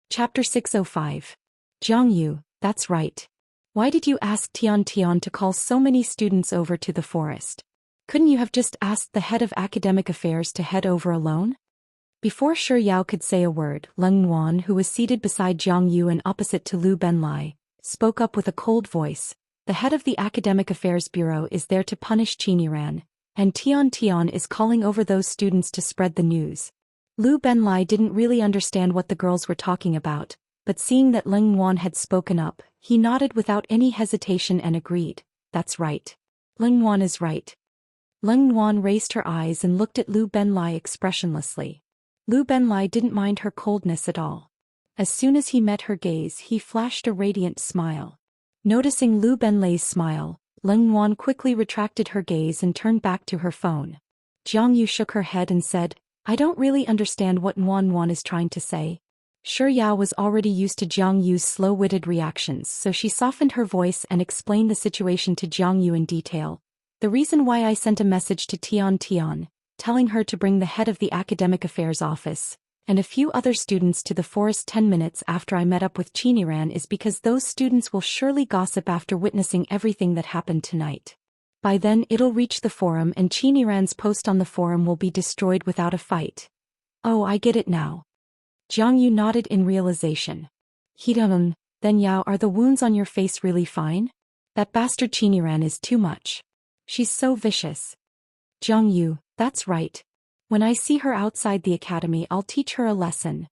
Chapter 605. Jiang Yu, that's right. Why did you ask Tian Tian to call so many students over to the forest? Couldn't you have just asked the head of academic affairs to head over alone? Before Shi Yao could say a word, Leng Wan, who was seated beside Jiang Yu and opposite to Lu Benlai, spoke up with a cold voice. The head of the Academic Affairs Bureau is there to punish Qiniran, and Tian Tian is calling over those students to spread the news. Lu Benlai didn't really understand what the girls were talking about, but seeing that Leng Wan had spoken up, he nodded without any hesitation and agreed. That's right. Leng Wan is right. Leng Wan raised her eyes and looked at Lu Benlai expressionlessly. Lu Benlai didn't mind her coldness at all. As soon as he met her gaze, he flashed a radiant smile. Noticing Lu Benlai's smile, Leng Wan quickly retracted her gaze and turned back to her phone. Jiang Yu shook her head and said, I don't really understand what Wan is trying to say. Shi Yao was already used to Jiang Yu's slow-witted reactions, so she softened her voice and explained the situation to Jiang Yu in detail. The reason why I sent a message to Tian Tian, telling her to bring the head of the Academic Affairs Office and a few other students to the forest 10 minutes after I met up with Qiniran is because those students will surely gossip after witnessing everything that happened tonight. By then it'll reach the forum and Qiniran's post on the forum will be destroyed without a fight. Oh, I get it now. Jiang Yu nodded in realization. Then Yao, are the wounds on your face really fine? That bastard Qiniran is too much. She's so vicious. Jiang Yu, that's right. When I see her outside the academy I'll teach her a lesson.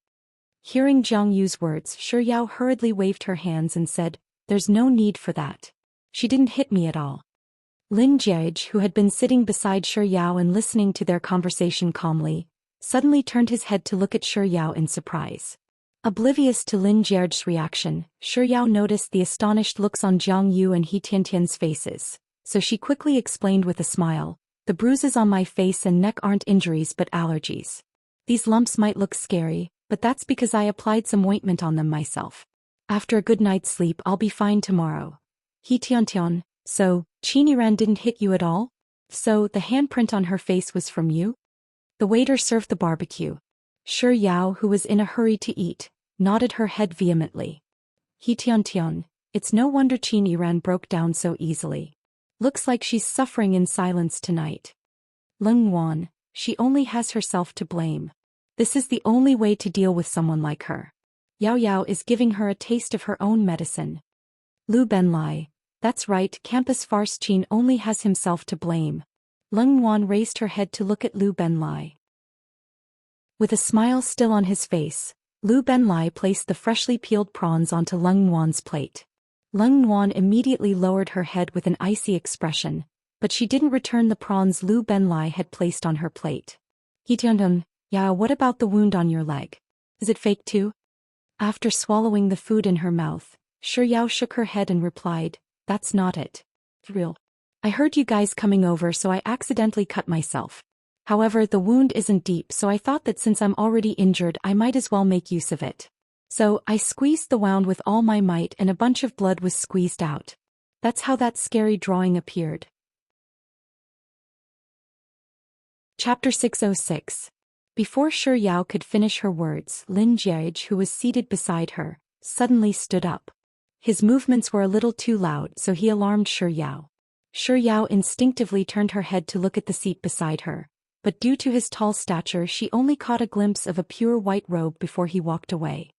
Hearing Jiang Yu's words, Shi Yao hurriedly waved her hands and said, there's no need for that. She didn't hit me at all. Lin Jiaj, who had been sitting beside Shi Yao and listening to their conversation calmly, suddenly turned his head to look at Shi Yao in surprise. Oblivious to Lin Jiaj's reaction, Shi Yao noticed the astonished looks on Jiang Yu and He Tiantian's faces, so she quickly explained with a smile, the bruises on my face and neck aren't injuries but allergies. These lumps might look scary, but that's because I applied some ointment on them myself. After a good night's sleep I'll be fine tomorrow. He Tiantian, so, Qiniran didn't hit you at all? So, the handprint on her face was from you? The waiter served the barbecue. Shi Yao, who was in a hurry to eat, nodded her head vehemently. He Tiantian, it's no wonder Qiniran broke down so easily. Looks like she's suffering in silence tonight. Leng Wan, she only has herself to blame. This is the only way to deal with someone like her. Yao Yao is giving her a taste of her own medicine. Lu Benlai, that's right, campus farce Qin only has himself to blame. Leng Wan raised her head to look at Lu Benlai. With a smile still on his face, Lu Benlai placed the freshly peeled prawns onto Leng Wan's plate. Leng Wan immediately lowered her head with an icy expression, but she didn't return the prawns Lu Benlai had placed on her plate. He Tiantian, yeah, what about the wound on your leg? Is it fake too? After swallowing the food in her mouth, Shi Yao shook her head and replied, that's not it. Real. I heard you guys coming over so I accidentally cut myself. However, the wound isn't deep so I thought that since I'm already injured I might as well make use of it. So, I squeezed the wound with all my might and a bunch of blood was squeezed out. That's how that scary drawing appeared. Chapter 606. Before Shi Yao could finish her words, Lin Jiaj, who was seated beside her, suddenly stood up. His movements were a little too loud so he alarmed Shi Yao. Shi Yao instinctively turned her head to look at the seat beside her, but due to his tall stature she only caught a glimpse of a pure white robe before he walked away.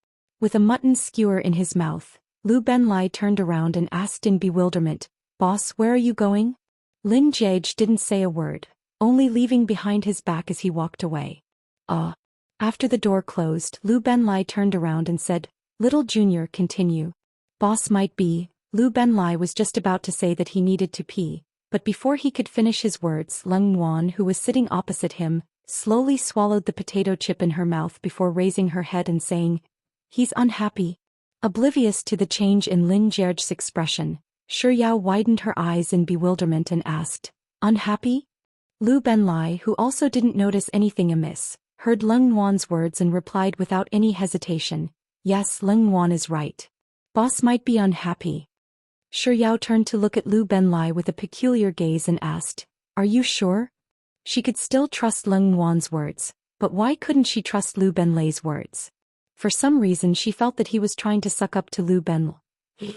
With a mutton skewer in his mouth, Lu Benlai turned around and asked in bewilderment, Boss, where are you going? Lin Jiaj didn't say a word, only leaving behind his back as he walked away. After the door closed, Lu Benlai turned around and said, Little Junior, continue. Boss might be. Lu Benlai was just about to say that he needed to pee, but before he could finish his words, Leng Wan, who was sitting opposite him, slowly swallowed the potato chip in her mouth before raising her head and saying, He's unhappy. Oblivious to the change in Lin Jiaj's expression, Shi Yao widened her eyes in bewilderment and asked, Unhappy? Lu Benlai, who also didn't notice anything amiss, heard Leng Wan's words and replied without any hesitation, Yes, Leng Wan is right. Boss might be unhappy. Shi Yao turned to look at Lu Benlai with a peculiar gaze and asked, Are you sure? She could still trust Leng Wan's words, but why couldn't she trust Lu Benlai's words? For some reason she felt that he was trying to suck up to Lu Benlai.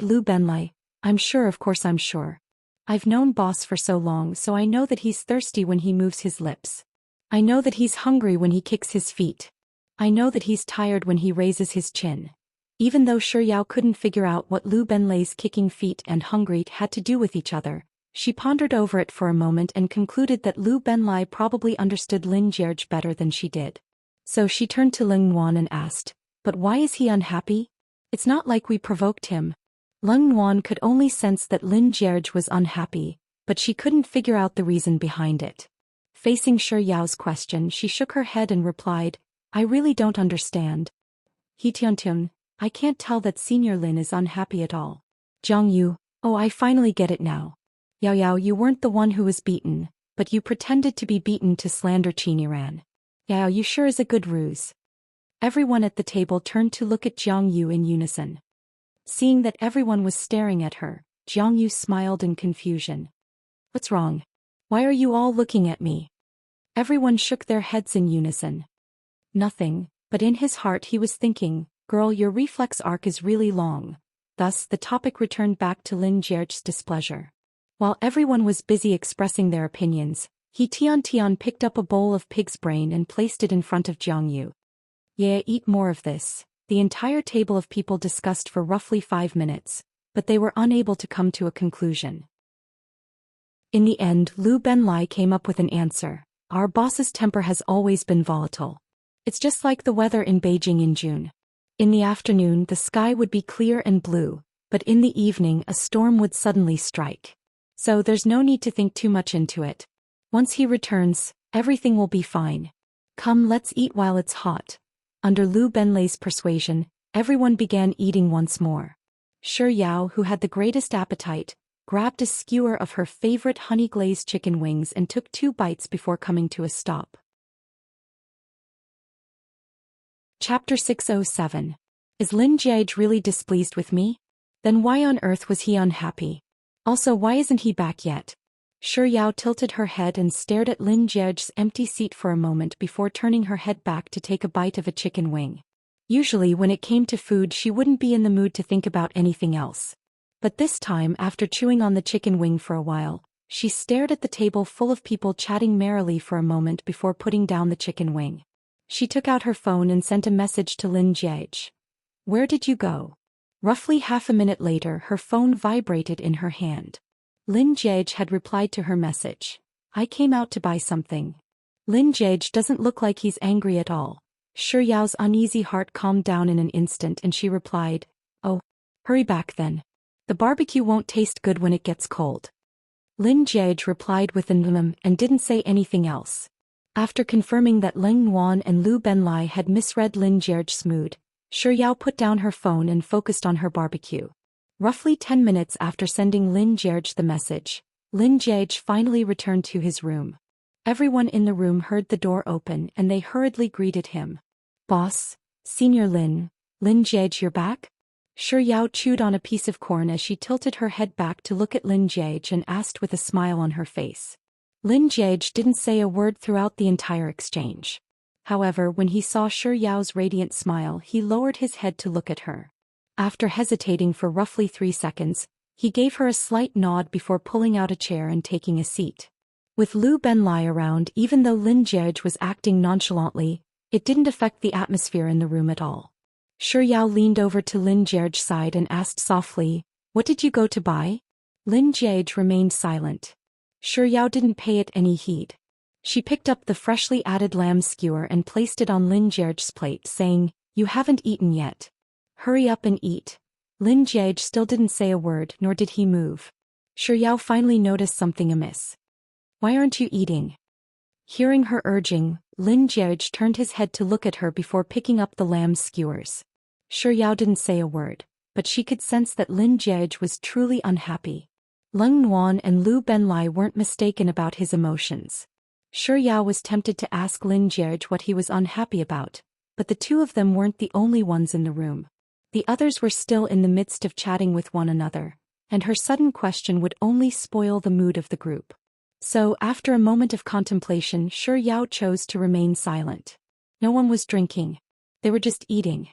Lu Benlai, I'm sure, of course I'm sure. I've known boss for so long, so I know that he's thirsty when he moves his lips. I know that he's hungry when he kicks his feet. I know that he's tired when he raises his chin. Even though Shi Yao couldn't figure out what Lu Benlai's kicking feet and hungry had to do with each other, she pondered over it for a moment and concluded that Lu Benlai probably understood Lin Jierge better than she did. So she turned to Leng Nuan and asked, "But why is he unhappy? It's not like we provoked him." Leng Nuan could only sense that Lin Jierge was unhappy, but she couldn't figure out the reason behind it. Facing Shi Yao's question, she shook her head and replied, "I really don't understand. He Tiantian, I can't tell that Senior Lin is unhappy at all." Jiang Yu, oh, I finally get it now. Yao Yao, you weren't the one who was beaten, but you pretended to be beaten to slander Qiniran. Yao, you sure is a good ruse. Everyone at the table turned to look at Jiang Yu in unison. Seeing that everyone was staring at her, Jiang Yu smiled in confusion. What's wrong? Why are you all looking at me? Everyone shook their heads in unison. Nothing, but in his heart he was thinking, girl, your reflex arc is really long. Thus the topic returned back to Lin Jierge's displeasure. While everyone was busy expressing their opinions, He Tian picked up a bowl of pig's brain and placed it in front of Jiang Yu. Yeah, eat more of this. The entire table of people discussed for roughly 5 minutes, but they were unable to come to a conclusion. In the end, Lu Benlai came up with an answer. Our boss's temper has always been volatile. It's just like the weather in Beijing in June. In the afternoon the sky would be clear and blue, but in the evening a storm would suddenly strike. So there's no need to think too much into it. Once he returns, everything will be fine. Come, let's eat while it's hot. Under Lu Benlai's persuasion, everyone began eating once more. Shi Yao, who had the greatest appetite, grabbed a skewer of her favorite honey-glazed chicken wings and took 2 bites before coming to a stop. Chapter 607. Is Lin Jierge really displeased with me? Then why on earth was he unhappy? Also, why isn't he back yet? Shi Yao tilted her head and stared at Lin Jierge's empty seat for a moment before turning her head back to take a bite of a chicken wing. Usually when it came to food she wouldn't be in the mood to think about anything else. But this time, after chewing on the chicken wing for a while, she stared at the table full of people chatting merrily for a moment before putting down the chicken wing. She took out her phone and sent a message to Lin Jierge. Where did you go? Roughly half a minute later her phone vibrated in her hand. Lin Jierge had replied to her message. I came out to buy something. Lin Jierge doesn't look like he's angry at all. Shi Yao's uneasy heart calmed down in an instant and she replied, oh, hurry back then. The barbecue won't taste good when it gets cold. Lin Jierge replied with an and didn't say anything else. After confirming that Leng Nuan and Lu Benlai had misread Lin Jierge's mood, Shi Yao put down her phone and focused on her barbecue. Roughly 10 minutes after sending Lin Jierge the message, Lin Jierge finally returned to his room. Everyone in the room heard the door open and they hurriedly greeted him. Boss, Senior Lin Jierge, you're back? Shi Yao chewed on a piece of corn as she tilted her head back to look at Lin Jierge and asked with a smile on her face. Lin Jierge didn't say a word throughout the entire exchange. However, when he saw Shi Yao's radiant smile, he lowered his head to look at her. After hesitating for roughly 3 seconds, he gave her a slight nod before pulling out a chair and taking a seat. With Lu Benlai around, even though Lin Jierge was acting nonchalantly, it didn't affect the atmosphere in the room at all. Shi Yao leaned over to Lin Jierge's side and asked softly, what did you go to buy? Lin Jierge remained silent. Shi Yao didn't pay it any heed. She picked up the freshly added lamb skewer and placed it on Lin Jierge's plate, saying, you haven't eaten yet. Hurry up and eat. Lin Jierge still didn't say a word, nor did he move. Shi Yao finally noticed something amiss. Why aren't you eating? Hearing her urging, Lin Jierge turned his head to look at her before picking up the lamb skewers. Shi Yao didn't say a word, but she could sense that Lin Jierge was truly unhappy. Leng Nuan and Lu Benlai weren't mistaken about his emotions. Shi Yao was tempted to ask Lin Jierge what he was unhappy about, but the two of them weren't the only ones in the room. The others were still in the midst of chatting with one another, and her sudden question would only spoil the mood of the group. So, after a moment of contemplation, Shi Yao chose to remain silent. No one was drinking. They were just eating.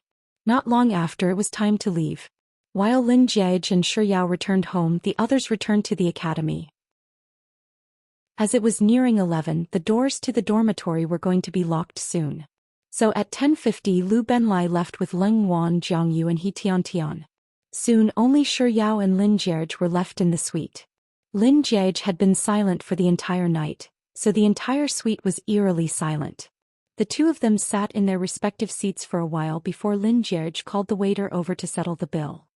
Not long after it was time to leave. While Lin Jiege and Shi Yao returned home, the others returned to the academy. As it was nearing 11, the doors to the dormitory were going to be locked soon. So at 10:50 Lu Benlai left with Leng Wan, Jiang Yu and He Tian. Soon only Shi Yao and Lin Jiege were left in the suite. Lin Jiege had been silent for the entire night, so the entire suite was eerily silent. The two of them sat in their respective seats for a while before Lin Jiege called the waiter over to settle the bill.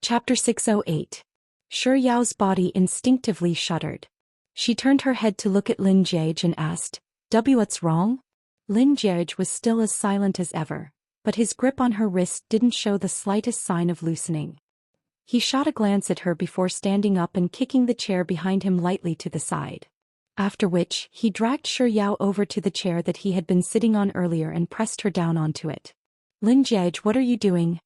Chapter 608. Shi Yao's body instinctively shuddered. She turned her head to look at Lin Jiege and asked, "What's wrong?" Lin Jiege was still as silent as ever, but his grip on her wrist didn't show the slightest sign of loosening. He shot a glance at her before standing up and kicking the chair behind him lightly to the side. After which, he dragged Shi Yao over to the chair that he had been sitting on earlier and pressed her down onto it. "Lin Jiege, what are you doing?"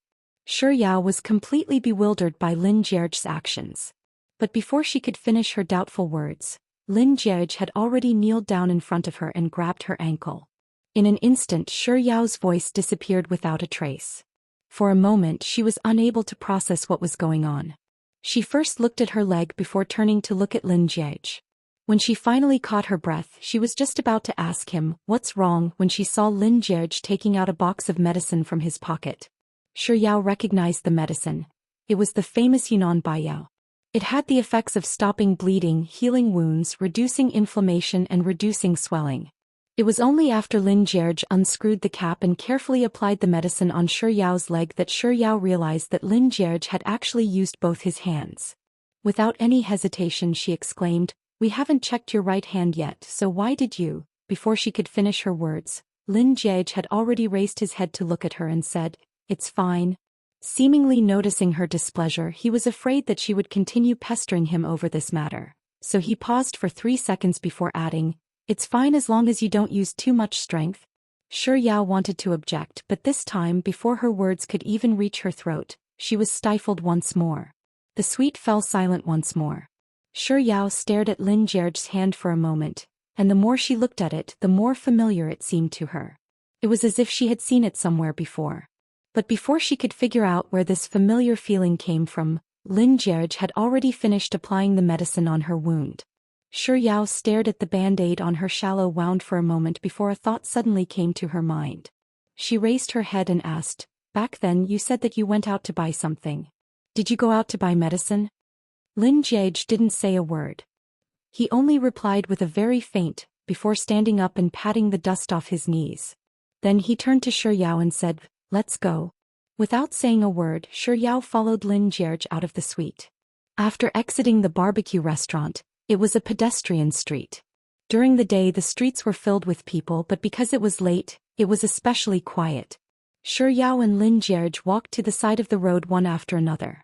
Shi Yao was completely bewildered by Lin Jiege's actions. But before she could finish her doubtful words, Lin Jiege had already kneeled down in front of her and grabbed her ankle. In an instant Shi Yao's voice disappeared without a trace. For a moment she was unable to process what was going on. She first looked at her leg before turning to look at Lin Jiege. When she finally caught her breath, she was just about to ask him, "What's wrong?" when she saw Lin Jiege taking out a box of medicine from his pocket. Shi Yao recognized the medicine. It was the famous Yunnan Baiyao. It had the effects of stopping bleeding, healing wounds, reducing inflammation and reducing swelling. It was only after Lin Jiege unscrewed the cap and carefully applied the medicine on Shi Yao's leg that Shi Yao realized that Lin Jiege had actually used both his hands. Without any hesitation she exclaimed, "We haven't checked your right hand yet, so why did you?" Before she could finish her words, Lin Jiege had already raised his head to look at her and said, "It's fine." Seemingly noticing her displeasure, he was afraid that she would continue pestering him over this matter, so he paused for 3 seconds before adding, "It's fine as long as you don't use too much strength." Shi Yao wanted to object, but this time, before her words could even reach her throat, she was stifled once more. The suite fell silent once more. Shi Yao stared at Lin Jiege's hand for a moment, and the more she looked at it, the more familiar it seemed to her. It was as if she had seen it somewhere before. But before she could figure out where this familiar feeling came from, Lin Jiege had already finished applying the medicine on her wound. Shi Yao stared at the band-aid on her shallow wound for a moment before a thought suddenly came to her mind. She raised her head and asked, "Back then you said that you went out to buy something. Did you go out to buy medicine?" Lin Jiege didn't say a word. He only replied with a very faint, before standing up and patting the dust off his knees. Then he turned to Shi Yao and said, "Let's go." Without saying a word, Shi Yao followed Lin Jiege out of the suite. After exiting the barbecue restaurant, it was a pedestrian street. During the day the streets were filled with people, but because it was late, it was especially quiet. Shi Yao and Lin Jiege walked to the side of the road one after another.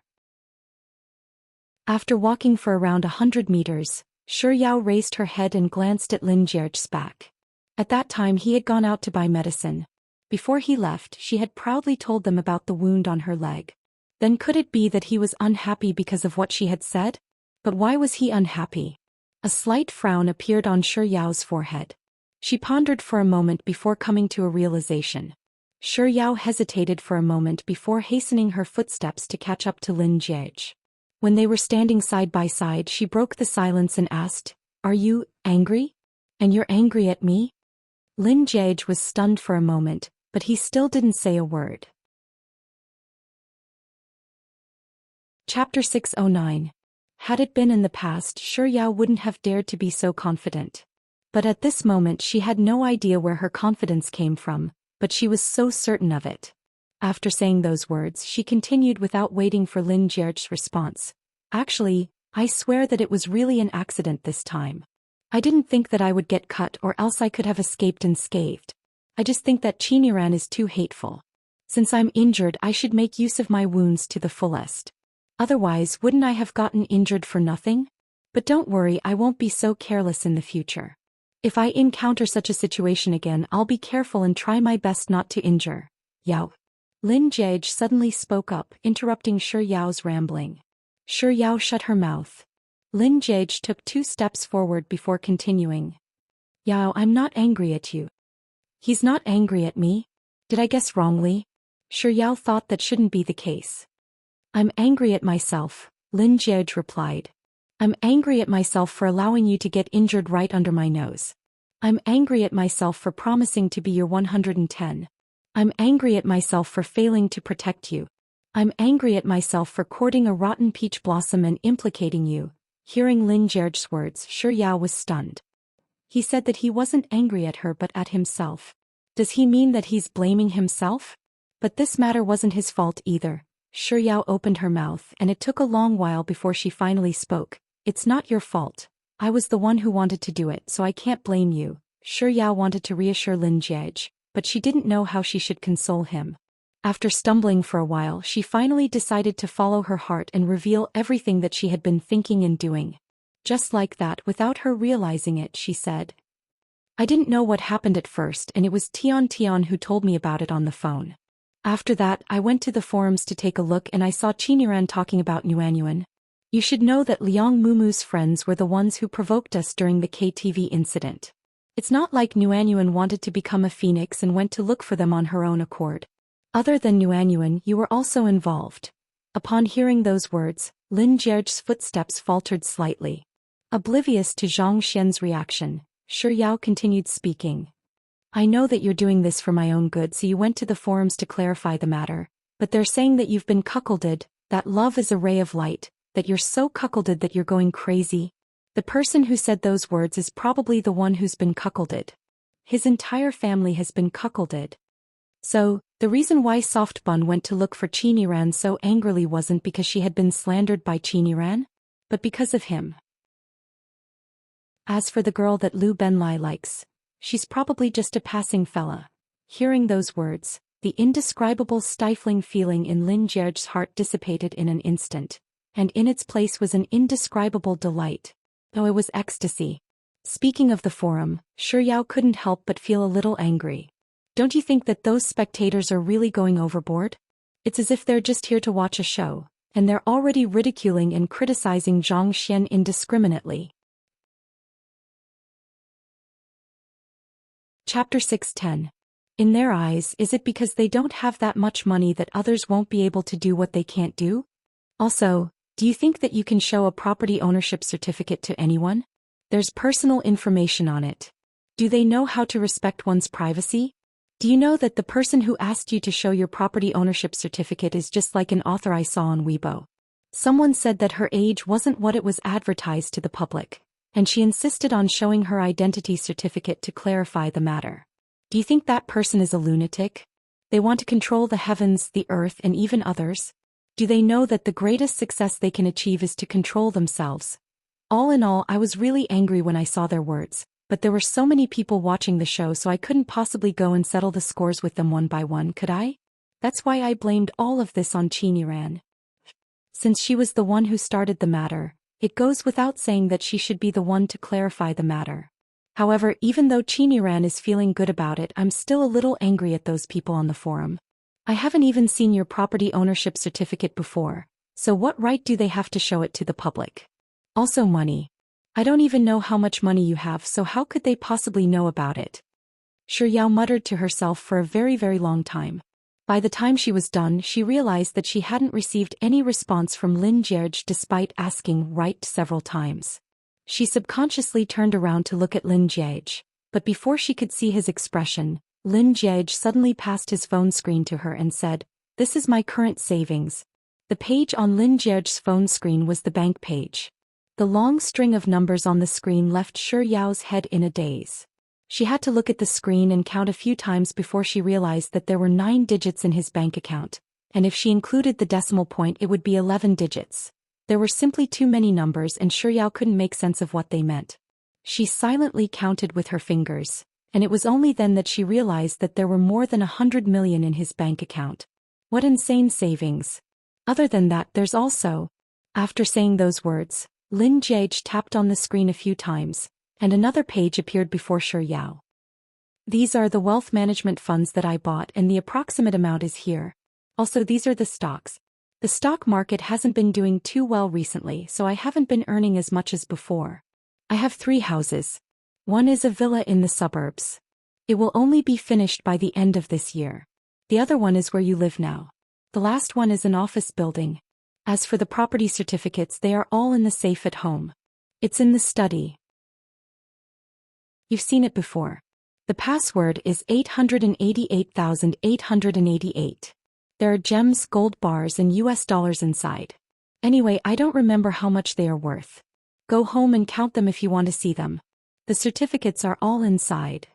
After walking for around 100 meters, Shi Yao raised her head and glanced at Lin Jiege's back. At that time he had gone out to buy medicine. Before he left, she had proudly told them about the wound on her leg. Then could it be that he was unhappy because of what she had said? But why was he unhappy? A slight frown appeared on Shi Yao's forehead. She pondered for a moment before coming to a realization. Shi Yao hesitated for a moment before hastening her footsteps to catch up to Lin Jiege. When they were standing side by side, she broke the silence and asked, "Are you angry? And you're angry at me?" Lin Jiege was stunned for a moment, but he still didn't say a word. Chapter 609. Had it been in the past, Shi Yao wouldn't have dared to be so confident. But at this moment she had no idea where her confidence came from, but she was so certain of it. After saying those words, she continued without waiting for Lin Jiege's response. "Actually, I swear that it was really an accident this time. I didn't think that I would get cut or else I could have escaped unscathed. I just think that Qiniran is too hateful. Since I'm injured, I should make use of my wounds to the fullest. Otherwise, wouldn't I have gotten injured for nothing? But don't worry, I won't be so careless in the future. If I encounter such a situation again, I'll be careful and try my best not to injure Yao." Lin Jiege suddenly spoke up, interrupting Shi Yao's rambling. Shi Yao shut her mouth. Lin Jiege took 2 steps forward before continuing. "Yao, I'm not angry at you. He's not angry at me? Did I guess wrongly? Shi Yao thought that shouldn't be the case. I'm angry at myself, Lin Jie replied. I'm angry at myself for allowing you to get injured right under my nose. I'm angry at myself for promising to be your 110. I'm angry at myself for failing to protect you. I'm angry at myself for courting a rotten peach blossom and implicating you. Hearing Lin Jie's words, Shi Yao was stunned. He said that he wasn't angry at her but at himself. Does he mean that he's blaming himself? But this matter wasn't his fault either. Shi Yao opened her mouth and it took a long while before she finally spoke. It's not your fault. I was the one who wanted to do it, so I can't blame you. Shi Yao wanted to reassure Lin Jie, but she didn't know how she should console him. After stumbling for a while, she finally decided to follow her heart and reveal everything that she had been thinking and doing. Just like that, without her realizing it, she said, I didn't know what happened at first and it was Tian who told me about it on the phone. After that, I went to the forums to take a look and I saw Qiniran talking about Nuanyuan. You should know that Liang Mumu's friends were the ones who provoked us during the KTV incident. It's not like Nuanyuan wanted to become a phoenix and went to look for them on her own accord. Other than Nuanyuan, you were also involved. Upon hearing those words, Lin Jie's footsteps faltered slightly. Oblivious to Zhang Xian's reaction, Shi Yao continued speaking. I know that you're doing this for my own good, so you went to the forums to clarify the matter, but they're saying that you've been cuckolded, that love is a ray of light, that you're so cuckolded that you're going crazy. The person who said those words is probably the one who's been cuckolded. His entire family has been cuckolded. So, the reason why Soft Bun went to look for Qiniran so angrily wasn't because she had been slandered by Qiniran, but because of him. As for the girl that Lu Benlai likes, she's probably just a passing fella. Hearing those words, the indescribable stifling feeling in Lin Jie's heart dissipated in an instant, and in its place was an indescribable delight. Oh, it was ecstasy. Speaking of the forum, Shi Yao couldn't help but feel a little angry. Don't you think that those spectators are really going overboard? It's as if they're just here to watch a show, and they're already ridiculing and criticizing Zhang Xian indiscriminately. Chapter 610. In their eyes, is it because they don't have that much money that others won't be able to do what they can't do? Also, do you think that you can show a property ownership certificate to anyone? There's personal information on it. Do they know how to respect one's privacy? Do you know that the person who asked you to show your property ownership certificate is just like an author I saw on Weibo? Someone said that her age wasn't what it was advertised to the public, and she insisted on showing her identity certificate to clarify the matter. Do you think that person is a lunatic? They want to control the heavens, the earth, and even others? Do they know that the greatest success they can achieve is to control themselves? All in all, I was really angry when I saw their words, but there were so many people watching the show, so I couldn't possibly go and settle the scores with them one by one, could I? That's why I blamed all of this on Qiniran. Since she was the one who started the matter, it goes without saying that she should be the one to clarify the matter. However, even though Qiniran is feeling good about it, I'm still a little angry at those people on the forum. I haven't even seen your property ownership certificate before, so what right do they have to show it to the public? Also money. I don't even know how much money you have, so how could they possibly know about it? Shi Yao muttered to herself for a very, very long time. By the time she was done, she realized that she hadn't received any response from Lin Jie despite asking right several times. She subconsciously turned around to look at Lin Jie, but before she could see his expression, Lin Jie suddenly passed his phone screen to her and said, "This is my current savings." The page on Lin Jie's phone screen was the bank page. The long string of numbers on the screen left Shi Yao's head in a daze. She had to look at the screen and count a few times before she realized that there were 9 digits in his bank account, and if she included the decimal point it would be 11 digits. There were simply too many numbers and Shi Yao couldn't make sense of what they meant. She silently counted with her fingers, and it was only then that she realized that there were more than 100 million in his bank account. What insane savings! Other than that, there's also... After saying those words, Lin Jie tapped on the screen a few times, and another page appeared before Shi Yao. These are the wealth management funds that I bought and the approximate amount is here. Also, these are the stocks. The stock market hasn't been doing too well recently, so I haven't been earning as much as before. I have 3 houses. One is a villa in the suburbs. It will only be finished by the end of this year. The other one is where you live now. The last one is an office building. As for the property certificates, they are all in the safe at home. It's in the study. You've seen it before. The password is 888,888. There are gems, gold bars, and US dollars inside. Anyway, I don't remember how much they are worth. Go home and count them if you want to see them. The certificates are all inside.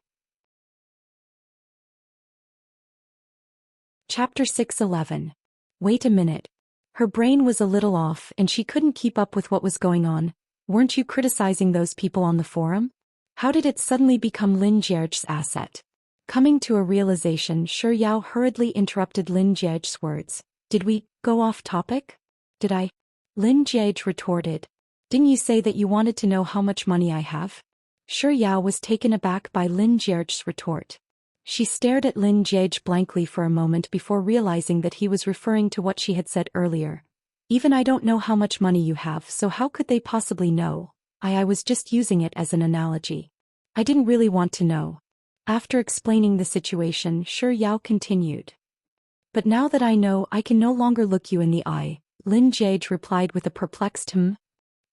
Chapter 6:11. Wait a minute. Her brain was a little off and she couldn't keep up with what was going on. Weren't you criticizing those people on the forum? How did it suddenly become Lin Jie's asset? Coming to a realization, Shi Yao hurriedly interrupted Lin Jie's words. Did we go off topic? Did I? Lin Jie retorted. Didn't you say that you wanted to know how much money I have? Shi Yao was taken aback by Lin Jie's retort. She stared at Lin Jie blankly for a moment before realizing that he was referring to what she had said earlier. Even I don't know how much money you have, so how could they possibly know? I was just using it as an analogy. I didn't really want to know. After explaining the situation, Shi Yao continued. But now that I know, I can no longer look you in the eye, Lin Jie replied with a perplexed hm.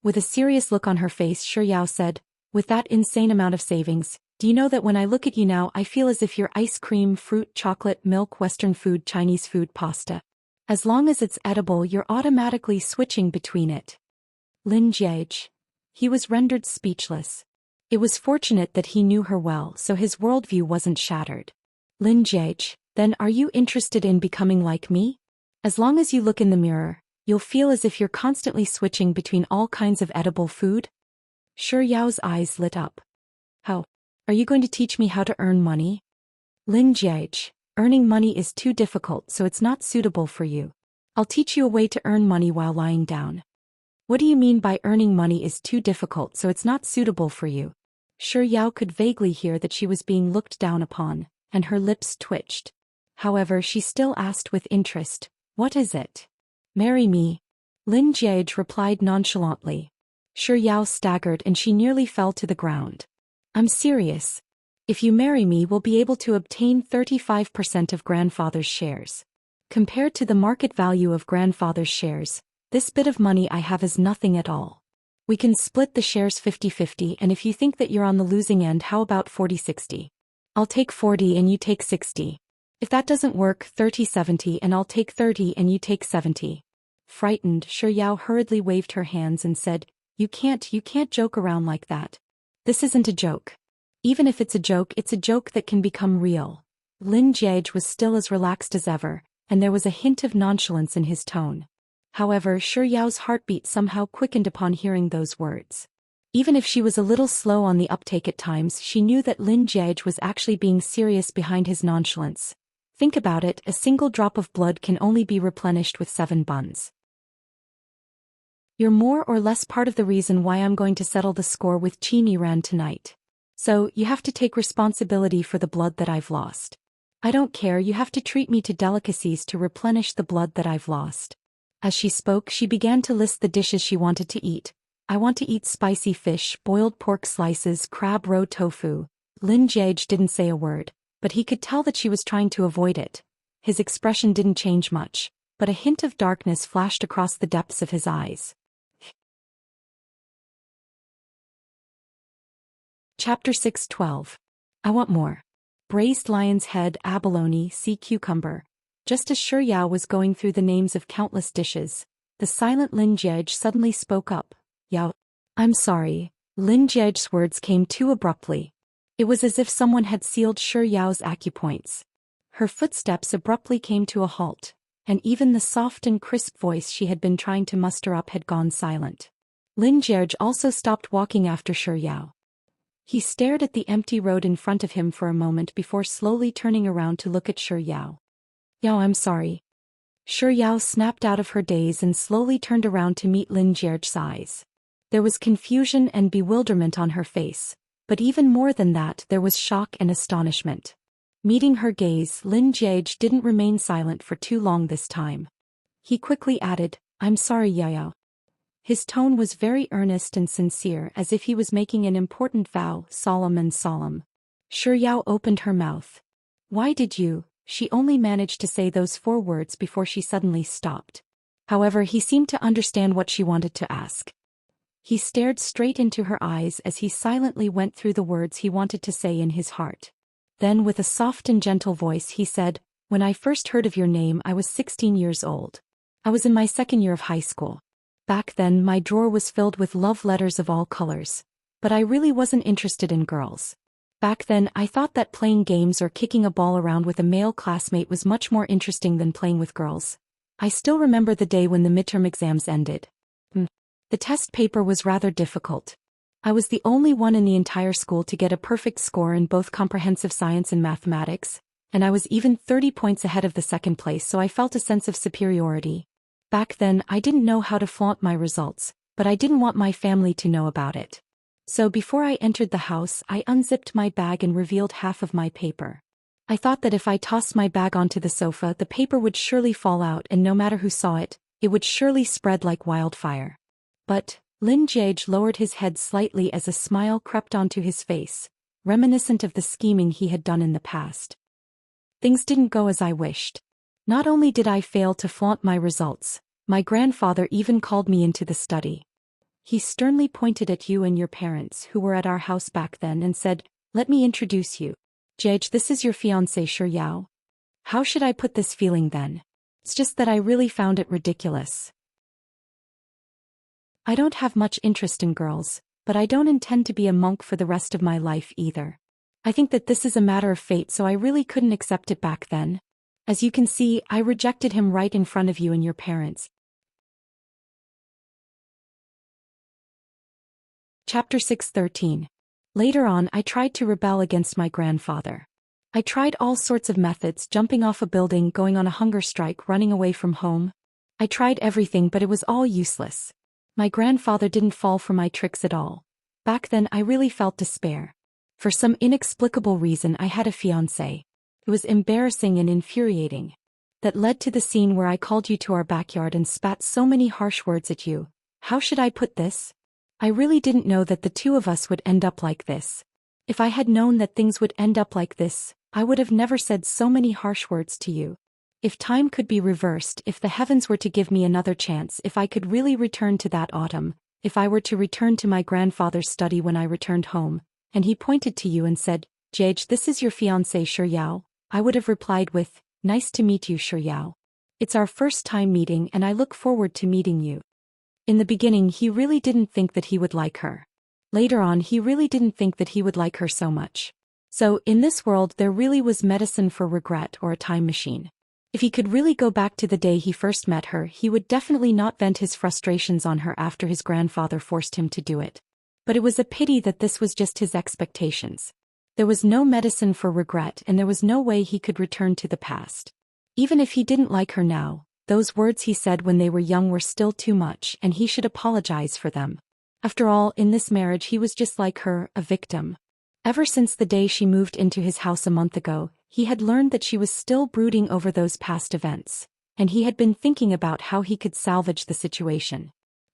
With a serious look on her face, Shi Yao said, with that insane amount of savings, do you know that when I look at you now I feel as if you're ice cream, fruit, chocolate, milk, Western food, Chinese food, pasta. As long as it's edible you're automatically switching between it. Lin Jie. He was rendered speechless. It was fortunate that he knew her well so his worldview wasn't shattered. Lin Jie, then are you interested in becoming like me? As long as you look in the mirror, you'll feel as if you're constantly switching between all kinds of edible food? Shi Yao's eyes lit up. How? Are you going to teach me how to earn money? Lin Jie, earning money is too difficult so it's not suitable for you. I'll teach you a way to earn money while lying down. What do you mean by earning money is too difficult so it's not suitable for you? Shi Yao could vaguely hear that she was being looked down upon, and her lips twitched. However, she still asked with interest, what is it? Marry me. Lin Jie replied nonchalantly. Shi Yao staggered and she nearly fell to the ground. I'm serious. If you marry me, we'll be able to obtain 35% of grandfather's shares. Compared to the market value of grandfather's shares, this bit of money I have is nothing at all. We can split the shares 50-50, and if you think that you're on the losing end, how about 40-60? I'll take 40 and you take 60. If that doesn't work, 30-70 and I'll take 30 and you take 70. Frightened, Shi Yao hurriedly waved her hands and said, You can't joke around like that. This isn't a joke. Even if it's a joke that can become real. Lin Jie was still as relaxed as ever, and there was a hint of nonchalance in his tone. However, Shi Yao's heartbeat somehow quickened upon hearing those words. Even if she was a little slow on the uptake at times, she knew that Lin Jie was actually being serious behind his nonchalance. Think about it, a single drop of blood can only be replenished with 7 buns. You're more or less part of the reason why I'm going to settle the score with Qin Yiran tonight. So, you have to take responsibility for the blood that I've lost. I don't care, you have to treat me to delicacies to replenish the blood that I've lost. As she spoke, she began to list the dishes she wanted to eat. I want to eat spicy fish, boiled pork slices, crab roe tofu. Lin Jie didn't say a word, but he could tell that she was trying to avoid it. His expression didn't change much, but a hint of darkness flashed across the depths of his eyes. Chapter 6:12. I want more. Braised lion's head, abalone, sea cucumber. Just as Shi Yao was going through the names of countless dishes, the silent Lin Jie suddenly spoke up. Yao. I'm sorry. Lin Jie's words came too abruptly. It was as if someone had sealed Shi Yao's acupoints. Her footsteps abruptly came to a halt, and even the soft and crisp voice she had been trying to muster up had gone silent. Lin Jie also stopped walking after Shi Yao. He stared at the empty road in front of him for a moment before slowly turning around to look at Shi Yao. Yao, I'm sorry. Shi Yao snapped out of her daze and slowly turned around to meet Lin Jie's eyes. There was confusion and bewilderment on her face, but even more than that there was shock and astonishment. Meeting her gaze, Lin Jie didn't remain silent for too long this time. He quickly added, I'm sorry, Yao. His tone was very earnest and sincere, as if he was making an important vow, solemn and solemn. Shi Yao opened her mouth. Why did you? She only managed to say those 4 words before she suddenly stopped. However, he seemed to understand what she wanted to ask. He stared straight into her eyes as he silently went through the words he wanted to say in his heart. Then with a soft and gentle voice he said, when I first heard of your name I was 16 years old. I was in my 2nd year of high school. Back then my drawer was filled with love letters of all colors. But I really wasn't interested in girls. Back then I thought that playing games or kicking a ball around with a male classmate was much more interesting than playing with girls. I still remember the day when the midterm exams ended. The test paper was rather difficult. I was the only one in the entire school to get a perfect score in both comprehensive science and mathematics, and I was even 30 points ahead of the 2nd place, so I felt a sense of superiority. Back then I didn't know how to flaunt my results, but I didn't want my family to know about it. So before I entered the house I unzipped my bag and revealed half of my paper. I thought that if I tossed my bag onto the sofa the paper would surely fall out and no matter who saw it, it would surely spread like wildfire. But Lin Jiage lowered his head slightly as a smile crept onto his face, reminiscent of the scheming he had done in the past. Things didn't go as I wished. Not only did I fail to flaunt my results, my grandfather even called me into the study. He sternly pointed at you and your parents who were at our house back then and said, let me introduce you. Jiage, this is your fiancé Shi Yao. How should I put this feeling then? It's just that I really found it ridiculous. I don't have much interest in girls, but I don't intend to be a monk for the rest of my life either. I think that this is a matter of fate, so I really couldn't accept it back then. As you can see, I rejected him right in front of you and your parents. Chapter 6:13. Later on I tried to rebel against my grandfather. I tried all sorts of methods, jumping off a building, going on a hunger strike, running away from home. I tried everything but it was all useless. My grandfather didn't fall for my tricks at all. Back then I really felt despair. For some inexplicable reason I had a fiancé. It was embarrassing and infuriating. That led to the scene where I called you to our backyard and spat so many harsh words at you. How should I put this? I really didn't know that the 2 of us would end up like this. If I had known that things would end up like this, I would have never said so many harsh words to you. If time could be reversed, if the heavens were to give me another chance, if I could really return to that autumn, if I were to return to my grandfather's study when I returned home, and he pointed to you and said, Jiage, this is your fiancé Shi Yao, I would have replied with, nice to meet you Shi Yao. It's our first time meeting and I look forward to meeting you. In the beginning he really didn't think that he would like her. Later on he really didn't think that he would like her so much. So, in this world there really was medicine for regret or a time machine. If he could really go back to the day he first met her, he would definitely not vent his frustrations on her after his grandfather forced him to do it. But it was a pity that this was just his expectations. There was no medicine for regret and there was no way he could return to the past. Even if he didn't like her now, those words he said when they were young were still too much and he should apologize for them. After all, in this marriage he was just like her, a victim. Ever since the day she moved into his house a month ago, he had learned that she was still brooding over those past events, and he had been thinking about how he could salvage the situation.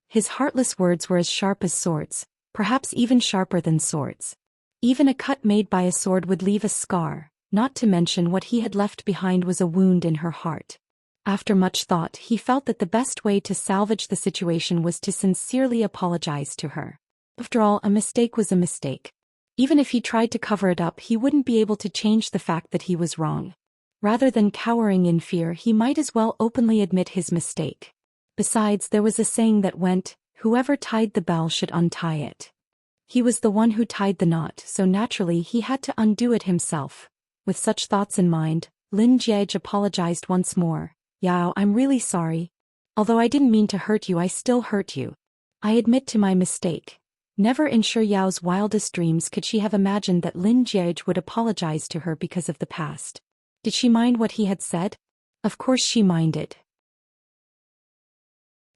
His heartless words were as sharp as swords, perhaps even sharper than swords. Even a cut made by a sword would leave a scar, not to mention what he had left behind was a wound in her heart. After much thought, he felt that the best way to salvage the situation was to sincerely apologize to her. After all, a mistake was a mistake. Even if he tried to cover it up, he wouldn't be able to change the fact that he was wrong. Rather than cowering in fear, he might as well openly admit his mistake. Besides, there was a saying that went, whoever tied the bell should untie it. He was the one who tied the knot, so naturally he had to undo it himself. With such thoughts in mind, Lin Jiage apologized once more. Yao, I'm really sorry. Although I didn't mean to hurt you, I still hurt you. I admit to my mistake. Never in Shi Yao's wildest dreams could she have imagined that Lin Jiage would apologize to her because of the past. Did she mind what he had said? Of course she minded.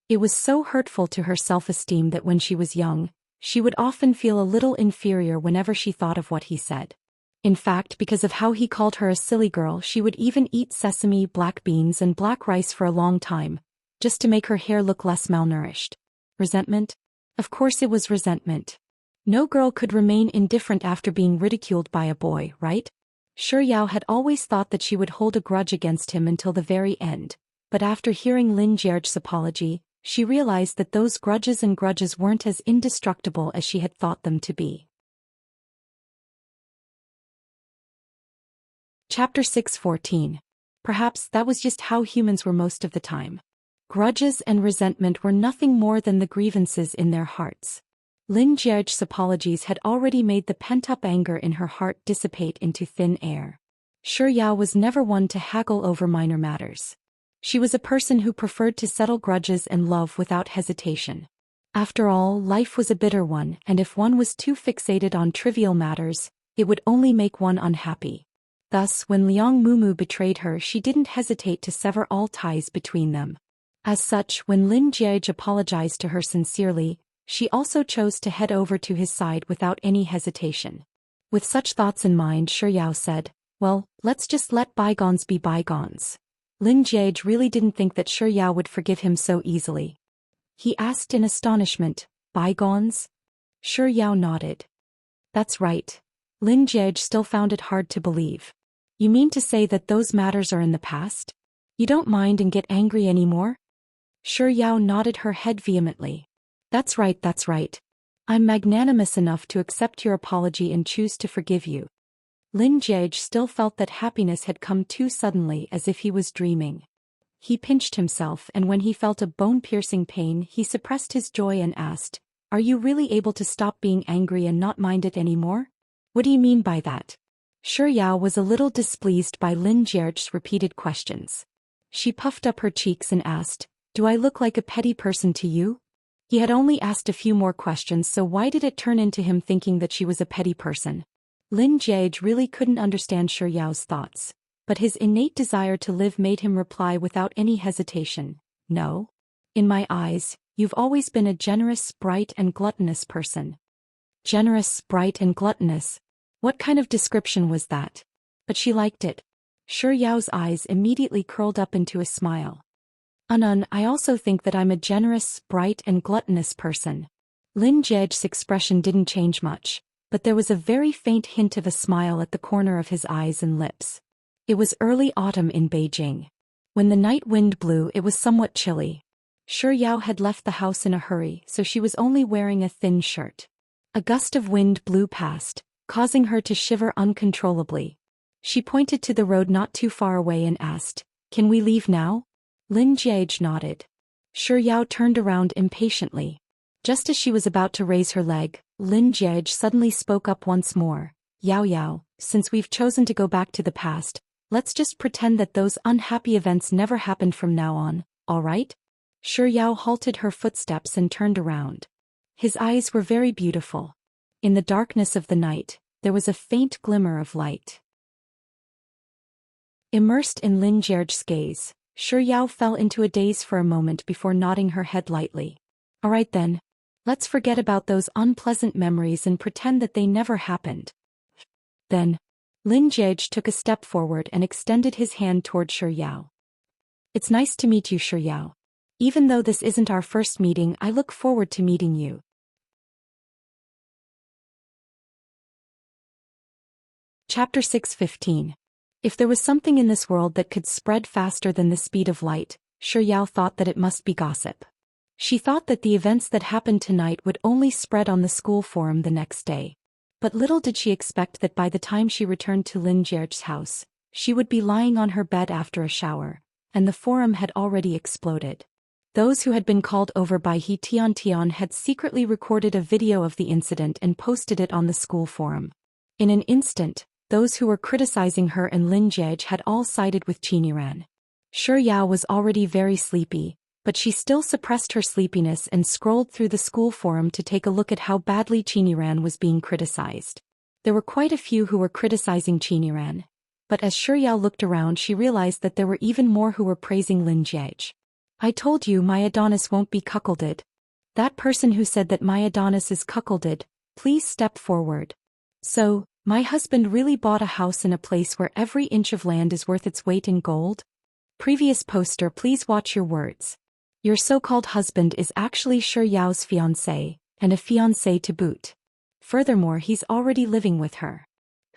It was so hurtful to her self-esteem that when she was young, she would often feel a little inferior whenever she thought of what he said. In fact, because of how he called her a silly girl, she would even eat sesame, black beans and black rice for a long time, just to make her hair look less malnourished. Resentment? Of course it was resentment. No girl could remain indifferent after being ridiculed by a boy, right? Sure Yao had always thought that she would hold a grudge against him until the very end, but after hearing Lin Jie's apology, she realized that those grudges weren't as indestructible as she had thought them to be. Chapter 6:14. Perhaps that was just how humans were most of the time. Grudges and resentment were nothing more than the grievances in their hearts. Lin Jie's apologies had already made the pent-up anger in her heart dissipate into thin air. Sure Yao was never one to haggle over minor matters. She was a person who preferred to settle grudges and love without hesitation. After all, life was a bitter one, and if one was too fixated on trivial matters, it would only make one unhappy. Thus, when Liang Mumu betrayed her, she didn't hesitate to sever all ties between them. As such, when Lin Jie apologized to her sincerely, she also chose to head over to his side without any hesitation. With such thoughts in mind, Sure Yao said, "Well, let's just let bygones be bygones." Lin Jie really didn't think that Sure Yao would forgive him so easily. He asked in astonishment, "Bygones?" Sure Yao nodded. "That's right." Lin Jie still found it hard to believe. "You mean to say that those matters are in the past? You don't mind and get angry anymore?" Sure Yao nodded her head vehemently. That's right. I'm magnanimous enough to accept your apology and choose to forgive you." Lin Jie still felt that happiness had come too suddenly, as if he was dreaming. He pinched himself, and when he felt a bone-piercing pain, he suppressed his joy and asked, "Are you really able to stop being angry and not mind it anymore?" "What do you mean by that?" Sure Yao was a little displeased by Lin Jie's repeated questions. She puffed up her cheeks and asked, "Do I look like a petty person to you?" He had only asked a few more questions, so why did it turn into him thinking that she was a petty person? Lin Jie really couldn't understand Sure Yao's thoughts, but his innate desire to live made him reply without any hesitation, "No. In my eyes, you've always been a generous, bright and gluttonous person." Generous, bright and gluttonous. What kind of description was that? But she liked it. Sure Yao's eyes immediately curled up into a smile. I also think that I'm a generous, bright and gluttonous person." Lin Jie's expression didn't change much, but there was a very faint hint of a smile at the corner of his eyes and lips. It was early autumn in Beijing. When the night wind blew, it was somewhat chilly. Sure Yao had left the house in a hurry, so she was only wearing a thin shirt. A gust of wind blew past, causing her to shiver uncontrollably. She pointed to the road not too far away and asked, "Can we leave now?" Lin Jie nodded. Sure Yao turned around impatiently. Just as she was about to raise her leg, Lin Jie suddenly spoke up once more. Yao, since we've chosen to go back to the past, let's just pretend that those unhappy events never happened from now on, all right?" Sure Yao halted her footsteps and turned around. His eyes were very beautiful. In the darkness of the night, there was a faint glimmer of light. Immersed in Lin Jie's gaze, Sure Yao fell into a daze for a moment before nodding her head lightly. "All right then. Let's forget about those unpleasant memories and pretend that they never happened." Then, Lin Jie took a step forward and extended his hand toward Sure Yao. "It's nice to meet you, Sure Yao. Even though this isn't our first meeting, I look forward to meeting you." Chapter 6:15. If there was something in this world that could spread faster than the speed of light, Sure Yao thought that it must be gossip. She thought that the events that happened tonight would only spread on the school forum the next day. But little did she expect that by the time she returned to Lin Jie's house, she would be lying on her bed after a shower, and the forum had already exploded. Those who had been called over by He Tian had secretly recorded a video of the incident and posted it on the school forum. In an instant, those who were criticizing her and Lin Jie had all sided with Qiniran. Sure Yao was already very sleepy, but she still suppressed her sleepiness and scrolled through the school forum to take a look at how badly Qiniran was being criticized. There were quite a few who were criticizing Qiniran, but as Sure Yao looked around, she realized that there were even more who were praising Lin Jie. "I told you my Adonis won't be cuckolded. That person who said that my Adonis is cuckolded, please step forward." "So, my husband really bought a house in a place where every inch of land is worth its weight in gold?" Previous poster, please watch your words. Your so-called husband is actually Sure Yao's fiancé, and a fiancé to boot. Furthermore, he's already living with her.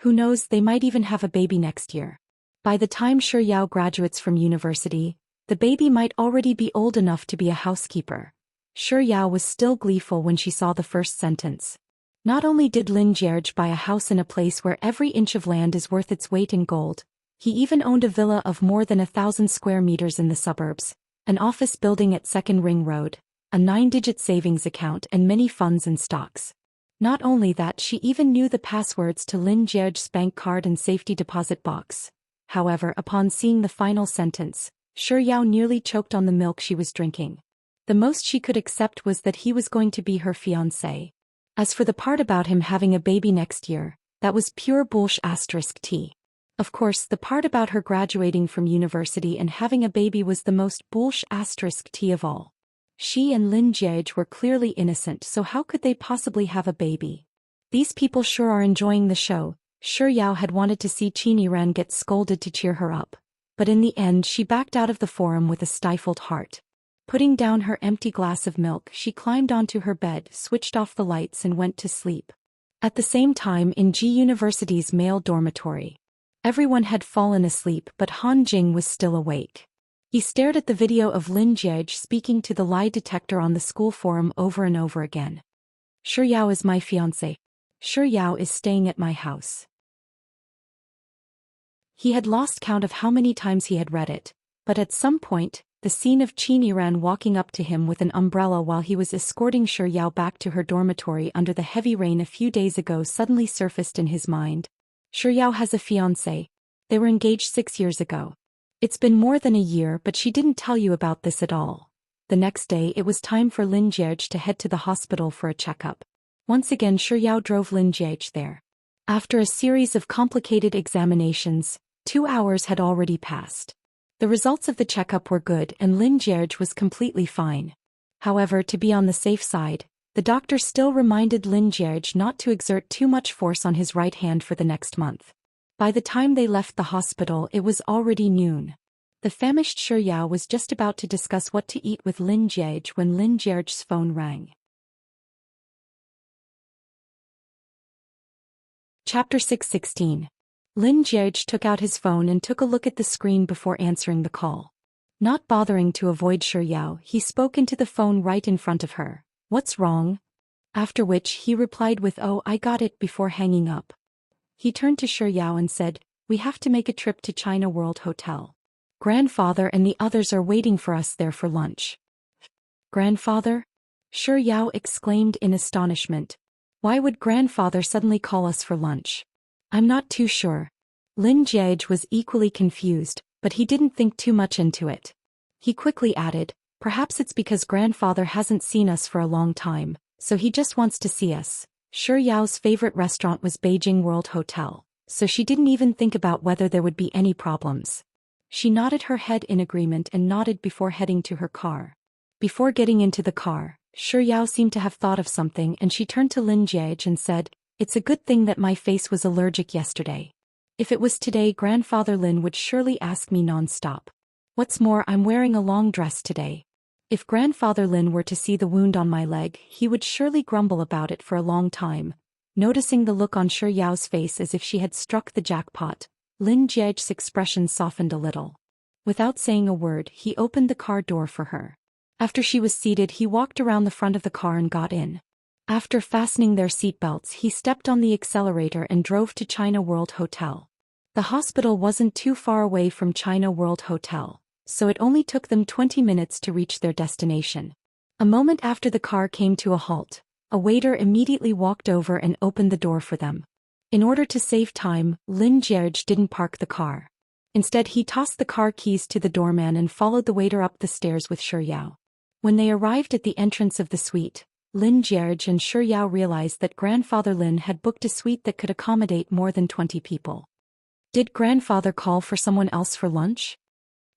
Who knows, they might even have a baby next year. By the time Shi Yao graduates from university, the baby might already be old enough to be a housekeeper. Shi Yao was still gleeful when she saw the first sentence. Not only did Lin Jierge buy a house in a place where every inch of land is worth its weight in gold, he even owned a villa of more than 1,000 square meters in the suburbs, an office building at Second Ring Road, a 9-digit savings account and many funds and stocks. Not only that, she even knew the passwords to Lin Jierge's bank card and safety deposit box. However, upon seeing the final sentence, Shi Yao nearly choked on the milk she was drinking. The most she could accept was that he was going to be her fiancé. As for the part about him having a baby next year, that was pure bullsh*t. Of course, the part about her graduating from university and having a baby was the most bullsh*t of all. She and Lin Jierge were clearly innocent, so how could they possibly have a baby? These people sure are enjoying the show. Shi Yao had wanted to see Qin Yiran get scolded to cheer her up. But in the end she backed out of the forum with a stifled heart. Putting down her empty glass of milk, she climbed onto her bed, switched off the lights and went to sleep. At the same time, in Ji University's male dormitory, everyone had fallen asleep, but Han Jing was still awake. He stared at the video of Lin Jierge speaking to the lie detector on the school forum over and over again. Shi Yao is my fiancé. Shi Yao is staying at my house. He had lost count of how many times he had read it, but at some point, the scene of Qin Yiran walking up to him with an umbrella while he was escorting Shi Yao back to her dormitory under the heavy rain a few days ago suddenly surfaced in his mind. Shi Yao has a fiancé. They were engaged 6 years ago. It's been more than a year, but she didn't tell you about this at all. The next day it was time for Lin Jierge to head to the hospital for a checkup. Once again Shi Yao drove Lin Jierge there. After a series of complicated examinations, 2 hours had already passed. The results of the checkup were good and Lin Jierge was completely fine. However, to be on the safe side, the doctor still reminded Lin Jierge not to exert too much force on his right hand for the next month. By the time they left the hospital it was already noon. The famished Shi Yao was just about to discuss what to eat with Lin Jierge when Lin Jierge's phone rang. Chapter 6:16. Lin Jierge took out his phone and took a look at the screen before answering the call. Not bothering to avoid Shi Yao, he spoke into the phone right in front of her. "What's wrong?" After which he replied with "Oh, I got it," before hanging up. He turned to Shi Yao and said, "We have to make a trip to China World Hotel. Grandfather and the others are waiting for us there for lunch." "Grandfather?" Shi Yao exclaimed in astonishment. "Why would grandfather suddenly call us for lunch?" "I'm not too sure." Lin Jierge was equally confused, but he didn't think too much into it. He quickly added, "Perhaps it's because grandfather hasn't seen us for a long time, so he just wants to see us." Shi Yao's favorite restaurant was Beijing World Hotel, so she didn't even think about whether there would be any problems. She nodded her head in agreement and nodded before heading to her car. Before getting into the car, Shi Yao seemed to have thought of something and she turned to Lin Jierge and said, "It's a good thing that my face was allergic yesterday. If it was today, grandfather Lin would surely ask me non-stop. What's more, I'm wearing a long dress today. If grandfather Lin were to see the wound on my leg, he would surely grumble about it for a long time." Noticing the look on Shi Yao's face as if she had struck the jackpot, Lin Jierge's expression softened a little. Without saying a word, he opened the car door for her. After she was seated, he walked around the front of the car and got in. After fastening their seatbelts, he stepped on the accelerator and drove to China World Hotel. The hospital wasn't too far away from China World Hotel, so it only took them 20 minutes to reach their destination. A moment after the car came to a halt, a waiter immediately walked over and opened the door for them. In order to save time, Lin Jierge didn't park the car. Instead, he tossed the car keys to the doorman and followed the waiter up the stairs with Shi Yao. When they arrived at the entrance of the suite, Lin Jierge and Shi Yao realized that grandfather Lin had booked a suite that could accommodate more than 20 people. Did grandfather call for someone else for lunch?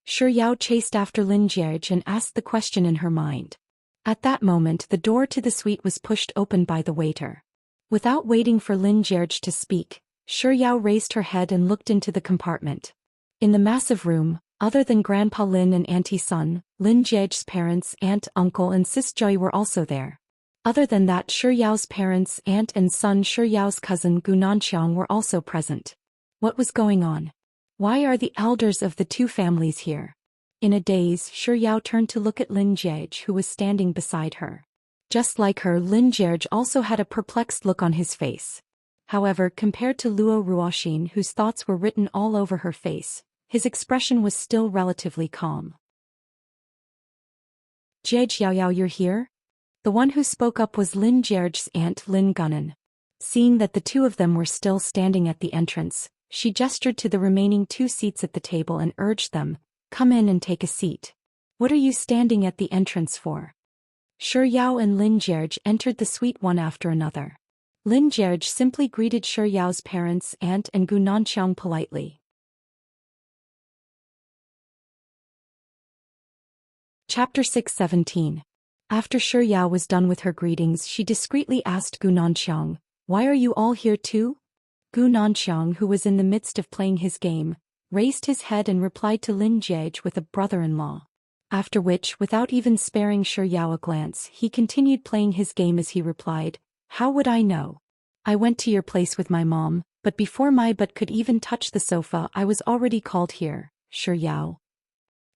Shi Yao chased after Lin Jierge and asked the question in her mind. At that moment the door to the suite was pushed open by the waiter. Without waiting for Lin Jierge to speak, Shi Yao raised her head and looked into the compartment. In the massive room, other than Grandpa Lin and Auntie Sun, Lin Jierge's parents, aunt, uncle and sis Joy were also there. Other than that, Shi Yao's parents, aunt and son Shi Yao's cousin Gu Nanqiang were also present. What was going on? Why are the elders of the two families here? In a daze, Shi Yao turned to look at Lin Jie, who was standing beside her. Just like her, Lin Jie also had a perplexed look on his face. However, compared to Luo Ruoxin, whose thoughts were written all over her face, his expression was still relatively calm. Jie Xiaoyao, you're here? The one who spoke up was Lin Jie's aunt Lin Gunan. Seeing that the two of them were still standing at the entrance, she gestured to the remaining 2 seats at the table and urged them, "Come in and take a seat. What are you standing at the entrance for?" Shi Yao and Lin Jie entered the suite one after another. Lin Jie simply greeted Shi Yao's parents, aunt and Gu Nanqiang politely. Chapter 6:17. After Shi Yao was done with her greetings, she discreetly asked Gu Nanqiang, "Why are you all here too?" Gu Nanqiang, who was in the midst of playing his game, raised his head and replied to Lin Jie with a brother-in-law. After which, without even sparing Shi Yao a glance, he continued playing his game as he replied, "How would I know? I went to your place with my mom, but before my butt could even touch the sofa I was already called here, Shi Yao.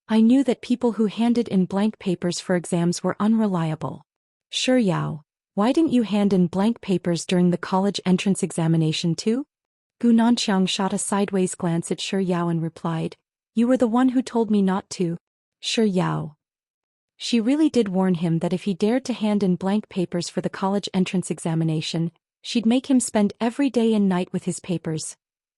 I knew that people who handed in blank papers for exams were unreliable. Shi Yao, why didn't you hand in blank papers during the college entrance examination too?" Gu Nanqiang shot a sideways glance at Shi Yao and replied, "You were the one who told me not to, Shi Yao." She really did warn him that if he dared to hand in blank papers for the college entrance examination, she'd make him spend every day and night with his papers.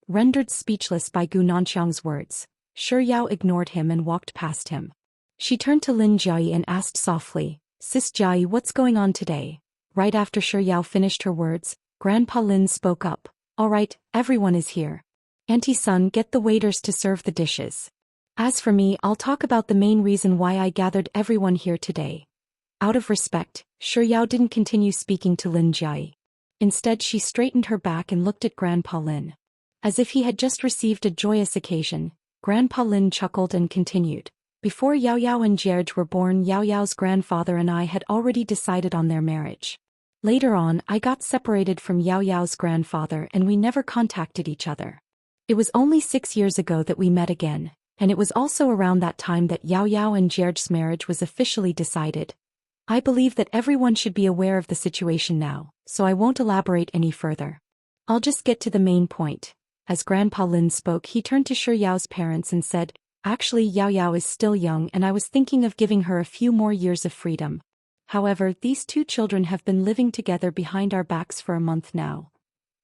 Rendered speechless by Gu Nanqiang's words, Shi Yao ignored him and walked past him. She turned to Lin Jie and asked softly, "Sis Jie, what's going on today?" Right after Shi Yao finished her words, Grandpa Lin spoke up, "All right, everyone is here. Auntie Sun, get the waiters to serve the dishes. As for me, I'll talk about the main reason why I gathered everyone here today." Out of respect, Shi Yao didn't continue speaking to Lin Jie. Instead, she straightened her back and looked at Grandpa Lin. As if he had just received a joyous occasion, Grandpa Lin chuckled and continued, "Before Yao Yao and Jierge were born, Yao Yao's grandfather and I had already decided on their marriage. Later on, I got separated from Yao Yao's grandfather and we never contacted each other. It was only 6 years ago that we met again, and it was also around that time that Yao Yao and Jierge's marriage was officially decided. I believe that everyone should be aware of the situation now, so I won't elaborate any further. I'll just get to the main point." As Grandpa Lin spoke, he turned to Shi Yao's parents and said, "Actually, Yao Yao is still young and I was thinking of giving her a few more years of freedom. However, these 2 children have been living together behind our backs for a month now."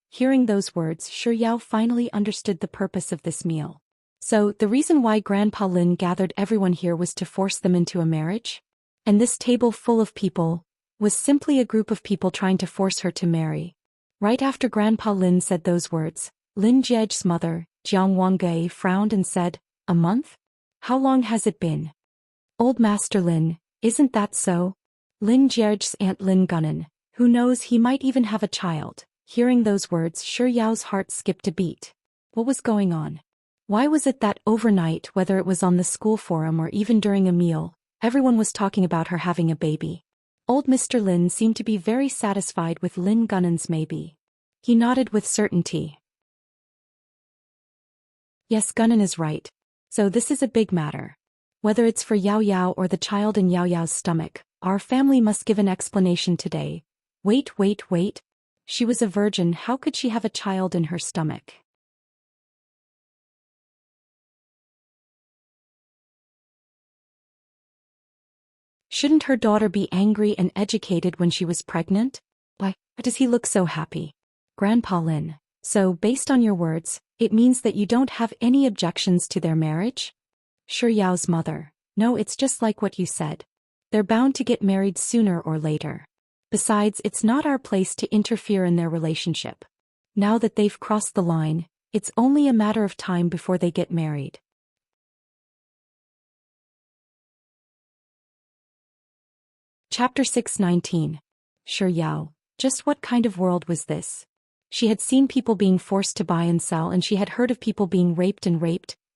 Hearing those words, Shi Yao finally understood the purpose of this meal. So, the reason why Grandpa Lin gathered everyone here was to force them into a marriage? And this table full of people was simply a group of people trying to force her to marry. Right after Grandpa Lin said those words, Lin Jie's mother, Jiang Wangge, frowned and said, "A month? How long has it been?" "Old Master Lin, isn't that so?" Lin Jie's aunt Lin Gunan, who knows, he might even have a child. Hearing those words, Shi Yao's heart skipped a beat. What was going on? Why was it that overnight, whether it was on the school forum or even during a meal, everyone was talking about her having a baby? Old Mr. Lin seemed to be very satisfied with Lin Gunan's maybe. He nodded with certainty. "Yes, Gunan is right. So this is a big matter. Whether it's for Yao Yao or the child in Yao Yao's stomach, our family must give an explanation today." Wait. She was a virgin, how could she have a child in her stomach? Shouldn't her daughter be angry and educated when she was pregnant? Why does he look so happy? Grandpa Lin, so based on your words, it means that you don't have any objections to their marriage? Shi Yao's mother, no, it's just like what you said. They're bound to get married sooner or later. Besides, it's not our place to interfere in their relationship. Now that they've crossed the line, it's only a matter of time before they get married. Chapter 6:19. Shi Yao, just what kind of world was this? She had seen people being forced to buy and sell, and she had heard of people being raped,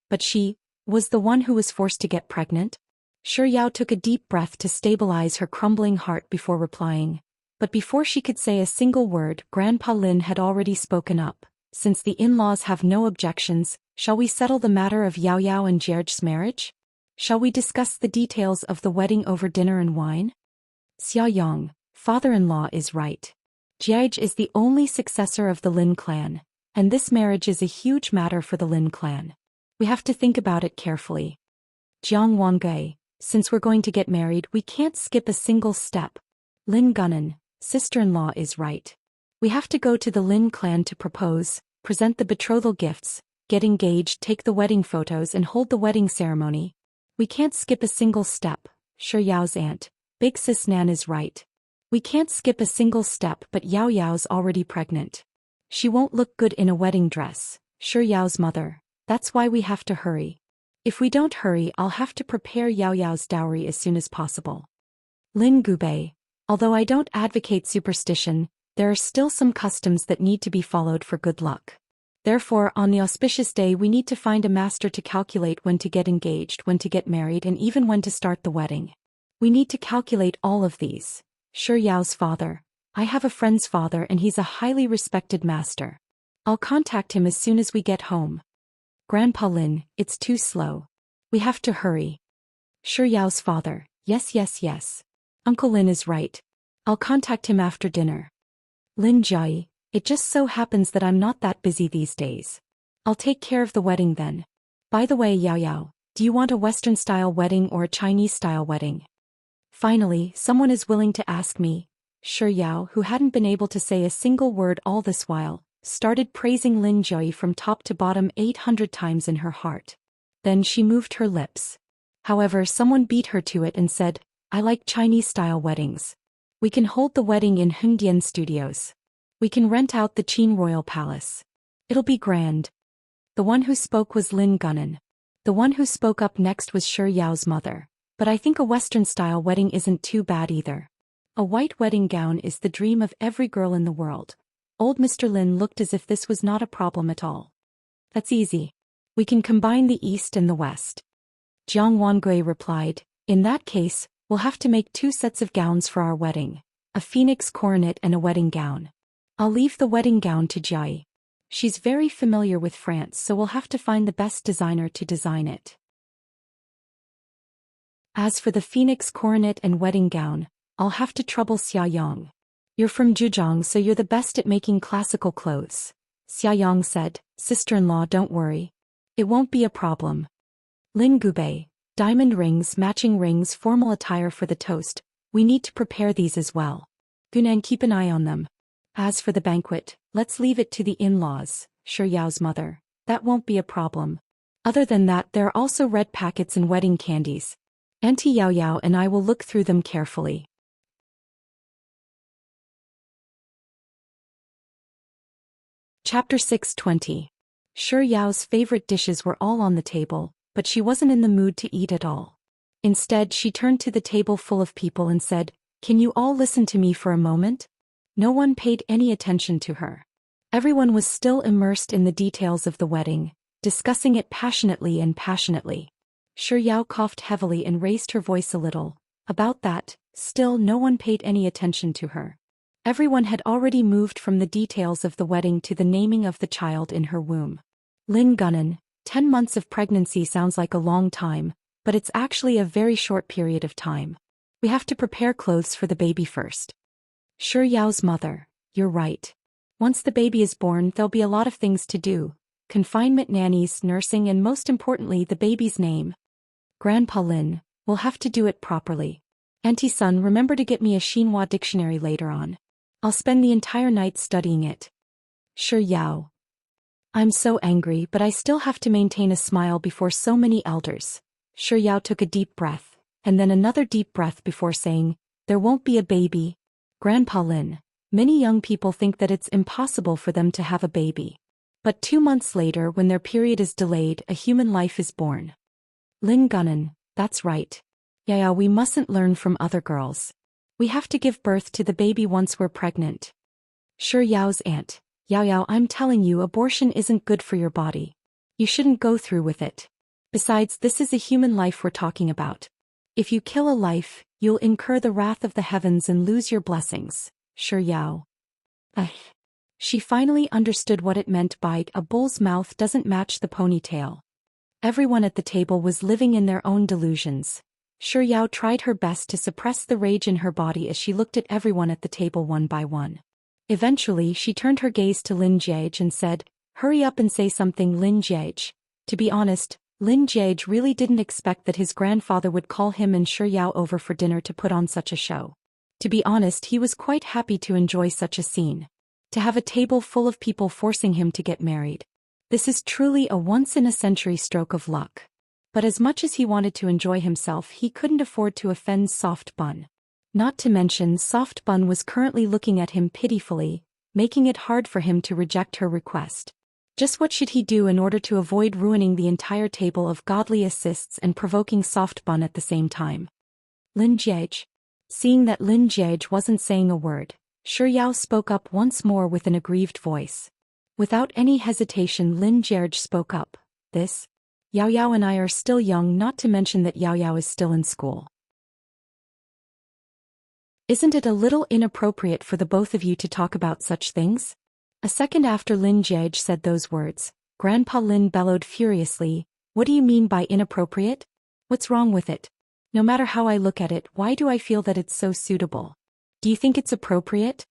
but she was the one who was forced to get pregnant? Shi Yao took a deep breath to stabilize her crumbling heart before replying, But before she could say a single word, Grandpa Lin had already spoken up. Since the in-laws have no objections, shall we settle the matter of Yao Yao and Jier's marriage? Shall we discuss the details of the wedding over dinner and wine? Xia Yang, father-in-law is right. Jiaj is the only successor of the Lin clan, and this marriage is a huge matter for the Lin clan. We have to think about it carefully. Jiang Wangui, since we're going to get married, we can't skip a single step. Lin Gunan, sister-in-law is right. We have to go to the Lin clan to propose, present the betrothal gifts, get engaged, take the wedding photos and hold the wedding ceremony. We can't skip a single step. Shi Yao's aunt, Big Sis Nan is right. We can't skip a single step, but Yao Yao's already pregnant. She won't look good in a wedding dress. Shi Yao's mother. That's why we have to hurry. If we don't hurry, I'll have to prepare Yao Yao's dowry as soon as possible. Lin Gubei. Although I don't advocate superstition, there are still some customs that need to be followed for good luck. Therefore, on the auspicious day we need to find a master to calculate when to get engaged, when to get married, and even when to start the wedding. We need to calculate all of these. Shi Yao's father. I have a friend's father and he's a highly respected master. I'll contact him as soon as we get home. Grandpa Lin, it's too slow. We have to hurry. Shi Yao's father. Yes. Uncle Lin is right. I'll contact him after dinner. Lin Jiai, it just so happens that I'm not that busy these days. I'll take care of the wedding then. By the way, Yao Yao, do you want a Western-style wedding or a Chinese-style wedding? Finally, someone is willing to ask me. Shi Yao, who hadn't been able to say a single word all this while, started praising Lin Jiai from top to bottom 800 times in her heart. Then she moved her lips. However, someone beat her to it and said, I like Chinese-style weddings. We can hold the wedding in Hengdian Studios. We can rent out the Qin Royal Palace. It'll be grand. The one who spoke was Lin Gunan. The one who spoke up next was Shi Yao's mother. But I think a Western-style wedding isn't too bad either. A white wedding gown is the dream of every girl in the world. Old Mr. Lin looked as if this was not a problem at all. That's easy. We can combine the East and the West. Jiang Wangui replied, in that case, we'll have to make 2 sets of gowns for our wedding. A phoenix coronet and a wedding gown. I'll leave the wedding gown to Jiai. She's very familiar with France, so we'll have to find the best designer to design it. As for the phoenix coronet and wedding gown, I'll have to trouble Xia Yang. You're from Zhejiang, so you're the best at making classical clothes. Xia Yang said, sister-in-law, don't worry. It won't be a problem. Lin Gubei, diamond rings, matching rings, formal attire for the toast. We need to prepare these as well. Gunan, keep an eye on them. As for the banquet, let's leave it to the in-laws, Shi Yao's mother. That won't be a problem. Other than that, there are also red packets and wedding candies. Auntie Yao Yao and I will look through them carefully. Chapter 620. Shi Yao's favorite dishes were all on the table, but she wasn't in the mood to eat at all. Instead, she turned to the table full of people and said, can you all listen to me for a moment? No one paid any attention to her. Everyone was still immersed in the details of the wedding, discussing it passionately. Shi Yao coughed heavily and raised her voice a little. About that, still no one paid any attention to her. Everyone had already moved from the details of the wedding to the naming of the child in her womb. Lin Gunan, 10 months of pregnancy sounds like a long time, but it's actually a very short period of time. We have to prepare clothes for the baby first. Shi Yao's mother, you're right. Once the baby is born, there'll be a lot of things to do. Confinement, nannies, nursing, and most importantly, the baby's name. Grandpa Lin, we'll have to do it properly. Auntie Sun, remember to get me a Xinhua dictionary later on. I'll spend the entire night studying it. Shi Yao. I'm so angry, but I still have to maintain a smile before so many elders. Shi Yao took a deep breath, and then another deep breath before saying, there won't be a baby. Grandpa Lin, many young people think that it's impossible for them to have a baby. But 2 months later, when their period is delayed, a human life is born. Lin Gunan, that's right. Yaya, we mustn't learn from other girls. We have to give birth to the baby once we're pregnant. Shi Yao's aunt, Yao, I'm telling you, abortion isn't good for your body. You shouldn't go through with it. Besides, this is a human life we're talking about. If you kill a life, you'll incur the wrath of the heavens and lose your blessings. Shi Yao. Ugh. She finally understood what it meant by a bull's mouth doesn't match the ponytail. Everyone at the table was living in their own delusions. Shi Yao tried her best to suppress the rage in her body as she looked at everyone at the table one by one. Eventually she turned her gaze to Lin Jiege and said, "Hurry up and say something, Lin Jiege." To be honest, Lin Jiege really didn't expect that his grandfather would call him and Shi Yao over for dinner to put on such a show. To be honest, he was quite happy to enjoy such a scene. To have a table full of people forcing him to get married. This is truly a once-in-a-century stroke of luck. But as much as he wanted to enjoy himself, he couldn't afford to offend Soft Bun. Not to mention, Soft Bun was currently looking at him pitifully, making it hard for him to reject her request. Just what should he do in order to avoid ruining the entire table of godly assists and provoking Soft Bun at the same time? Lin Jiege. Seeing that Lin Jiege wasn't saying a word, Shi Yao spoke up once more with an aggrieved voice. Without any hesitation, Lin Jiege spoke up. Yao Yao and I are still young, not to mention that Yao Yao is still in school. Isn't it a little inappropriate for the both of you to talk about such things? A second after Lin Jiege said those words, Grandpa Lin bellowed furiously, "What do you mean by inappropriate? What's wrong with it? No matter how I look at it, why do I feel that it's so suitable? Do you think it's appropriate?"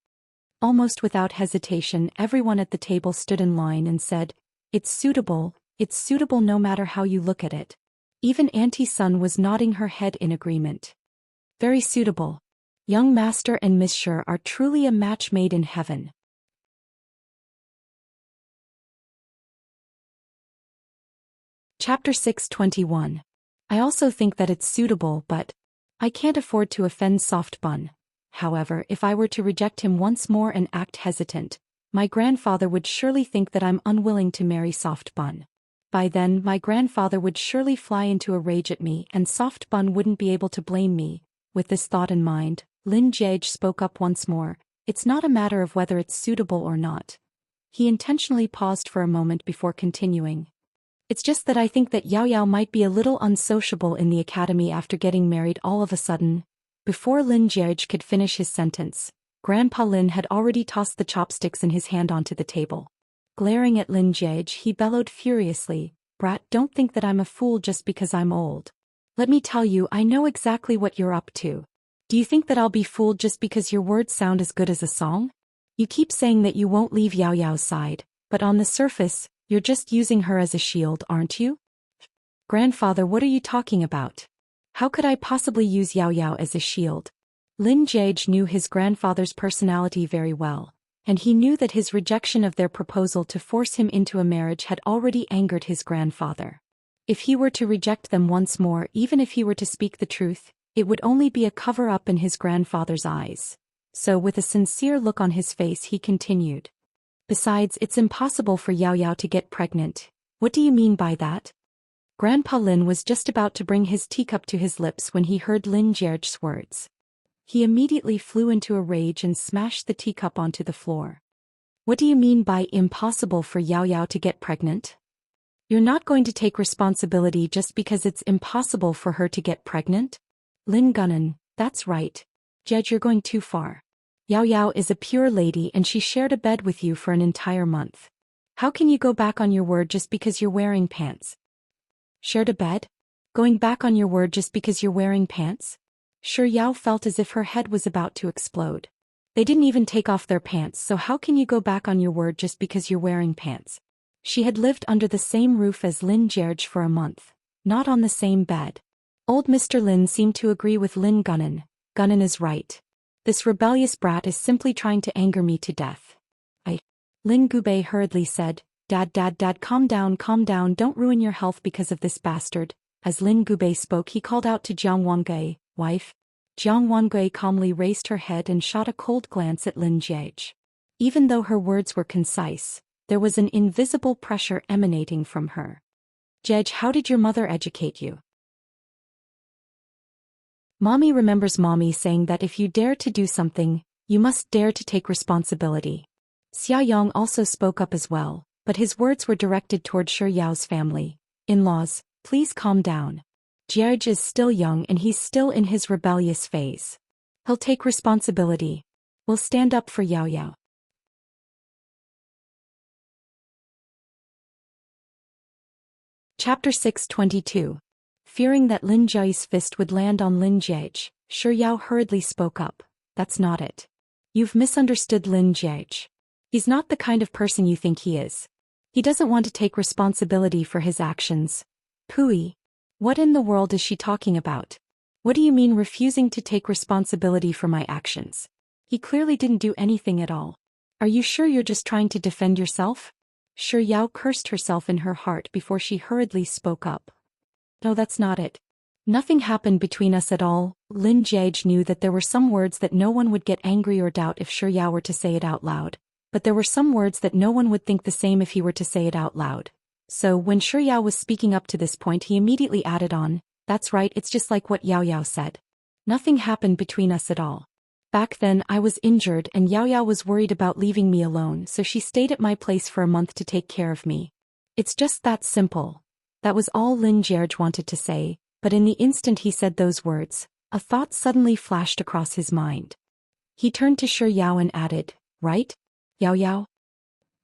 Almost without hesitation, everyone at the table stood in line and said, It's suitable no matter how you look at it." Even Auntie Sun was nodding her head in agreement. Very suitable. Young Master and Miss Shi are truly a match made in heaven. Chapter 621. I also think that it's suitable, but I can't afford to offend Soft Bun. However, if I were to reject him once more and act hesitant, my grandfather would surely think that I'm unwilling to marry Soft Bun. By then, my grandfather would surely fly into a rage at me and Soft Bun wouldn't be able to blame me. With this thought in mind, Lin Jiege spoke up once more. It's not a matter of whether it's suitable or not. He intentionally paused for a moment before continuing. It's just that I think that Yao Yao might be a little unsociable in the academy after getting married all of a sudden. Before Lin Jiege could finish his sentence, Grandpa Lin had already tossed the chopsticks in his hand onto the table. Glaring at Lin Jiege, he bellowed furiously, "Brat, don't think that I'm a fool just because I'm old. Let me tell you, I know exactly what you're up to. Do you think that I'll be fooled just because your words sound as good as a song? You keep saying that you won't leave Yao Yao's side, but on the surface, you're just using her as a shield, aren't you?" "Grandfather, what are you talking about? How could I possibly use Yao Yao as a shield?" Lin Jiege knew his grandfather's personality very well, and he knew that his rejection of their proposal to force him into a marriage had already angered his grandfather. If he were to reject them once more, even if he were to speak the truth, it would only be a cover-up in his grandfather's eyes. So with a sincere look on his face he continued. "Besides, it's impossible for Yao Yao to get pregnant. What do you mean by that?" Grandpa Lin was just about to bring his teacup to his lips when he heard Lin Jiege's words. He immediately flew into a rage and smashed the teacup onto the floor. "What do you mean by impossible for Yao Yao to get pregnant? You're not going to take responsibility just because it's impossible for her to get pregnant?" Lin Gunan, "That's right. Jiege, you're going too far. Yao Yao is a pure lady and she shared a bed with you for an entire month. How can you go back on your word just because you're wearing pants?" "Shared a bed? Going back on your word just because you're wearing pants?" Shi Yao felt as if her head was about to explode. They didn't even take off their pants, so how can you go back on your word just because you're wearing pants? She had lived under the same roof as Lin Jiege for a month, not on the same bed. Old Mr. Lin seemed to agree with Lin Gunan. "Gunan is right. This rebellious brat is simply trying to anger me to death." Lin Gubei hurriedly said, Dad, calm down, don't ruin your health because of this bastard." As Lin Gubei spoke, he called out to Jiang Wangui, "Wife." Jiang Wangui calmly raised her head and shot a cold glance at Lin Jiege. Even though her words were concise, there was an invisible pressure emanating from her. "Jiege, how did your mother educate you?" "Mommy remembers mommy saying that if you dare to do something, you must dare to take responsibility." Xia Yong also spoke up as well, but his words were directed toward Shi Yao's family. "In-laws, please calm down. Jiege is still young and he's still in his rebellious phase. He'll take responsibility. We'll stand up for Yao Yao. Chapter 622. Fearing that Lin Jia's fist would land on Lin Jiage, Shi Yao hurriedly spoke up. That's not it. You've misunderstood Lin Jiage. He's not the kind of person you think he is. He doesn't want to take responsibility for his actions. Pooey. What in the world is she talking about? What do you mean refusing to take responsibility for my actions? He clearly didn't do anything at all. Are you sure you're just trying to defend yourself? Shi Yao cursed herself in her heart before she hurriedly spoke up. No, that's not it. Nothing happened between us at all. Lin Jiage knew that there were some words that no one would get angry or doubt if Shi Yao were to say it out loud. But there were some words that no one would think the same if he were to say it out loud. So when Shi Yao was speaking up to this point, he immediately added on, that's right, it's just like what Yao Yao said. Nothing happened between us at all. Back then I was injured and Yao Yao was worried about leaving me alone, so she stayed at my place for a month to take care of me. It's just that simple. That was all Lin Jiage wanted to say, but in the instant he said those words, a thought suddenly flashed across his mind. He turned to Shi Yao and added, right? Yao Yao?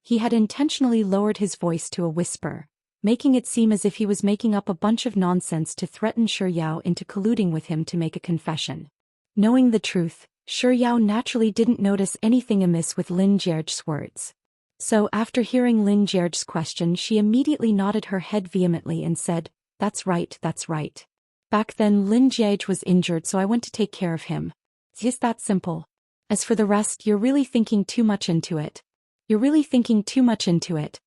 He had intentionally lowered his voice to a whisper, making it seem as if he was making up a bunch of nonsense to threaten Shi Yao into colluding with him to make a confession. Knowing the truth, Shi Yao naturally didn't notice anything amiss with Lin Jiage's words. So after hearing Lin Jiage's question, she immediately nodded her head vehemently and said, that's right, that's right. Back then Lin Jiage was injured, so I went to take care of him. It's just that simple. As for the rest, you're really thinking too much into it. You're really thinking too much into it.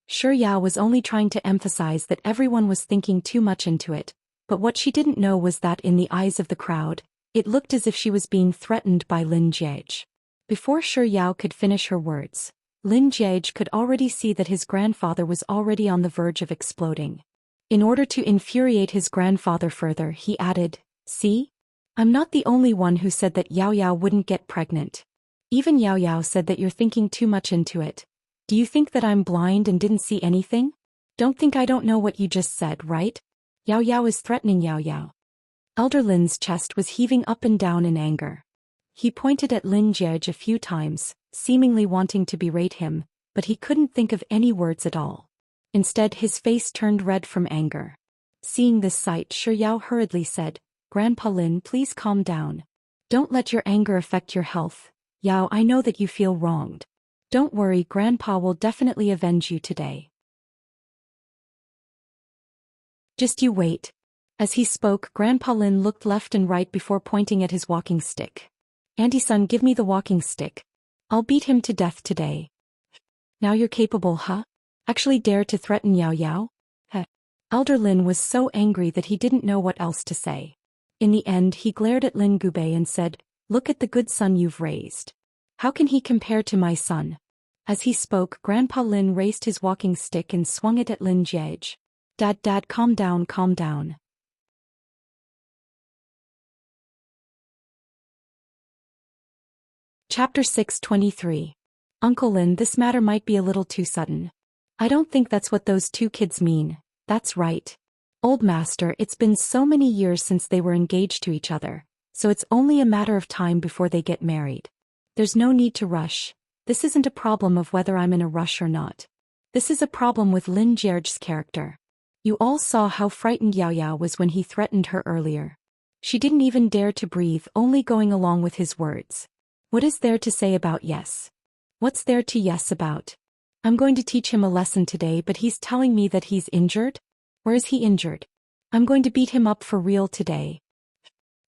Shi Yao was only trying to emphasize that everyone was thinking too much into it, but what she didn't know was that in the eyes of the crowd, it looked as if she was being threatened by Lin Jiage. Before Shi Yao could finish her words, Lin Jiage could already see that his grandfather was already on the verge of exploding. In order to infuriate his grandfather further, he added, see? I'm not the only one who said that Yao Yao wouldn't get pregnant. Even Yao Yao said that you're thinking too much into it. Do you think that I'm blind and didn't see anything? Don't think I don't know what you just said, right? Yao Yao is threatening Yao Yao. Elder Lin's chest was heaving up and down in anger. He pointed at Lin Jiage a few times, seemingly wanting to berate him, but he couldn't think of any words at all. Instead, his face turned red from anger. Seeing this sight, Shi Yao hurriedly said, Grandpa Lin, please calm down. Don't let your anger affect your health. Yao, I know that you feel wronged. Don't worry, Grandpa will definitely avenge you today. Just you wait. As he spoke, Grandpa Lin looked left and right before pointing at his walking stick. Auntie-son, give me the walking stick. I'll beat him to death today. Now you're capable, huh? Actually dare to threaten Yao Yao? Heh. Elder Lin was so angry that he didn't know what else to say. In the end, he glared at Lin Gubei and said, look at the good son you've raised. How can he compare to my son? As he spoke, Grandpa Lin raised his walking stick and swung it at Lin Jiage. Dad, calm down, calm down. Chapter 623. Uncle Lin, this matter might be a little too sudden. I don't think that's what those two kids mean. That's right. Old master, it's been so many years since they were engaged to each other, so it's only a matter of time before they get married. There's no need to rush. This isn't a problem of whether I'm in a rush or not. This is a problem with Lin Jiage's character. You all saw how frightened Yao Yao was when he threatened her earlier. She didn't even dare to breathe, only going along with his words. What is there to say about yes? What's there to yes about? I'm going to teach him a lesson today, but he's telling me that he's injured? Where is he injured? I'm going to beat him up for real today.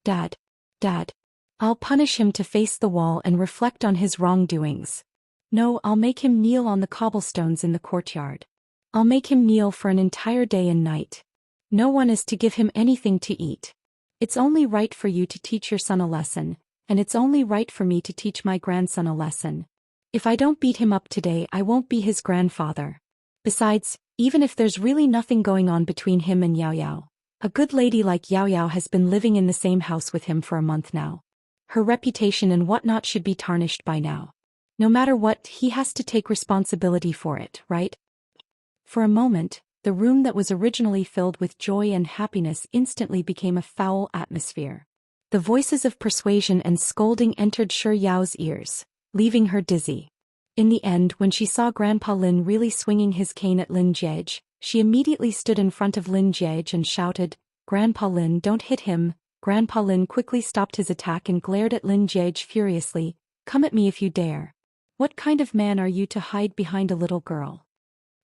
Dad. I'll punish him to face the wall and reflect on his wrongdoings. No, I'll make him kneel on the cobblestones in the courtyard. I'll make him kneel for an entire day and night. No one is to give him anything to eat. It's only right for you to teach your son a lesson, and it's only right for me to teach my grandson a lesson. If I don't beat him up today, I won't be his grandfather. Besides, even if there's really nothing going on between him and Yao Yao, a good lady like Yao Yao has been living in the same house with him for a month now. Her reputation and whatnot should be tarnished by now. No matter what, he has to take responsibility for it, right? For a moment, the room that was originally filled with joy and happiness instantly became a foul atmosphere. The voices of persuasion and scolding entered Shi Yao's ears, leaving her dizzy. In the end, when she saw Grandpa Lin really swinging his cane at Lin Jiege, she immediately stood in front of Lin Jiege and shouted, "Grandpa Lin, don't hit him." Grandpa Lin quickly stopped his attack and glared at Lin Jiege furiously, "Come at me if you dare. What kind of man are you to hide behind a little girl?"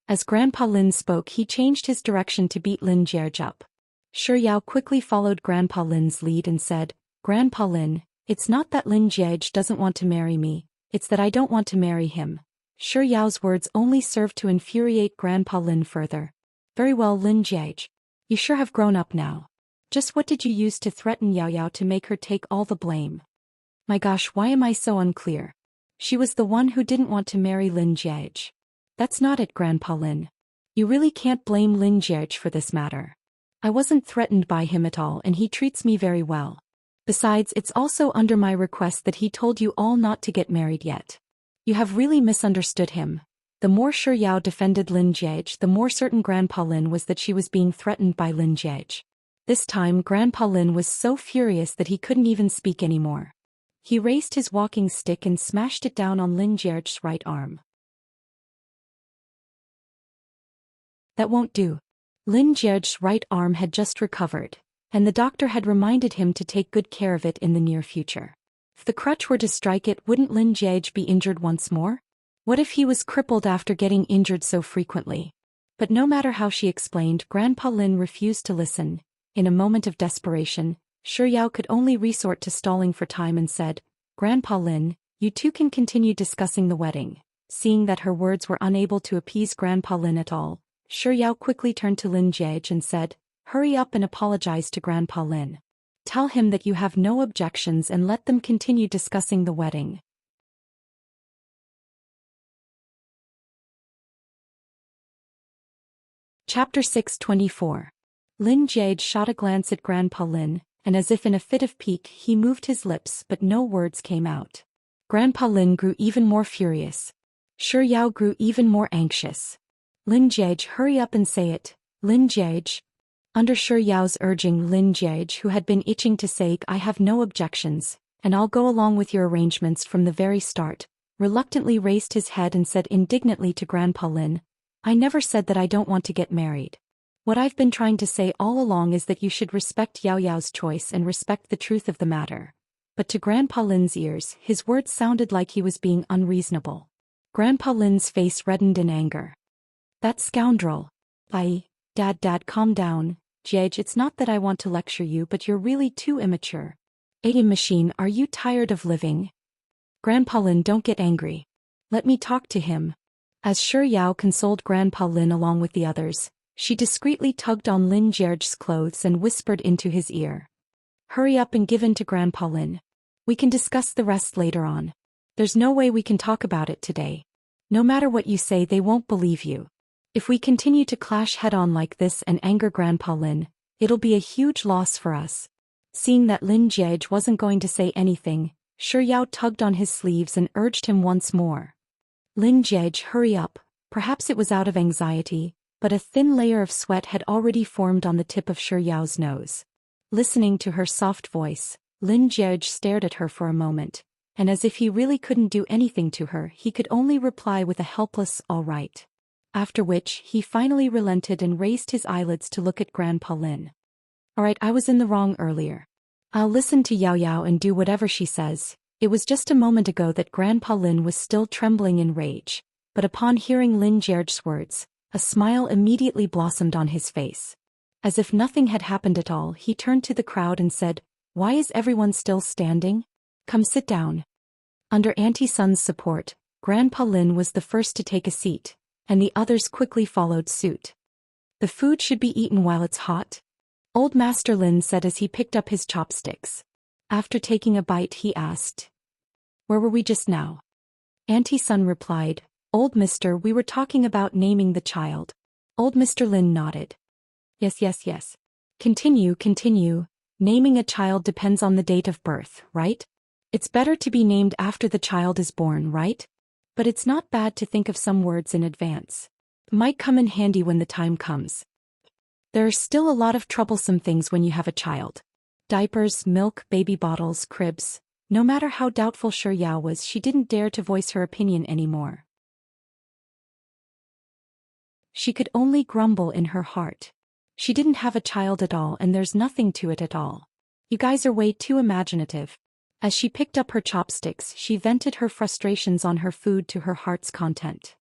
As Grandpa Lin spoke, he changed his direction to beat Lin Jiege up. Shi Yao quickly followed Grandpa Lin's lead and said, "Grandpa Lin, it's not that Lin Jiege doesn't want to marry me, it's that I don't want to marry him." Shi Yao's words only served to infuriate Grandpa Lin further. "Very well, Lin Jiege. You sure have grown up now. Just what did you use to threaten Yao Yao to make her take all the blame?" "My gosh, why am I so unclear? She was the one who didn't want to marry Lin Jiege." "That's not it, Grandpa Lin. You really can't blame Lin Jiege for this matter. I wasn't threatened by him at all and he treats me very well. Besides, it's also under my request that he told you all not to get married yet. You have really misunderstood him." The more Shi Yao defended Lin Jiege, the more certain Grandpa Lin was that she was being threatened by Lin Jiege. This time Grandpa Lin was so furious that he couldn't even speak anymore. He raised his walking stick and smashed it down on Lin Jiege's right arm. "That won't do." Lin Jiege's right arm had just recovered, and the doctor had reminded him to take good care of it in the near future. If the crutch were to strike it, wouldn't Lin Jiege be injured once more? What if he was crippled after getting injured so frequently? But no matter how she explained, Grandpa Lin refused to listen. In a moment of desperation, Shi Yao could only resort to stalling for time and said, "Grandpa Lin, you two can continue discussing the wedding." Seeing that her words were unable to appease Grandpa Lin at all, Shi Yao quickly turned to Lin Jiege and said, "Hurry up and apologize to Grandpa Lin. Tell him that you have no objections and let them continue discussing the wedding." Chapter 624. Lin Jiege shot a glance at Grandpa Lin, and as if in a fit of pique he moved his lips but no words came out. Grandpa Lin grew even more furious. Shi Yao grew even more anxious. "Lin Jiege, hurry up and say it, Lin Jiege." Under Shi Yao's urging, Lin Jiege, who had been itching to say, "I have no objections, and I'll go along with your arrangements from the very start," reluctantly raised his head and said indignantly to Grandpa Lin, "I never said that I don't want to get married. What I've been trying to say all along is that you should respect Yao Yao's choice and respect the truth of the matter." But to Grandpa Lin's ears, his words sounded like he was being unreasonable. Grandpa Lin's face reddened in anger. "That scoundrel. Dad, calm down. Jiege, it's not that I want to lecture you, but you're really too immature. ATM machine, are you tired of living?" "Grandpa Lin, don't get angry. Let me talk to him." As Shi Yao consoled Grandpa Lin along with the others, she discreetly tugged on Lin Jiege's clothes and whispered into his ear, "Hurry up and give in to Grandpa Lin. We can discuss the rest later on. There's no way we can talk about it today. No matter what you say, they won't believe you. If we continue to clash head-on like this and anger Grandpa Lin, it'll be a huge loss for us." Seeing that Lin Jiege wasn't going to say anything, Shi Yao tugged on his sleeves and urged him once more. "Lin Jiege, hurry up." Perhaps it was out of anxiety, but a thin layer of sweat had already formed on the tip of Shi Yao's nose. Listening to her soft voice, Lin Jiege stared at her for a moment, and as if he really couldn't do anything to her, he could only reply with a helpless, "All right." After which, he finally relented and raised his eyelids to look at Grandpa Lin. "All right, I was in the wrong earlier. I'll listen to Yao Yao and do whatever she says." It was just a moment ago that Grandpa Lin was still trembling in rage, but upon hearing Lin Jiege's words, a smile immediately blossomed on his face. As if nothing had happened at all, he turned to the crowd and said, "Why is everyone still standing? Come sit down." Under Auntie Sun's support, Grandpa Lin was the first to take a seat, and the others quickly followed suit. "The food should be eaten while it's hot," Old Master Lin said as he picked up his chopsticks. After taking a bite, he asked, "Where were we just now?" Auntie Sun replied, "Old Mister, we were talking about naming the child." Old Mr. Lin nodded. Yes. Continue. Naming a child depends on the date of birth, right? It's better to be named after the child is born, right? But it's not bad to think of some words in advance. Might come in handy when the time comes. There are still a lot of troublesome things when you have a child. Diapers, milk, baby bottles, cribs. No matter how doubtful Shi Yao was, she didn't dare to voice her opinion anymore. She could only grumble in her heart. She didn't have a child at all, and there's nothing to it at all. You guys are way too imaginative. As she picked up her chopsticks, she vented her frustrations on her food to her heart's content.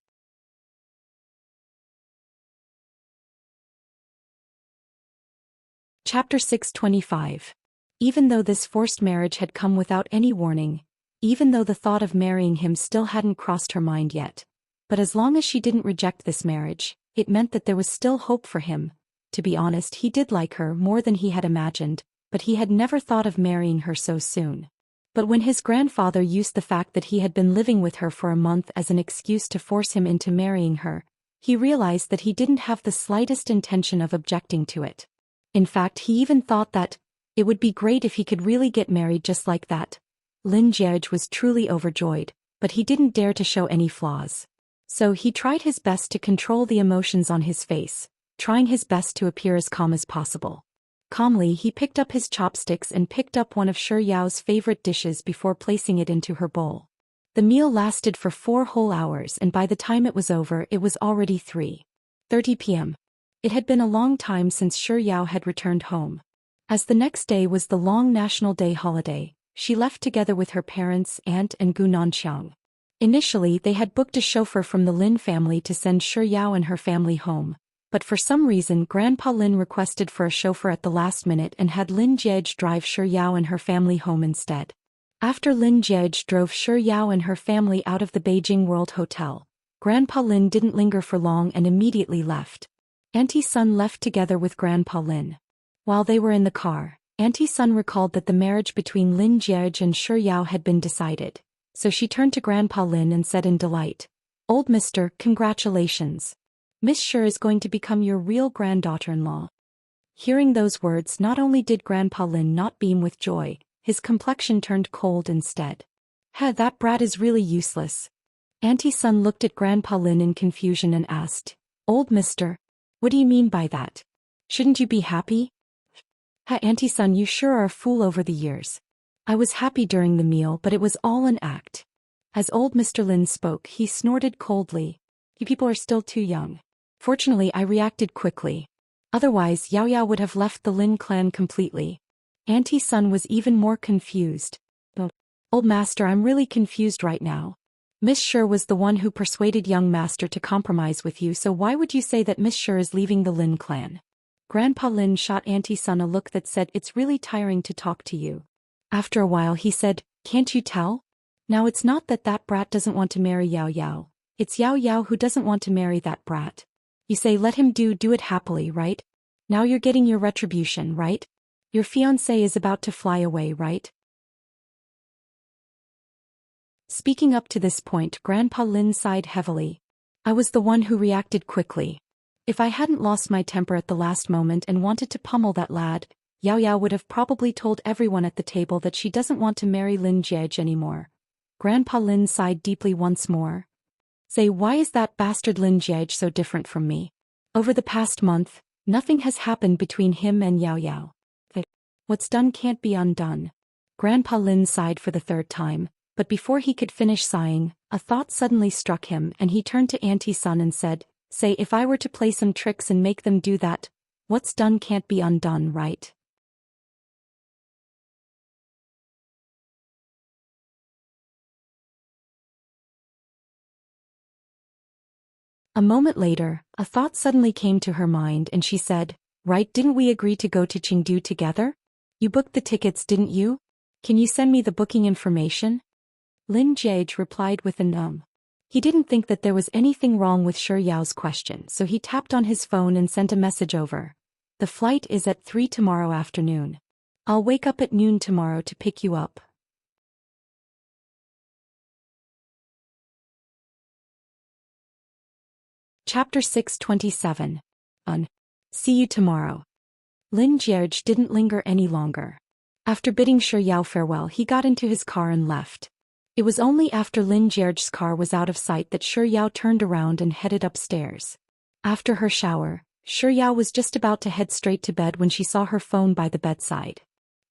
Chapter 625. Even though this forced marriage had come without any warning, even though the thought of marrying him still hadn't crossed her mind yet, but as long as she didn't reject this marriage, it meant that there was still hope for him. To be honest, he did like her more than he had imagined, but he had never thought of marrying her so soon. But when his grandfather used the fact that he had been living with her for a month as an excuse to force him into marrying her, he realized that he didn't have the slightest intention of objecting to it. In fact, he even thought that it would be great if he could really get married just like that. Lin Jiej was truly overjoyed, but he didn't dare to show any flaws. So he tried his best to control the emotions on his face, trying his best to appear as calm as possible. Calmly, he picked up his chopsticks and picked up one of Shi Yao's favorite dishes before placing it into her bowl. The meal lasted for 4 whole hours, and by the time it was over, it was already 3:30 p.m. It had been a long time since Shi Yao had returned home. As the next day was the long National Day holiday, she left together with her parents, aunt and Gu Nanqiang. Initially, they had booked a chauffeur from the Lin family to send Shi Yao and her family home, but for some reason Grandpa Lin requested for a chauffeur at the last minute and had Lin Jiej drive Shi Yao and her family home instead. After Lin Jiej drove Shi Yao and her family out of the Beijing World Hotel, Grandpa Lin didn't linger for long and immediately left. Auntie Sun left together with Grandpa Lin. While they were in the car, Auntie Sun recalled that the marriage between Lin Jiej and Shi Yao had been decided, so she turned to Grandpa Lin and said in delight, "Old mister, congratulations. Miss Shi is going to become your real granddaughter-in-law." Hearing those words, not only did Grandpa Lin not beam with joy, his complexion turned cold instead. That brat is really useless." Auntie Sun looked at Grandpa Lin in confusion and asked, "Old mister, what do you mean by that? Shouldn't you be happy?" Auntie Sun, you sure are a fool over the years. I was happy during the meal, but it was all an act." As old Mr. Lin spoke, he snorted coldly. "You people are still too young. Fortunately, I reacted quickly. Otherwise, Yao Yao would have left the Lin clan completely." Auntie Sun was even more confused. "Old master, I'm really confused right now. Miss Shi was the one who persuaded young master to compromise with you, so why would you say that Miss Shi is leaving the Lin clan?" Grandpa Lin shot Auntie Sun a look that said, "It's really tiring to talk to you." After a while he said, "Can't you tell? Now it's not that that brat doesn't want to marry Yao Yao. It's Yao Yao who doesn't want to marry that brat. You say let him do it happily, right? Now you're getting your retribution, right? Your fiancé is about to fly away, right?" Speaking up to this point, Grandpa Lin sighed heavily. "I was the one who reacted quickly. If I hadn't lost my temper at the last moment and wanted to pummel that lad, Yao Yao would have probably told everyone at the table that she doesn't want to marry Lin Jiej anymore." Grandpa Lin sighed deeply once more. "Say, why is that bastard Lin Jiej so different from me? Over the past month, nothing has happened between him and Yao Yao. What's done can't be undone." Grandpa Lin sighed for the 3rd time, but before he could finish sighing, a thought suddenly struck him and he turned to Auntie Sun and said, "Say, if I were to play some tricks and make them do that, what's done can't be undone, right?" A moment later, a thought suddenly came to her mind and she said, "Right, didn't we agree to go to Chengdu together? You booked the tickets, didn't you? Can you send me the booking information?" Lin Jiej replied with a. He didn't think that there was anything wrong with Shi Yao's question, so he tapped on his phone and sent a message over. "The flight is at 3 tomorrow afternoon. I'll wake up at noon tomorrow to pick you up." Chapter 627. See you tomorrow. Lin Jiej didn't linger any longer. After bidding Shi Yao farewell, he got into his car and left. It was only after Lin Jiej's car was out of sight that Shi Yao turned around and headed upstairs. After her shower, Shi Yao was just about to head straight to bed when she saw her phone by the bedside.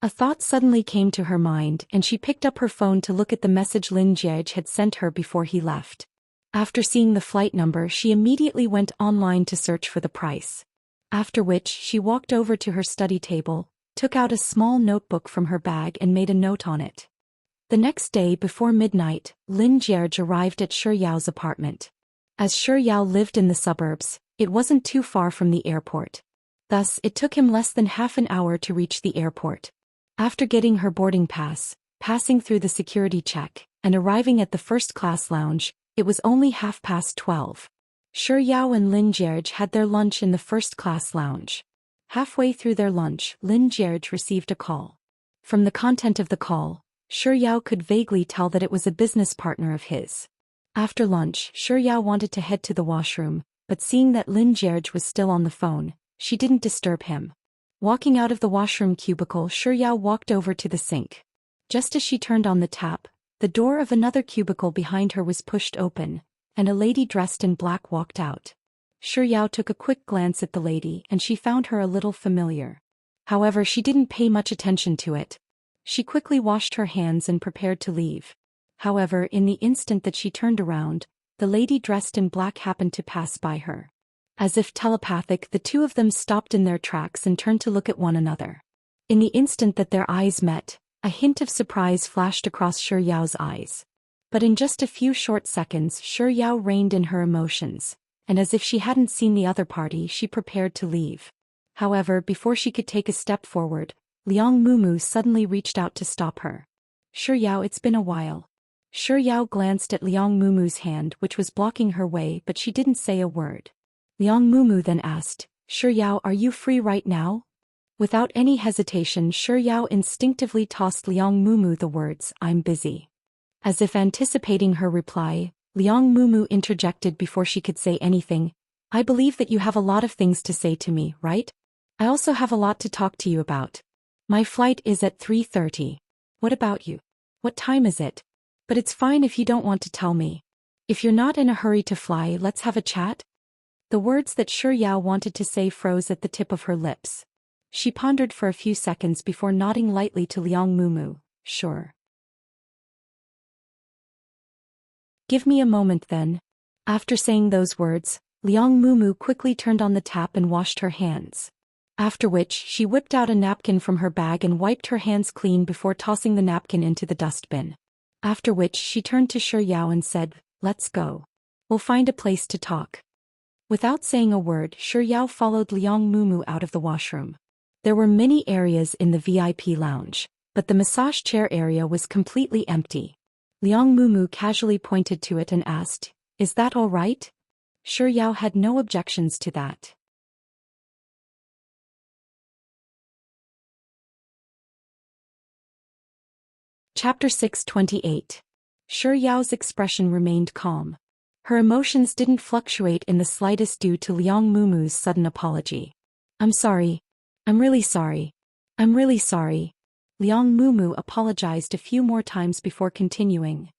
A thought suddenly came to her mind and she picked up her phone to look at the message Lin Jiej had sent her before he left. After seeing the flight number, she immediately went online to search for the price. After which, she walked over to her study table, took out a small notebook from her bag and made a note on it. The next day before midnight, Lin Jiej arrived at Shi Yao's apartment. As Shi Yao lived in the suburbs, it wasn't too far from the airport. Thus, it took him less than half an hour to reach the airport. After getting her boarding pass, passing through the security check, and arriving at the first-class lounge, it was only 12:30. Shi Yao and Lin Jiej had their lunch in the first-class lounge. Halfway through their lunch, Lin Jiej received a call. From the content of the call, Shi Yao could vaguely tell that it was a business partner of his. After lunch, Shi Yao wanted to head to the washroom, but seeing that Lin Jiej was still on the phone, she didn't disturb him. Walking out of the washroom cubicle, Shi Yao walked over to the sink. Just as she turned on the tap, the door of another cubicle behind her was pushed open, and a lady dressed in black walked out. Shi Yao took a quick glance at the lady and she found her a little familiar. However, she didn't pay much attention to it. She quickly washed her hands and prepared to leave. However, in the instant that she turned around, the lady dressed in black happened to pass by her. As if telepathic, the two of them stopped in their tracks and turned to look at one another. In the instant that their eyes met, a hint of surprise flashed across Shi Yao's eyes. But in just a few short seconds, Shi Yao reined in her emotions, and as if she hadn't seen the other party, she prepared to leave. However, before she could take a step forward, Liang Mumu suddenly reached out to stop her. Shi Yao, it's been a while. Shi Yao glanced at Liang Mumu's hand, which was blocking her way, but she didn't say a word. Liang Mumu then asked, Shi Yao, are you free right now? Without any hesitation, Shi Yao instinctively tossed Liang Mumu the words, I'm busy. As if anticipating her reply, Liang Mumu interjected before she could say anything, I believe that you have a lot of things to say to me, right? I also have a lot to talk to you about. My flight is at 3:30. What about you? What time is it? But it's fine if you don't want to tell me. If you're not in a hurry to fly, let's have a chat. The words that Shi Yao wanted to say froze at the tip of her lips. She pondered for a few seconds before nodding lightly to Liang Mumu, sure. Give me a moment then. After saying those words, Liang Mumu quickly turned on the tap and washed her hands. After which, she whipped out a napkin from her bag and wiped her hands clean before tossing the napkin into the dustbin. After which, she turned to Shi Yao and said, let's go. We'll find a place to talk. Without saying a word, Shi Yao followed Liang Mumu out of the washroom. There were many areas in the VIP lounge, but the massage chair area was completely empty. Liang Mumu casually pointed to it and asked, is that all right? Shi Yao had no objections to that. Chapter 628. Shi Yao's expression remained calm. Her emotions didn't fluctuate in the slightest due to Liang Mumu's sudden apology. I'm sorry. I'm really sorry. I'm really sorry. Liang Mumu apologized a few more times before continuing.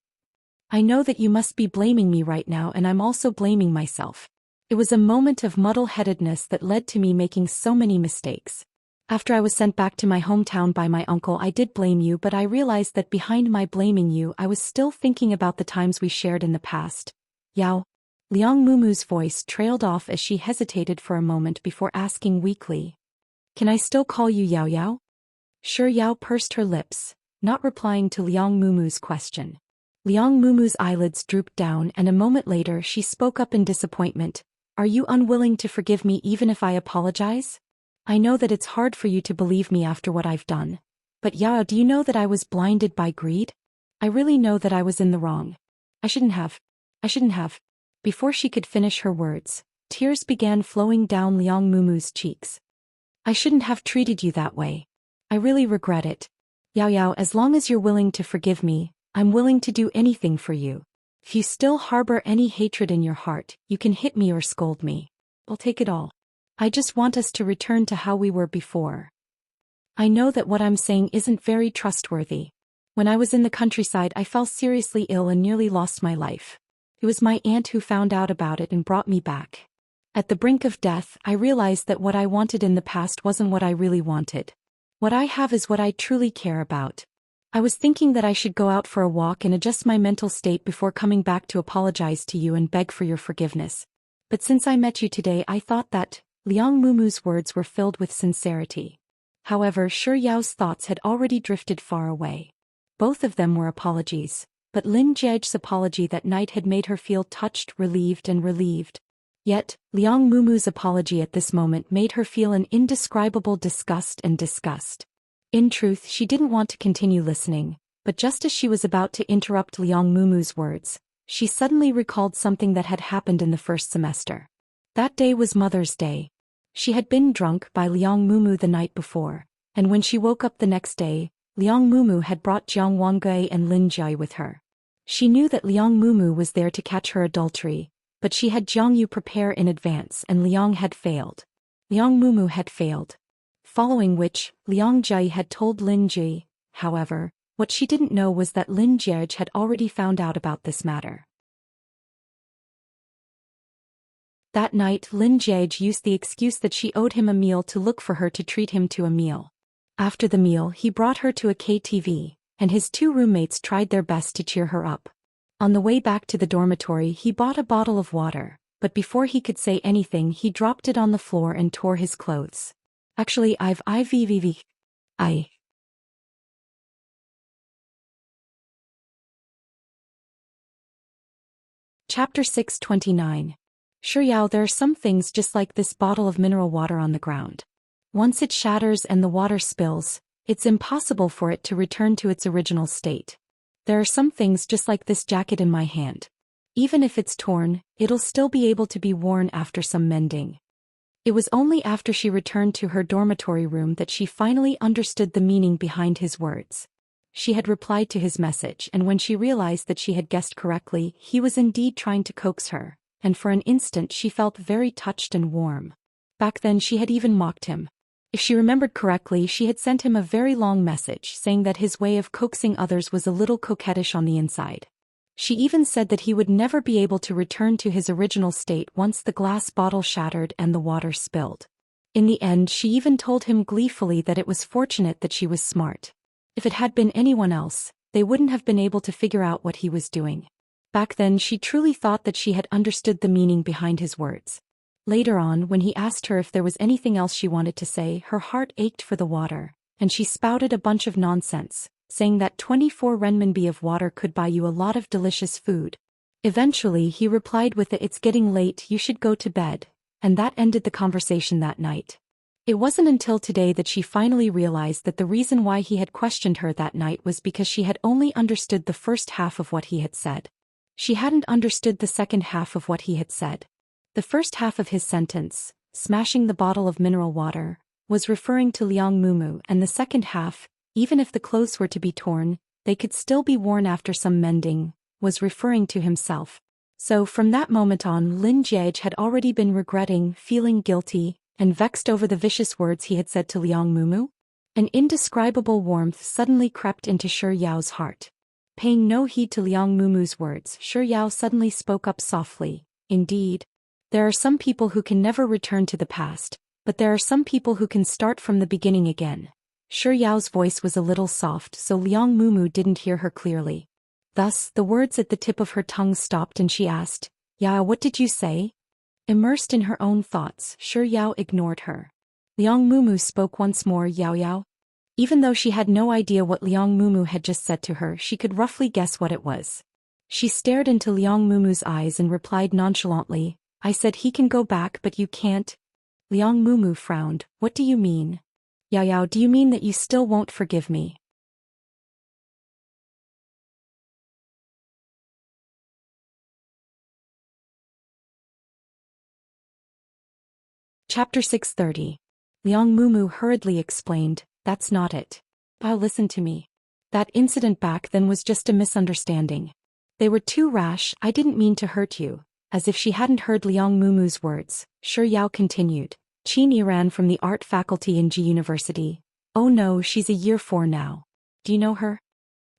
I know that you must be blaming me right now, and I'm also blaming myself. It was a moment of muddle-headedness that led to me making so many mistakes. After I was sent back to my hometown by my uncle, I did blame you, but I realized that behind my blaming you, I was still thinking about the times we shared in the past. Yao. Liang Mumu's voice trailed off as she hesitated for a moment before asking weakly. Can I still call you Yao Yao? Shi Yao pursed her lips, not replying to Liang Mumu's question. Liang Mumu's eyelids drooped down and a moment later she spoke up in disappointment. Are you unwilling to forgive me even if I apologize? I know that it's hard for you to believe me after what I've done. But Yao, do you know that I was blinded by greed? I really know that I was in the wrong. I shouldn't have. Before she could finish her words, tears began flowing down Liang Mumu's cheeks. I shouldn't have treated you that way. I really regret it. Yao Yao, as long as you're willing to forgive me, I'm willing to do anything for you. If you still harbor any hatred in your heart, you can hit me or scold me. I'll take it all. I just want us to return to how we were before. I know that what I'm saying isn't very trustworthy. When I was in the countryside, I fell seriously ill and nearly lost my life. It was my aunt who found out about it and brought me back. At the brink of death, I realized that what I wanted in the past wasn't what I really wanted. What I have is what I truly care about. I was thinking that I should go out for a walk and adjust my mental state before coming back to apologize to you and beg for your forgiveness. But since I met you today, I thought that Liang Mumu's words were filled with sincerity. However, Shi Yao's thoughts had already drifted far away. Both of them were apologies, but Lin Jie's apology that night had made her feel touched, relieved. Yet, Liang Mumu's apology at this moment made her feel an indescribable disgust. In truth, she didn't want to continue listening, but just as she was about to interrupt Liang Mumu's words, she suddenly recalled something that had happened in the first semester. That day was Mother's Day. She had been drunk by Liang Mumu the night before, and when she woke up the next day, Liang Mumu had brought Jiang Wangui and Lin Jie with her. She knew that Liang Mumu was there to catch her adultery, but she had Jiang Yu prepare in advance and Liang had failed. Liang Mumu had failed. Following which, Liang Jie had told Lin Jie. However, what she didn't know was that Lin Jie had already found out about this matter. That night, Lin Jie used the excuse that she owed him a meal to look for her to treat him to a meal. After the meal, he brought her to a KTV, and his two roommates tried their best to cheer her up. On the way back to the dormitory, he bought a bottle of water, but before he could say anything, he dropped it on the floor and tore his clothes. Actually, Chapter 629. Shi Yao, there are some things just like this bottle of mineral water on the ground. Once it shatters and the water spills, it's impossible for it to return to its original state. There are some things just like this jacket in my hand. Even if it's torn, it'll still be able to be worn after some mending. It was only after she returned to her dormitory room that she finally understood the meaning behind his words. She had replied to his message, and when she realized that she had guessed correctly, he was indeed trying to coax her, and for an instant she felt very touched and warm. Back then she had even mocked him. If she remembered correctly, she had sent him a very long message saying that his way of coaxing others was a little coquettish on the inside. She even said that he would never be able to return to his original state once the glass bottle shattered and the water spilled. In the end, she even told him gleefully that it was fortunate that she was smart. If it had been anyone else, they wouldn't have been able to figure out what he was doing. Back then she truly thought that she had understood the meaning behind his words. Later on, when he asked her if there was anything else she wanted to say, her heart ached for the water, and she spouted a bunch of nonsense, saying that 24 renminbi of water could buy you a lot of delicious food. Eventually he replied with a "It's getting late, you should go to bed," and that ended the conversation that night. It wasn't until today that she finally realized that the reason why he had questioned her that night was because she had only understood the first half of what he had said. She hadn't understood the second half of what he had said. The first half of his sentence, smashing the bottle of mineral water, was referring to Liang Mumu, and the second half, even if the clothes were to be torn, they could still be worn after some mending, was referring to himself. So from that moment on, Lin Jie had already been regretting, feeling guilty, and vexed over the vicious words he had said to Liang Mumu. An indescribable warmth suddenly crept into Shi Yao's heart. Paying no heed to Liang Mumu's words, Shi Yao suddenly spoke up softly. Indeed, there are some people who can never return to the past, but there are some people who can start from the beginning again. Shi Yao's voice was a little soft, so Liang Mumu didn't hear her clearly. Thus, the words at the tip of her tongue stopped and she asked, "Yao, what did you say?" Immersed in her own thoughts, Shi Yao ignored her. Liang Mumu spoke once more, "Yao." Even though she had no idea what Liang Mumu had just said to her, she could roughly guess what it was. She stared into Liang Mumu's eyes and replied nonchalantly, "I said he can go back, but you can't." Liang Mumu frowned. "What do you mean?" "Yao, do you mean that you still won't forgive me?" Chapter 630. Liang Mumu hurriedly explained, "That's not it. Bao, listen to me. That incident back then was just a misunderstanding. They were too rash, I didn't mean to hurt you." As if she hadn't heard Liang Mumu's words, Shi Yao continued, "Qin Yiran from the art faculty in Ji University. Oh no, she's a year 4 now. Do you know her?"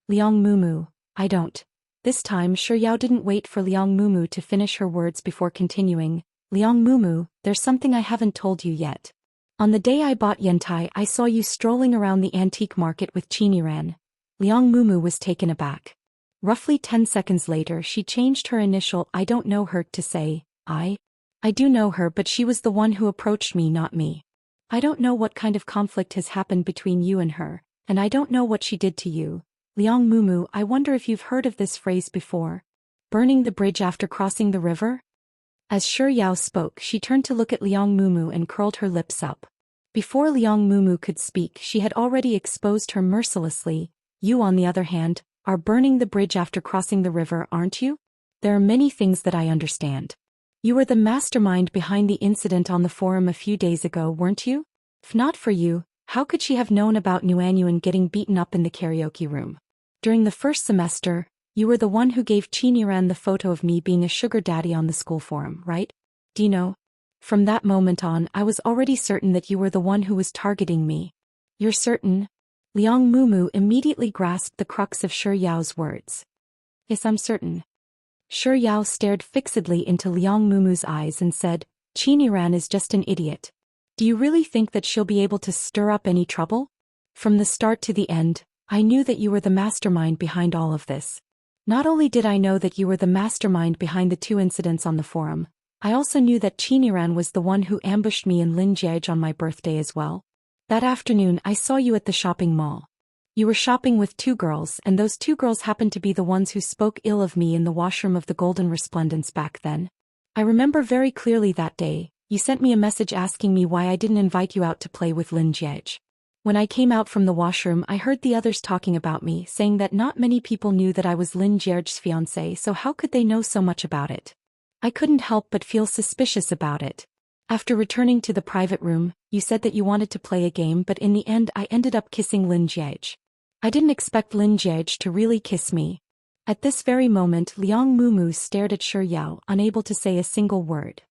Liang Mumu, "I don't." This time Shi Yao didn't wait for Liang Mumu to finish her words before continuing, "Liang Mumu, there's something I haven't told you yet. On the day I bought Yentai, I saw you strolling around the antique market with Chiniran. Liang Mumu was taken aback. Roughly 10 seconds later she changed her initial "I don't know her" to say, I do know her, but she was the one who approached me, not me. I don't know what kind of conflict has happened between you and her, and I don't know what she did to you. Liang Mumu, I wonder if you've heard of this phrase before. Burning the bridge after crossing the river? As Shi Yao spoke, she turned to look at Liang Mumu and curled her lips up. Before Liang Mumu could speak, she had already exposed her mercilessly. You, on the other hand, are burning the bridge after crossing the river, aren't you? There are many things that I understand. You were the mastermind behind the incident on the forum a few days ago, weren't you? If not for you, how could she have known about Nuanyuan getting beaten up in the karaoke room? During the first semester, you were the one who gave Chiniran the photo of me being a sugar daddy on the school forum, right? Do you know? From that moment on, I was already certain that you were the one who was targeting me. You're certain? Liang Mumu immediately grasped the crux of Shi Yao's words. Yes, I'm certain. Shi Yao stared fixedly into Liang Mumu's eyes and said, Chiniran is just an idiot. Do you really think that she'll be able to stir up any trouble? From the start to the end, I knew that you were the mastermind behind all of this. Not only did I know that you were the mastermind behind the 2 incidents on the forum, I also knew that Chiniran was the one who ambushed me in Linjiaj on my birthday as well. That afternoon I saw you at the shopping mall. You were shopping with 2 girls, and those 2 girls happened to be the ones who spoke ill of me in the washroom of the Golden Resplendence back then. I remember very clearly that day, you sent me a message asking me why I didn't invite you out to play with Linjiaj. When I came out from the washroom, I heard the others talking about me, saying that not many people knew that I was Lin Jierge's fiancé, so how could they know so much about it? I couldn't help but feel suspicious about it. After returning to the private room, you said that you wanted to play a game, but in the end I ended up kissing Lin Jierge. I didn't expect Lin Jierge to really kiss me. At this very moment, Liang Mumu stared at Shi Yao, unable to say a single word.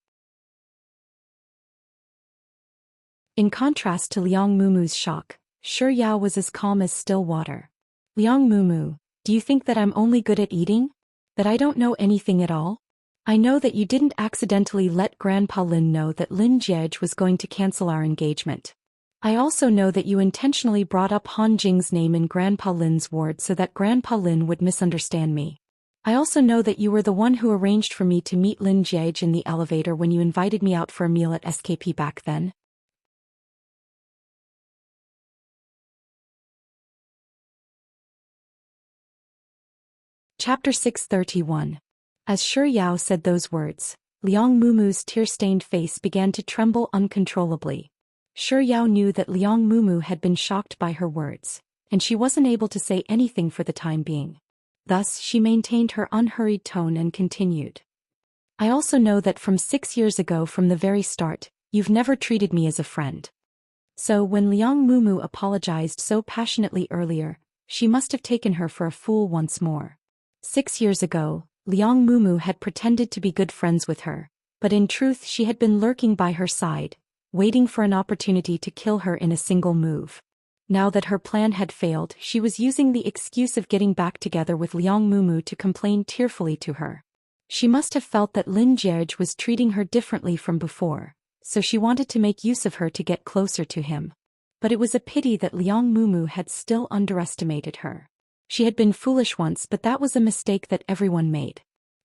In contrast to Liang Mumu's shock, Shi Yao was as calm as still water. Liang Mumu, do you think that I'm only good at eating? That I don't know anything at all? I know that you didn't accidentally let Grandpa Lin know that Lin Jierge was going to cancel our engagement. I also know that you intentionally brought up Han Jing's name in Grandpa Lin's ward so that Grandpa Lin would misunderstand me. I also know that you were the one who arranged for me to meet Lin Jierge in the elevator when you invited me out for a meal at SKP back then. Chapter 631. As Shi Yao said those words, Liang Mumu's tear-stained face began to tremble uncontrollably. Shi Yao knew that Liang Mumu had been shocked by her words, and she wasn't able to say anything for the time being. Thus, she maintained her unhurried tone and continued. I also know that from 6 years ago, from the very start, you've never treated me as a friend. So when Liang Mumu apologized so passionately earlier, she must have taken her for a fool once more. 6 years ago, Liang Mumu had pretended to be good friends with her, but in truth she had been lurking by her side, waiting for an opportunity to kill her in a single move. Now that her plan had failed, she was using the excuse of getting back together with Liang Mumu to complain tearfully to her. She must have felt that Lin Jierge was treating her differently from before, so she wanted to make use of her to get closer to him. But it was a pity that Liang Mumu had still underestimated her. She had been foolish once, but that was a mistake that everyone made.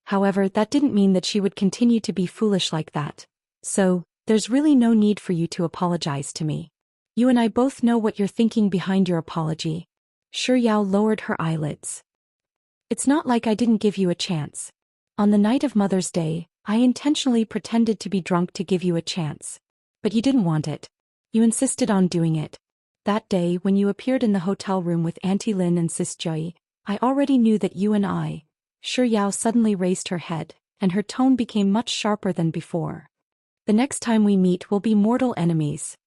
However, that didn't mean that she would continue to be foolish like that. So, there's really no need for you to apologize to me. You and I both know what you're thinking behind your apology. Shi Yao lowered her eyelids. It's not like I didn't give you a chance. On the night of Mother's Day, I intentionally pretended to be drunk to give you a chance. But you didn't want it. You insisted on doing it. That day, when you appeared in the hotel room with Auntie Lin and Sis Joy, I already knew that you and I. Shi Yao suddenly raised her head, and her tone became much sharper than before. The next time we meet we'll be mortal enemies.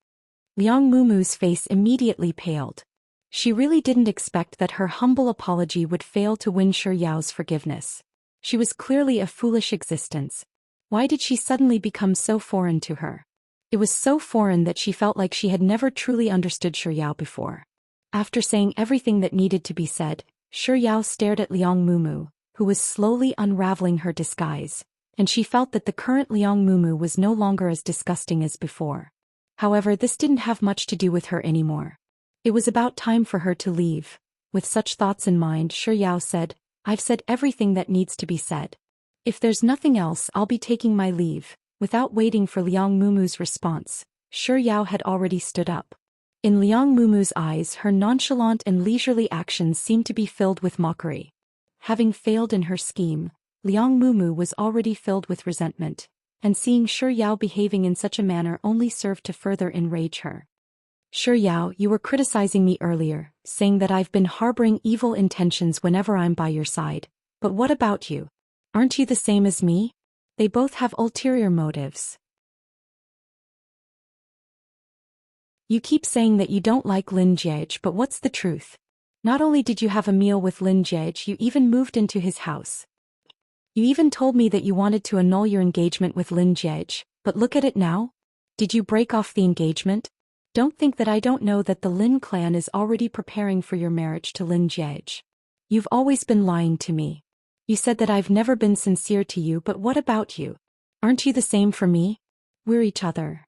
Liang Mumu's face immediately paled. She really didn't expect that her humble apology would fail to win Shi Yao's forgiveness. She was clearly a foolish existence. Why did she suddenly become so foreign to her? It was so foreign that she felt like she had never truly understood Shi Yao before. After saying everything that needed to be said, Shi Yao stared at Liang Mumu, who was slowly unraveling her disguise, and she felt that the current Liang Mumu was no longer as disgusting as before. However, this didn't have much to do with her anymore. It was about time for her to leave. With such thoughts in mind, Shi Yao said, "I've said everything that needs to be said. If there's nothing else, I'll be taking my leave." Without waiting for Liang Mumu's response, Shi Yao had already stood up. In Liang Mumu's eyes, her nonchalant and leisurely actions seemed to be filled with mockery. Having failed in her scheme, Liang Mumu was already filled with resentment, and seeing Shi Yao behaving in such a manner only served to further enrage her. "Shi Yao, you were criticizing me earlier, saying that I've been harboring evil intentions whenever I'm by your side. But what about you? Aren't you the same as me? They both have ulterior motives. You keep saying that you don't like Lin Jiej, but what's the truth? Not only did you have a meal with Lin Jiej, you even moved into his house. You even told me that you wanted to annul your engagement with Lin Jiej, but look at it now. Did you break off the engagement? Don't think that I don't know that the Lin clan is already preparing for your marriage to Lin Jiej. You've always been lying to me. You said that I've never been sincere to you, but what about you? Aren't you the same for me? We're each other."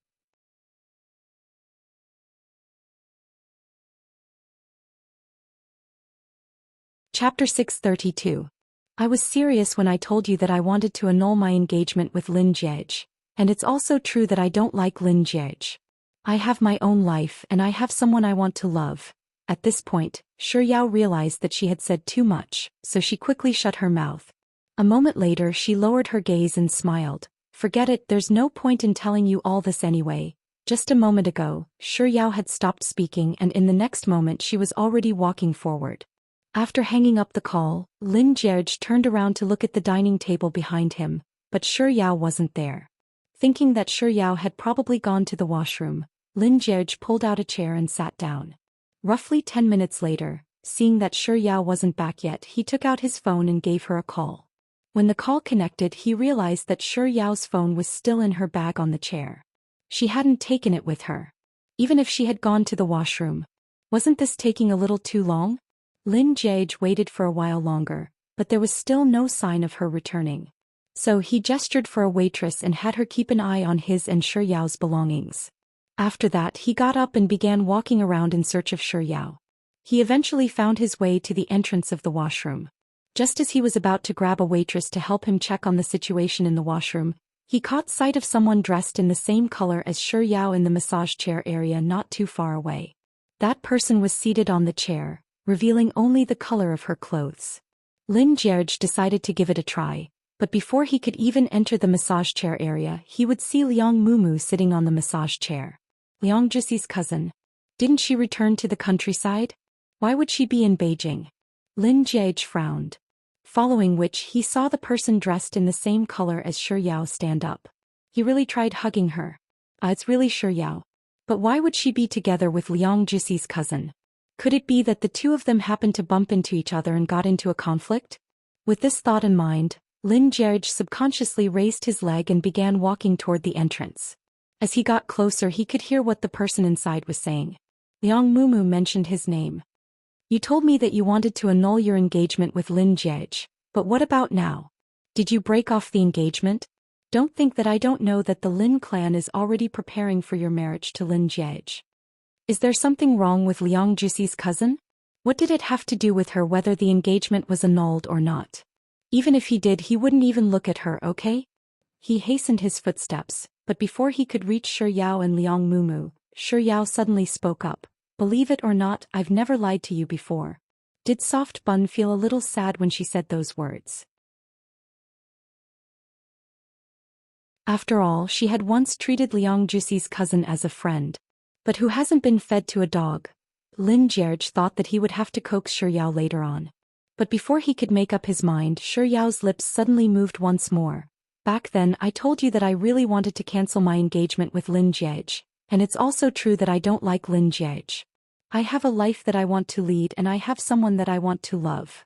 Chapter 632. I was serious when I told you that I wanted to annul my engagement with Lin Jiej, and it's also true that I don't like Lin Jiej. I have my own life and I have someone I want to love. At this point, Shi Yao realized that she had said too much, so she quickly shut her mouth. A moment later, she lowered her gaze and smiled. "Forget it, there's no point in telling you all this anyway." Just a moment ago, Shi Yao had stopped speaking, and in the next moment she was already walking forward. After hanging up the call, Lin Jiej turned around to look at the dining table behind him, but Shi Yao wasn't there. Thinking that Shi Yao had probably gone to the washroom, Lin Jiej pulled out a chair and sat down. Roughly 10 minutes later, seeing that Shi Yao wasn't back yet, he took out his phone and gave her a call. When the call connected, he realized that Shi Yao's phone was still in her bag on the chair. She hadn't taken it with her. Even if she had gone to the washroom. Wasn't this taking a little too long? Lin Jiej waited for a while longer, but there was still no sign of her returning. So he gestured for a waitress and had her keep an eye on his and Shi Yao's belongings. After that, he got up and began walking around in search of Shi Yao. He eventually found his way to the entrance of the washroom. Just as he was about to grab a waitress to help him check on the situation in the washroom, he caught sight of someone dressed in the same color as Shi Yao in the massage chair area not too far away. That person was seated on the chair, revealing only the color of her clothes. Lin Jiej decided to give it a try, but before he could even enter the massage chair area, he would see Liang Mumu sitting on the massage chair. Liang Juxi's cousin. Didn't she return to the countryside? Why would she be in Beijing? Lin Jiej frowned. Following which, he saw the person dressed in the same color as Shi Yao stand up. He really tried hugging her. It's really Shi Yao. But why would she be together with Liang Juxi's cousin? Could it be that the two of them happened to bump into each other and got into a conflict? With this thought in mind, Lin Jiej subconsciously raised his leg and began walking toward the entrance. As he got closer, he could hear what the person inside was saying. Liang Mumu mentioned his name. "You told me that you wanted to annul your engagement with Lin Jiej, but what about now? Did you break off the engagement? Don't think that I don't know that the Lin clan is already preparing for your marriage to Lin Jiej. Is there something wrong with Liang Juxi's cousin? What did it have to do with her whether the engagement was annulled or not? Even if he did, he wouldn't even look at her, okay?" He hastened his footsteps, but before he could reach Shi Yao and Liang Mumu, Shi Yao suddenly spoke up. "Believe it or not, I've never lied to you before." Did Soft Bun feel a little sad when she said those words? After all, she had once treated Liang Juxi's cousin as a friend. But who hasn't been fed to a dog? Lin Jiej thought that he would have to coax Shi Yao later on. But before he could make up his mind, Shi Yao's lips suddenly moved once more. "Back then, I told you that I really wanted to cancel my engagement with Lin Jiej, and it's also true that I don't like Lin Jiej. I have a life that I want to lead and I have someone that I want to love."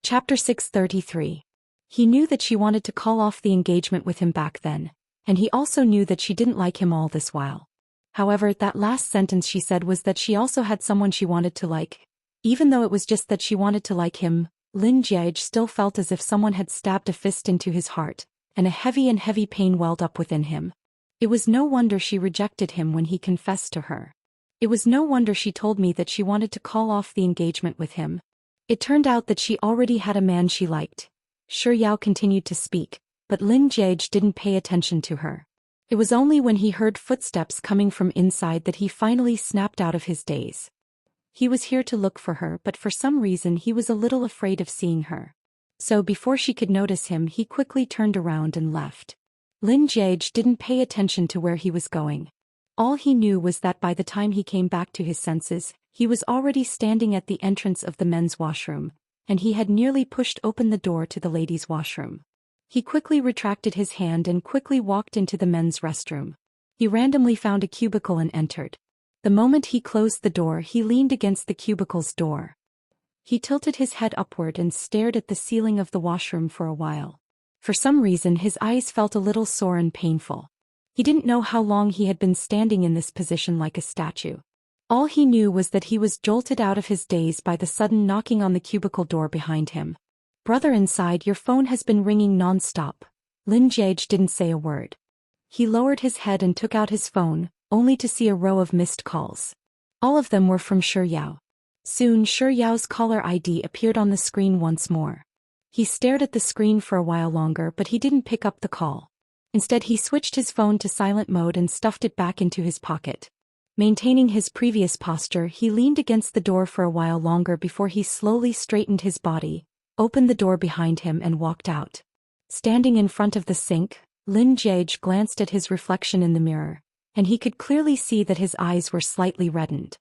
Chapter 633. He knew that she wanted to call off the engagement with him back then, and he also knew that she didn't like him all this while. However, that last sentence she said was that she also had someone she wanted to like. Even though it was just that she wanted to like him, Lin Jiege still felt as if someone had stabbed a fist into his heart, and a heavy pain welled up within him. It was no wonder she rejected him when he confessed to her. It was no wonder she told me that she wanted to call off the engagement with him. It turned out that she already had a man she liked. Shi Yao continued to speak, but Lin Jiege didn't pay attention to her. It was only when he heard footsteps coming from inside that he finally snapped out of his daze. He was here to look for her, but for some reason he was a little afraid of seeing her. So before she could notice him, he quickly turned around and left. Lin Jiege didn't pay attention to where he was going. All he knew was that by the time he came back to his senses, he was already standing at the entrance of the men's washroom, and he had nearly pushed open the door to the ladies' washroom. He quickly retracted his hand and quickly walked into the men's restroom. He randomly found a cubicle and entered. The moment he closed the door, he leaned against the cubicle's door. He tilted his head upward and stared at the ceiling of the washroom for a while. For some reason his eyes felt a little sore and painful. He didn't know how long he had been standing in this position like a statue. All he knew was that he was jolted out of his daze by the sudden knocking on the cubicle door behind him. "Brother, inside, your phone has been ringing non-stop." Lin Jiege didn't say a word. He lowered his head and took out his phone, only to see a row of missed calls. All of them were from Shi Yao. Soon Shi Yao's caller ID appeared on the screen once more. He stared at the screen for a while longer, but he didn't pick up the call. Instead he switched his phone to silent mode and stuffed it back into his pocket. Maintaining his previous posture, he leaned against the door for a while longer before he slowly straightened his body, opened the door behind him and walked out. Standing in front of the sink, Lin Jiege glanced at his reflection in the mirror, and he could clearly see that his eyes were slightly reddened.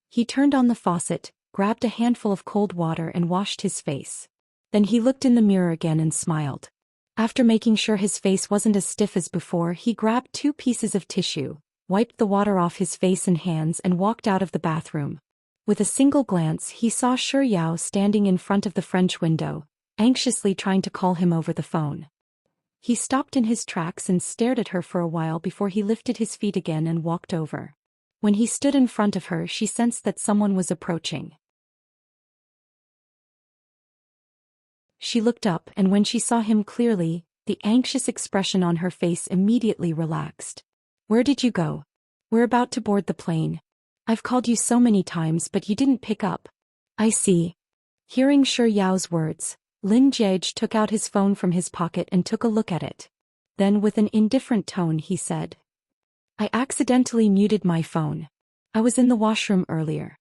He turned on the faucet, grabbed a handful of cold water and washed his face. Then he looked in the mirror again and smiled. After making sure his face wasn't as stiff as before, he grabbed 2 pieces of tissue, wiped the water off his face and hands and walked out of the bathroom. With a single glance he saw Shi Yao standing in front of the French window, anxiously trying to call him over the phone. He stopped in his tracks and stared at her for a while before he lifted his feet again and walked over. When he stood in front of her, she sensed that someone was approaching. She looked up, and when she saw him clearly, the anxious expression on her face immediately relaxed. "Where did you go?" "We're about to board the plane. I've called you so many times but you didn't pick up." "I see." Hearing Shi Yao's words, Lin Jiege took out his phone from his pocket and took a look at it. Then with an indifferent tone he said, "I accidentally muted my phone. I was in the washroom earlier."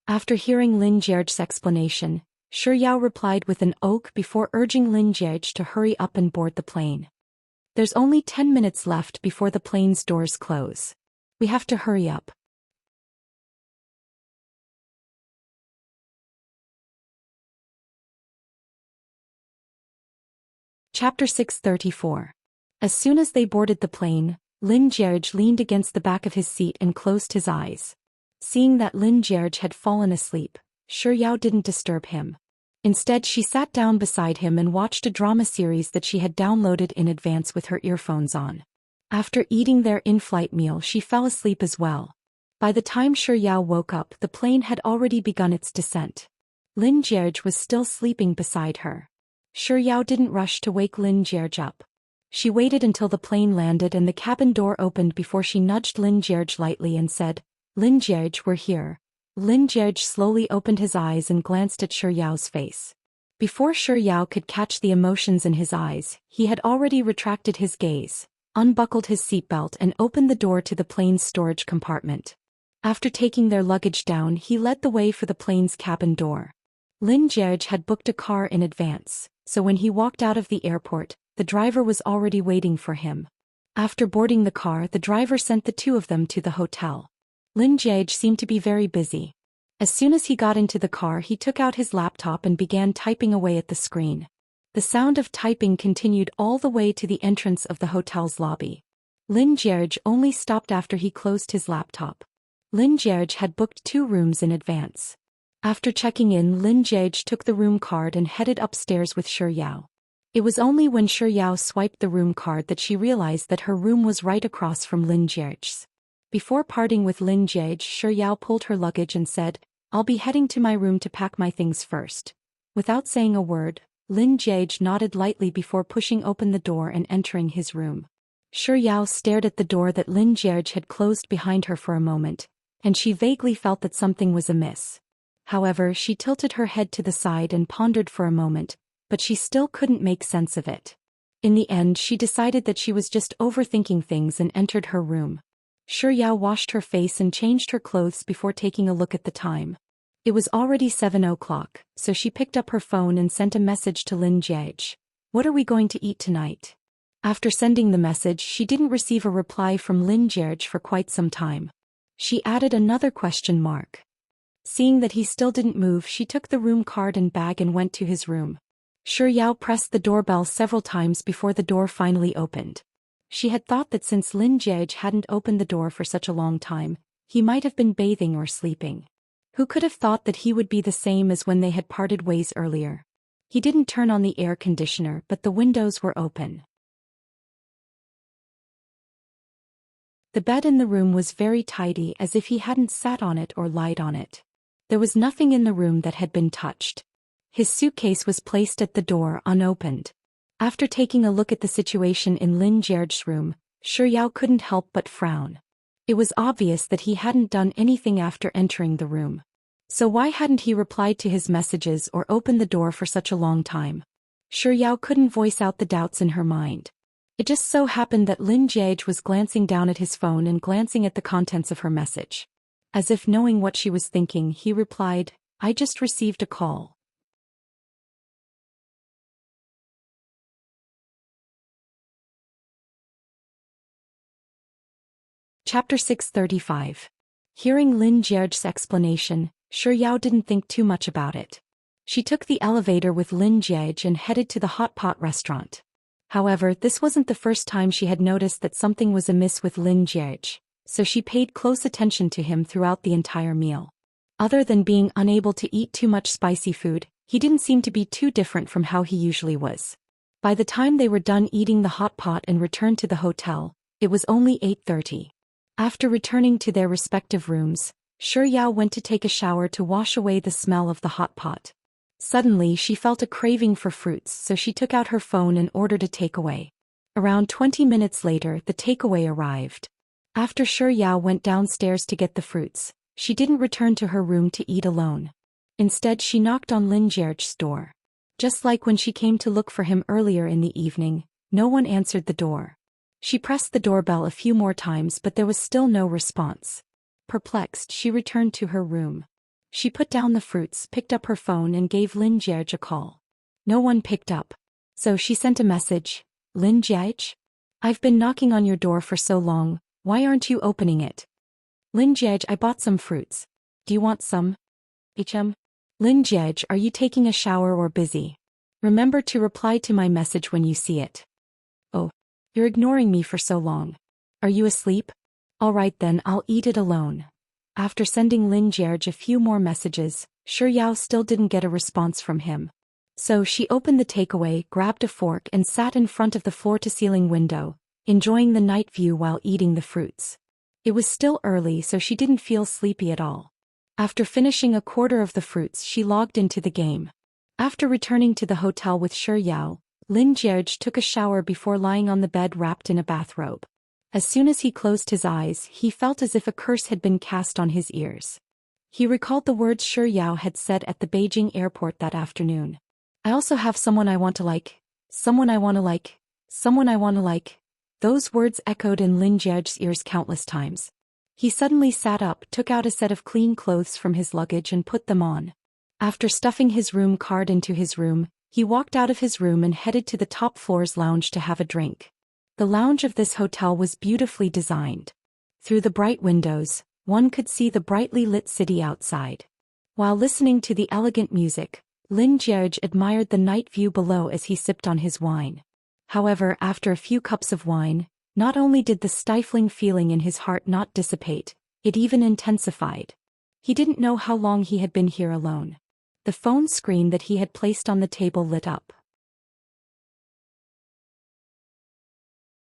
After hearing Lin Jiege's explanation, Shi Yao replied with an oath before urging Lin Jiege to hurry up and board the plane. "There's only 10 minutes left before the plane's doors close. We have to hurry up." Chapter 634. As soon as they boarded the plane, Lin Jiege leaned against the back of his seat and closed his eyes. Seeing that Lin Jiege had fallen asleep, Shi Yao didn't disturb him. Instead she sat down beside him and watched a drama series that she had downloaded in advance with her earphones on. After eating their in-flight meal she fell asleep as well. By the time Shi Yao woke up, the plane had already begun its descent. Lin Jiege was still sleeping beside her. Shi Yao didn't rush to wake Lin Jiege up. She waited until the plane landed and the cabin door opened before she nudged Lin Jiege lightly and said, "Lin Jiege, we're here." Lin Jiege slowly opened his eyes and glanced at Shi Yao's face. Before Shi Yao could catch the emotions in his eyes, he had already retracted his gaze, unbuckled his seatbelt and opened the door to the plane's storage compartment. After taking their luggage down, he led the way for the plane's cabin door. Lin Jiege had booked a car in advance, so when he walked out of the airport, the driver was already waiting for him. After boarding the car, the driver sent the 2 of them to the hotel. Lin Jiege seemed to be very busy. As soon as he got into the car, he took out his laptop and began typing away at the screen. The sound of typing continued all the way to the entrance of the hotel's lobby. Lin Jiege only stopped after he closed his laptop. Lin Jiege had booked 2 rooms in advance. After checking in, Lin Jiege took the room card and headed upstairs with Shi Yao. It was only when Shi Yao swiped the room card that she realized that her room was right across from Lin Jiege's. Before parting with Lin Jiege, Shi Yao pulled her luggage and said, "I'll be heading to my room to pack my things first. Without saying a word, Lin Jiage nodded lightly before pushing open the door and entering his room. Shi Yao stared at the door that Lin Jiage had closed behind her for a moment, and she vaguely felt that something was amiss. However, she tilted her head to the side and pondered for a moment, but she still couldn't make sense of it. In the end, she decided that she was just overthinking things and entered her room. Shi Yao washed her face and changed her clothes before taking a look at the time. It was already 7 o'clock, so she picked up her phone and sent a message to Lin Jiage. "What are we going to eat tonight?" After sending the message, she didn't receive a reply from Lin Jiage for quite some time. She added another question mark. Seeing that he still didn't move, she took the room card and bag and went to his room. Shi Yao pressed the doorbell several times before the door finally opened. She had thought that since Lin Jiage hadn't opened the door for such a long time, he might have been bathing or sleeping. Who could have thought that he would be the same as when they had parted ways earlier? He didn't turn on the air conditioner, but the windows were open. The bed in the room was very tidy, as if he hadn't sat on it or lied on it. There was nothing in the room that had been touched. His suitcase was placed at the door unopened. After taking a look at the situation in Lin Jiage's room, Shi Yao couldn't help but frown. It was obvious that he hadn't done anything after entering the room. So why hadn't he replied to his messages or opened the door for such a long time? Shi Yao couldn't voice out the doubts in her mind. It just so happened that Lin Jiage was glancing down at his phone and glancing at the contents of her message. As if knowing what she was thinking, he replied, "I just received a call." Chapter 635. Hearing Lin Jiage's explanation, Shi Yao didn't think too much about it. She took the elevator with Lin Jiage and headed to the hot pot restaurant. However, this wasn't the first time she had noticed that something was amiss with Lin Jiage, so she paid close attention to him throughout the entire meal. Other than being unable to eat too much spicy food, he didn't seem to be too different from how he usually was. By the time they were done eating the hot pot and returned to the hotel, it was only 8:30. After returning to their respective rooms, Shi Yao went to take a shower to wash away the smell of the hot pot. Suddenly, she felt a craving for fruits, so she took out her phone and ordered a takeaway. Around 20 minutes later, the takeaway arrived. After Shi Yao went downstairs to get the fruits, she didn't return to her room to eat alone. Instead, she knocked on Lin Jiage's door. Just like when she came to look for him earlier in the evening, no one answered the door. She pressed the doorbell a few more times, but there was still no response. Perplexed, she returned to her room. She put down the fruits, picked up her phone and gave Lin Jiage a call. No one picked up. So she sent a message, "Lin Jiage? I've been knocking on your door for so long, why aren't you opening it?" "Lin Jiage, I bought some fruits. Do you want some?" "Lin Jiage, are you taking a shower or busy? Remember to reply to my message when you see it." "Oh, you're ignoring me for so long. Are you asleep? All right then, I'll eat it alone." After sending Lin Jiage a few more messages, Shi Yao still didn't get a response from him. So she opened the takeaway, grabbed a fork and sat in front of the floor-to-ceiling window, enjoying the night view while eating the fruits. It was still early, so she didn't feel sleepy at all. After finishing a quarter of the fruits, she logged into the game. After returning to the hotel with Shi Yao, Lin Jiage took a shower before lying on the bed wrapped in a bathrobe. As soon as he closed his eyes, he felt as if a curse had been cast on his ears. He recalled the words Shi Yao had said at the Beijing airport that afternoon. "I also have someone I want to like, someone I want to like, someone I want to like." Those words echoed in Lin Jiage's ears countless times. He suddenly sat up, took out a set of clean clothes from his luggage and put them on. After stuffing his room card into his room, he walked out of his room and headed to the top floor's lounge to have a drink. The lounge of this hotel was beautifully designed. Through the bright windows, one could see the brightly lit city outside. While listening to the elegant music, Lin Jiage admired the night view below as he sipped on his wine. However, after a few cups of wine, not only did the stifling feeling in his heart not dissipate, it even intensified. He didn't know how long he had been here alone. The phone screen that he had placed on the table lit up.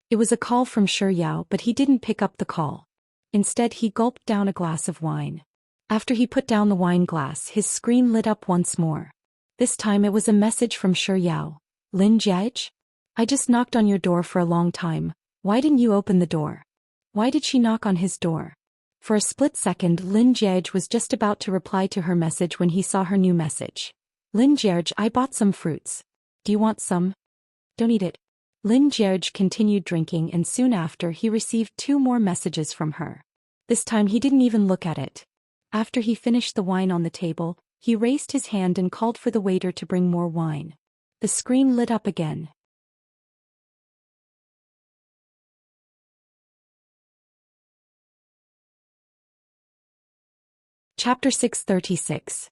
It was a call from Shi Yao, but he didn't pick up the call. Instead, he gulped down a glass of wine. After he put down the wine glass, his screen lit up once more. This time it was a message from Shi Yao. Lin Jiaj? I just knocked on your door for a long time. Why didn't you open the door? Why did she knock on his door? For a split second, Lin Jiaj was just about to reply to her message when he saw her new message. Lin Jiaj, I bought some fruits. Do you want some? Don't eat it. Lin Jiaj continued drinking, and soon after he received 2 more messages from her. This time he didn't even look at it. After he finished the wine on the table, he raised his hand and called for the waiter to bring more wine. The screen lit up again. Chapter 636.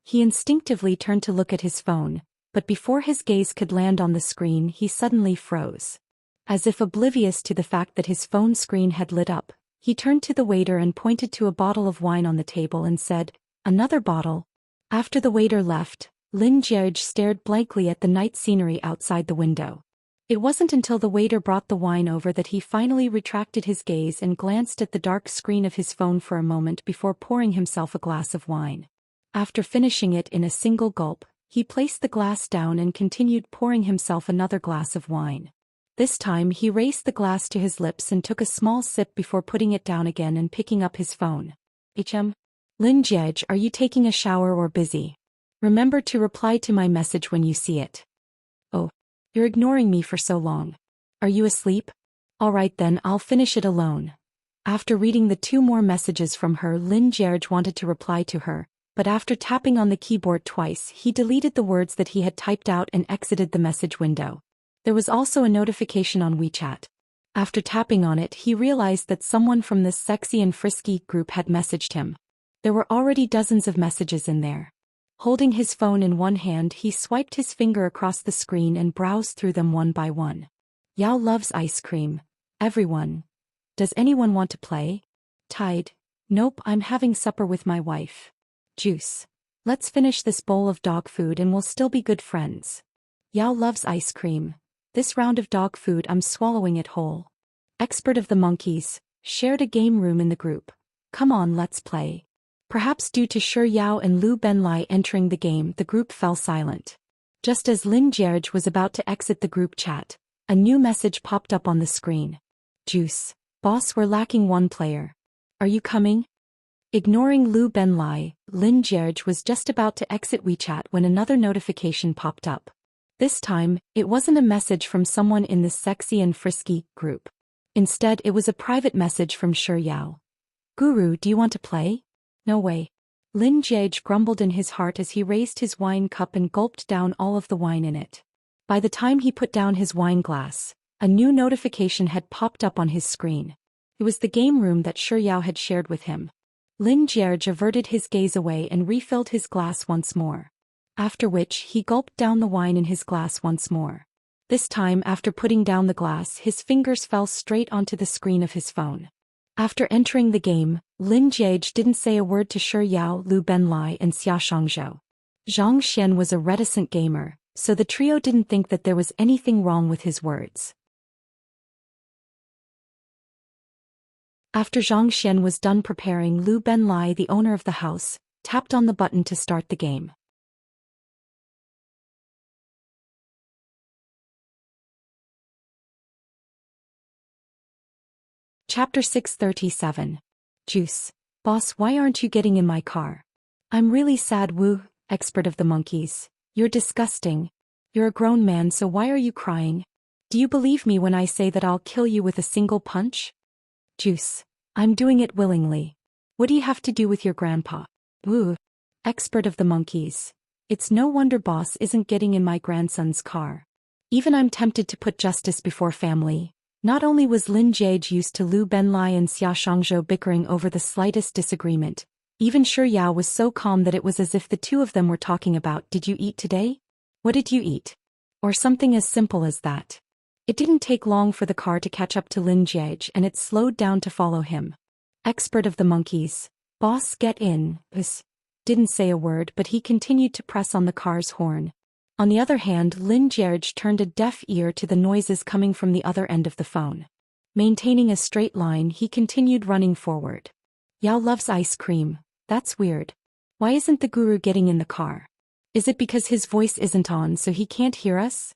He instinctively turned to look at his phone, but before his gaze could land on the screen he suddenly froze. As if oblivious to the fact that his phone screen had lit up, he turned to the waiter and pointed to a bottle of wine on the table and said, "Another bottle?" After the waiter left, Lin Jiaj stared blankly at the night scenery outside the window. It wasn't until the waiter brought the wine over that he finally retracted his gaze and glanced at the dark screen of his phone for a moment before pouring himself a glass of wine. After finishing it in a single gulp, he placed the glass down and continued pouring himself another glass of wine. This time he raised the glass to his lips and took a small sip before putting it down again and picking up his phone. Lin Jiaj, are you taking a shower or busy? Remember to reply to my message when you see it. Oh. You're ignoring me for so long. Are you asleep? Alright then, I'll finish it alone. After reading the 2 more messages from her, Lin Jiaj wanted to reply to her, but after tapping on the keyboard twice he deleted the words that he had typed out and exited the message window. There was also a notification on WeChat. After tapping on it he realized that someone from this sexy and frisky group had messaged him. There were already dozens of messages in there. Holding his phone in one hand he swiped his finger across the screen and browsed through them one by one. Yao loves ice cream. Everyone. Does anyone want to play? Tide. Nope, I'm having supper with my wife. Juice. Let's finish this bowl of dog food and we'll still be good friends. Yao loves ice cream. This round of dog food I'm swallowing it whole. Expert of the monkeys. Shared a game room in the group. Come on, let's play. Perhaps due to Shi Yao and Lu Benlai entering the game, the group fell silent. Just as Lin Jiaj was about to exit the group chat, a new message popped up on the screen. Juice. Boss, we're lacking 1 player. Are you coming? Ignoring Lu Benlai, Lin Jiaj was just about to exit WeChat when another notification popped up. This time, it wasn't a message from someone in the sexy and frisky group. Instead, it was a private message from Shi Yao. Guru, do you want to play? No way. Lin Jiaj grumbled in his heart as he raised his wine cup and gulped down all of the wine in it. By the time he put down his wine glass, a new notification had popped up on his screen. It was the game room that Shi Yao had shared with him. Lin Jiaj averted his gaze away and refilled his glass once more. After which he gulped down the wine in his glass once more. This time, after putting down the glass, his fingers fell straight onto the screen of his phone. After entering the game, Lin Jiaj didn't say a word to Shi Yao, Lu Benlai and Xia Shangzhou. Zhang Xian was a reticent gamer, so the trio didn't think that there was anything wrong with his words. After Zhang Xian was done preparing, Lu Benlai, the owner of the house, tapped on the button to start the game. Chapter 637. Juice. Boss, why aren't you getting in my car? I'm really sad. Wu, expert of the monkeys. You're disgusting. You're a grown man, so why are you crying? Do you believe me when I say that I'll kill you with a single punch? Juice. I'm doing it willingly. What do you have to do with your grandpa? Wu, expert of the monkeys. It's no wonder boss isn't getting in my grandson's car. Even I'm tempted to put justice before family. Not only was Lin Jiaj used to Lu Benlai and Xia Shangzhou bickering over the slightest disagreement, even Shi Yao was so calm that it was as if the 2 of them were talking about, "Did you eat today? What did you eat?" Or something as simple as that. It didn't take long for the car to catch up to Lin Jiaj and it slowed down to follow him. Expert of the monkeys. Boss, get in. Didn't say a word, but he continued to press on the car's horn. On the other hand, Lin Jiaj turned a deaf ear to the noises coming from the other end of the phone. Maintaining a straight line, he continued running forward. Yao loves ice cream. That's weird. Why isn't the guru getting in the car? Is it because his voice isn't on so he can't hear us?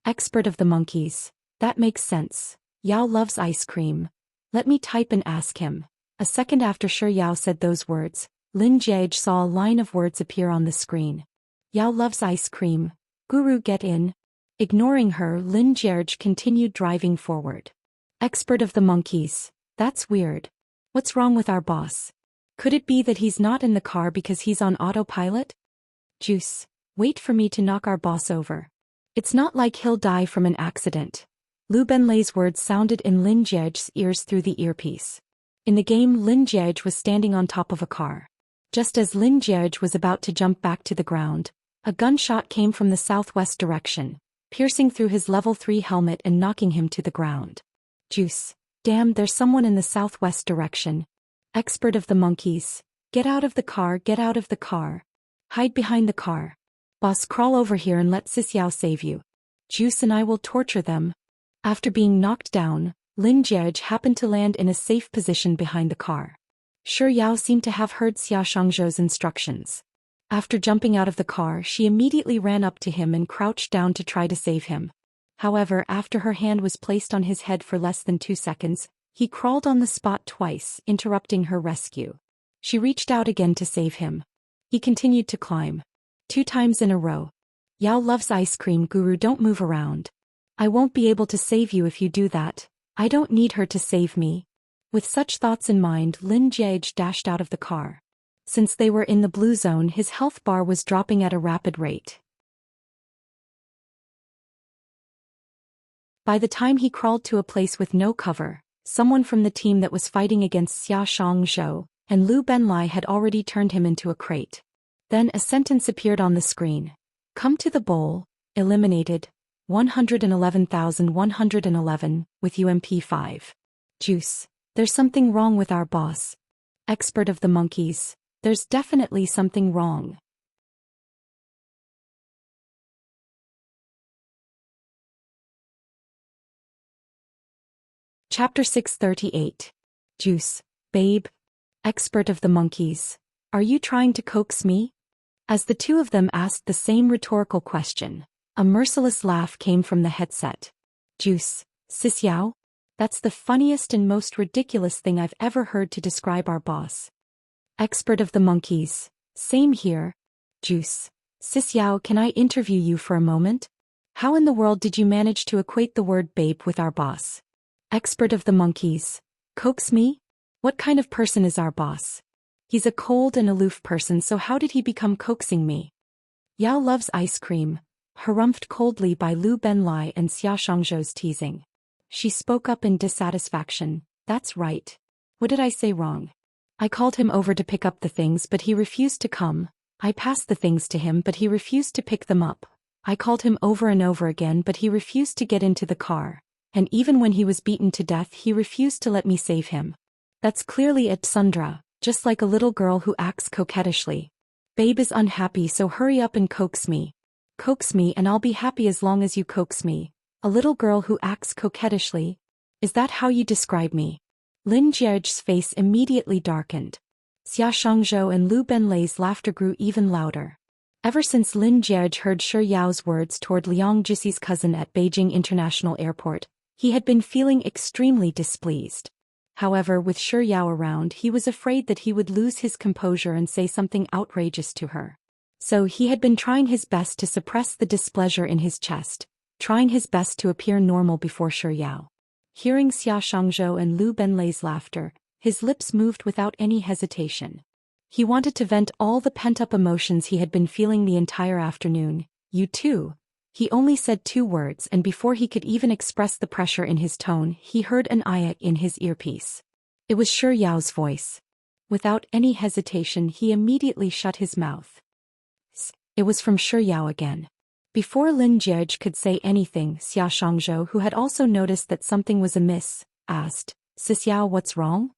Expert of the monkeys. That makes sense. Yao loves ice cream. Let me type and ask him. A second after Shi Yao said those words, Lin Jiege saw a line of words appear on the screen. Yao loves ice cream. Guru, get in. Ignoring her, Lin Jiege continued driving forward. Expert of the monkeys. That's weird. What's wrong with our boss? Could it be that he's not in the car because he's on autopilot? Juice. Wait for me to knock our boss over. It's not like he'll die from an accident. Lu Benlei's words sounded in Lin Jiege's ears through the earpiece. In the game, Lin Jiege was standing on top of a car. Just as Lin Jiege was about to jump back to the ground, a gunshot came from the southwest direction, piercing through his level 3 helmet and knocking him to the ground. Juice. Damn, there's someone in the southwest direction. Expert of the monkeys. Get out of the car, get out of the car. Hide behind the car. Boss, crawl over here and let Sis Yao save you. Juice and I will torture them. After being knocked down, Lin Jiege happened to land in a safe position behind the car. Shi Yao seemed to have heard Xia Shangzhou's instructions. After jumping out of the car, she immediately ran up to him and crouched down to try to save him. However, after her hand was placed on his head for less than 2 seconds, he crawled on the spot twice, interrupting her rescue. She reached out again to save him. He continued to climb. 2 times in a row. Yao loves ice cream, Guru, don't move around. I won't be able to save you if you do that. I don't need her to save me. With such thoughts in mind, Lin Jiege dashed out of the car. Since they were in the blue zone, his health bar was dropping at a rapid rate. By the time he crawled to a place with no cover, someone from the team that was fighting against Xia Shangzhou and Lu Benlai had already turned him into a crate. Then a sentence appeared on the screen. Come to the bowl, eliminated, 111,111, with UMP5. Juice. There's something wrong with our boss. Expert of the monkeys. There's definitely something wrong. Chapter 638. Juice. Babe. Expert of the monkeys. Are you trying to coax me? As the two of them asked the same rhetorical question, a merciless laugh came from the headset. Juice. Sis Yao? That's the funniest and most ridiculous thing I've ever heard to describe our boss. Expert of the monkeys. Same here. Juice. Sis Yao, can I interview you for a moment? How in the world did you manage to equate the word babe with our boss? Expert of the monkeys. Coax me? What kind of person is our boss? He's a cold and aloof person, so how did he become coaxing me? Yao loves ice cream, harumphed coldly by Lu Benlai and Xia Shangzhou's teasing. She spoke up in dissatisfaction. That's right. What did I say wrong? I called him over to pick up the things but he refused to come. I passed the things to him but he refused to pick them up. I called him over and over again but he refused to get into the car. And even when he was beaten to death he refused to let me save him. That's clearly a tsundra, just like a little girl who acts coquettishly. Babe is unhappy, so hurry up and coax me. Coax me and I'll be happy as long as you coax me. A little girl who acts coquettishly? Is that how you describe me? Lin Jiege's face immediately darkened. Xia Shangzhou and Lu Benlei's laughter grew even louder. Ever since Lin Jiege heard Shi Yao's words toward Liang Jisi's cousin at Beijing International Airport, he had been feeling extremely displeased. However, with Shi Yao around, he was afraid that he would lose his composure and say something outrageous to her. So he had been trying his best to suppress the displeasure in his chest, trying his best to appear normal before Shi Yao. Hearing Xia Shangzhou and Lu Benlei's laughter, his lips moved without any hesitation. He wanted to vent all the pent-up emotions he had been feeling the entire afternoon. You too. He only said 2 words, and before he could even express the pressure in his tone, he heard an ayah in his earpiece. It was Shi Yao's voice. Without any hesitation, he immediately shut his mouth. It was from Shi Yao again. Before Lin Jiege could say anything, Xia Shangzhou, who had also noticed that something was amiss, asked, Sis Yao, what's wrong?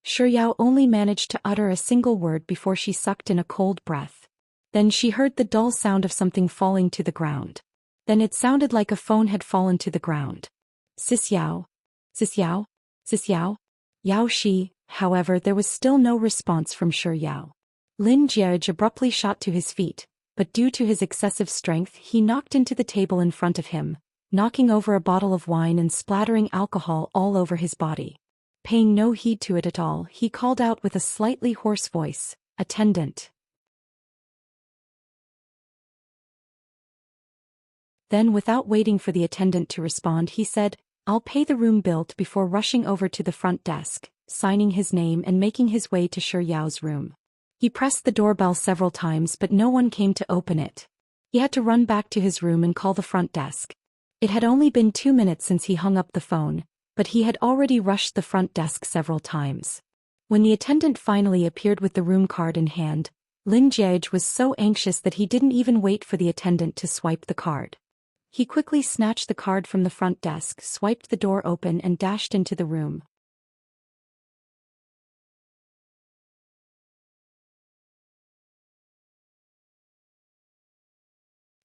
Shi Yao only managed to utter a single word before she sucked in a cold breath. Then she heard the dull sound of something falling to the ground. Then it sounded like a phone had fallen to the ground. Sis Yao? Sis Yao? Sis Yao? Yao Shi. However, there was still no response from Shi Yao. Lin Jiege abruptly shot to his feet, but due to his excessive strength he knocked into the table in front of him, knocking over a bottle of wine and splattering alcohol all over his body. Paying no heed to it at all, he called out with a slightly hoarse voice, "Attendant." Then without waiting for the attendant to respond he said, "I'll pay the room bill," before rushing over to the front desk, signing his name and making his way to Shi Yao's room. He pressed the doorbell several times but no one came to open it. He had to run back to his room and call the front desk. It had only been 2 minutes since he hung up the phone, but he had already rushed the front desk several times. When the attendant finally appeared with the room card in hand, Lin Jiege was so anxious that he didn't even wait for the attendant to swipe the card. He quickly snatched the card from the front desk, swiped the door open and dashed into the room.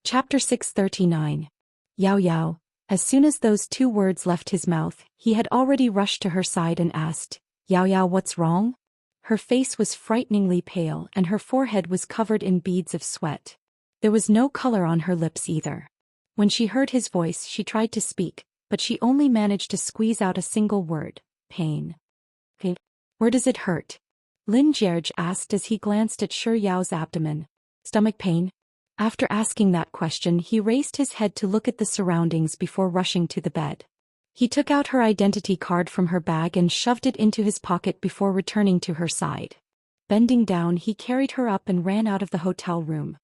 Chapter 639. Yao Yao. As soon as those 2 words left his mouth, he had already rushed to her side and asked, "Yao Yao, what's wrong?" Her face was frighteningly pale and her forehead was covered in beads of sweat. There was no color on her lips either. When she heard his voice she tried to speak, but she only managed to squeeze out a single word, "Pain." "Pain? Where does it hurt?" Lin Jiege asked as he glanced at Shi Yao's abdomen. "Stomach pain?" After asking that question he raised his head to look at the surroundings before rushing to the bed. He took out her identity card from her bag and shoved it into his pocket before returning to her side. Bending down he carried her up and ran out of the hotel room.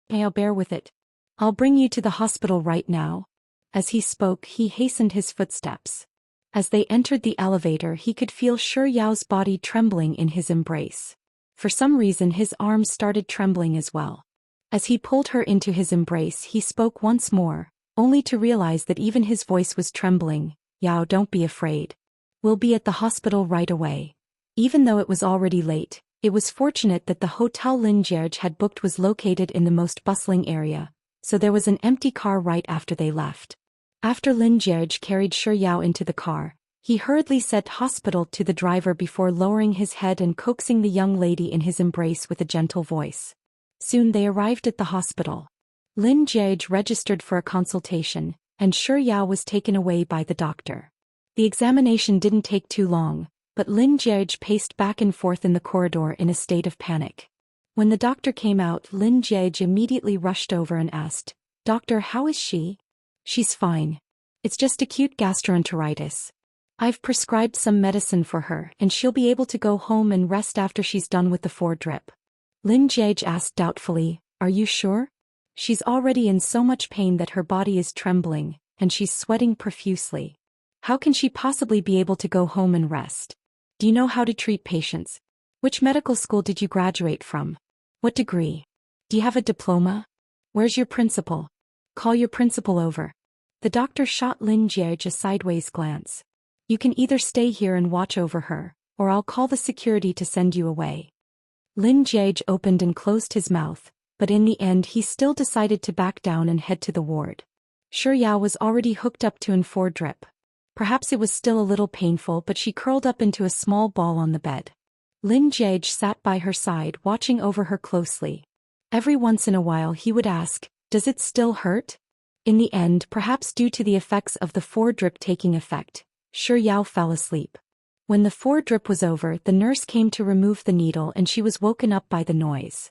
"I'll bear with it. I'll bring you to the hospital right now." As he spoke he hastened his footsteps. As they entered the elevator he could feel Shi Yao's body trembling in his embrace. For some reason his arms started trembling as well. As he pulled her into his embrace he spoke once more, only to realize that even his voice was trembling. "Yao, don't be afraid. We'll be at the hospital right away." Even though it was already late, it was fortunate that the hotel Lin Jiege had booked was located in the most bustling area, so there was an empty car right after they left. After Lin Jiege carried Shi Yao into the car, he hurriedly said "hospital" to the driver before lowering his head and coaxing the young lady in his embrace with a gentle voice. Soon they arrived at the hospital. Lin Jiege registered for a consultation, and Shi Yao was taken away by the doctor. The examination didn't take too long, but Lin Jiege paced back and forth in the corridor in a state of panic. When the doctor came out, Lin Jiege immediately rushed over and asked, "Doctor, how is she?" "She's fine. It's just acute gastroenteritis. I've prescribed some medicine for her and she'll be able to go home and rest after she's done with the 4-drip. Lin Jiege asked doubtfully, "Are you sure? She's already in so much pain that her body is trembling, and she's sweating profusely. How can she possibly be able to go home and rest? Do you know how to treat patients? Which medical school did you graduate from? What degree? Do you have a diploma? Where's your principal? Call your principal over." The doctor shot Lin Jiege a sideways glance. "You can either stay here and watch over her, or I'll call the security to send you away." Lin Jiege opened and closed his mouth, but in the end he still decided to back down and head to the ward. Shi Yao was already hooked up to an 4-drip. Perhaps it was still a little painful, but she curled up into a small ball on the bed. Lin Jiege sat by her side watching over her closely. Every once in a while he would ask, "Does it still hurt?" In the end, perhaps due to the effects of the 4-drip taking effect, Shi Yao fell asleep. When the 4-drip was over, the nurse came to remove the needle and she was woken up by the noise.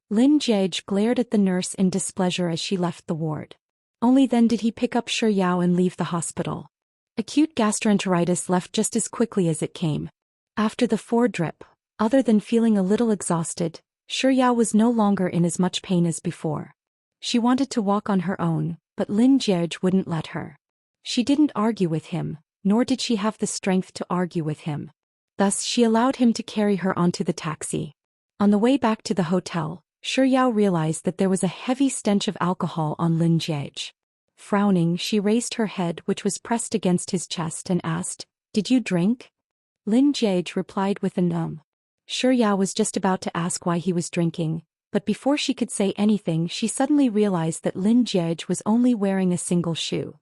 Lin Jiege glared at the nurse in displeasure as she left the ward. Only then did he pick up Shi Yao and leave the hospital. Acute gastroenteritis left just as quickly as it came. After the 4-drip, other than feeling a little exhausted, Shi Yao was no longer in as much pain as before. She wanted to walk on her own, but Lin Jiege wouldn't let her. She didn't argue with him, nor did she have the strength to argue with him. Thus she allowed him to carry her onto the taxi. On the way back to the hotel, Shi Yao realized that there was a heavy stench of alcohol on Lin Jiege. Frowning, she raised her head, which was pressed against his chest, and asked, "Did you drink?" Lin Jiege replied with a "num." Shi Yao was just about to ask why he was drinking, but before she could say anything she suddenly realized that Lin Jiege was only wearing a single shoe.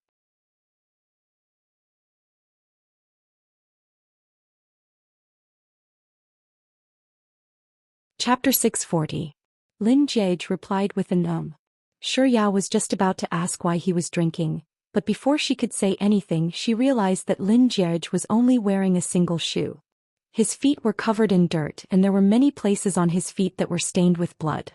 Chapter 640. Lin Jiege replied with an Shi Yao was just about to ask why he was drinking, but before she could say anything she realized that Lin Jiege was only wearing a single shoe. His feet were covered in dirt and there were many places on his feet that were stained with blood.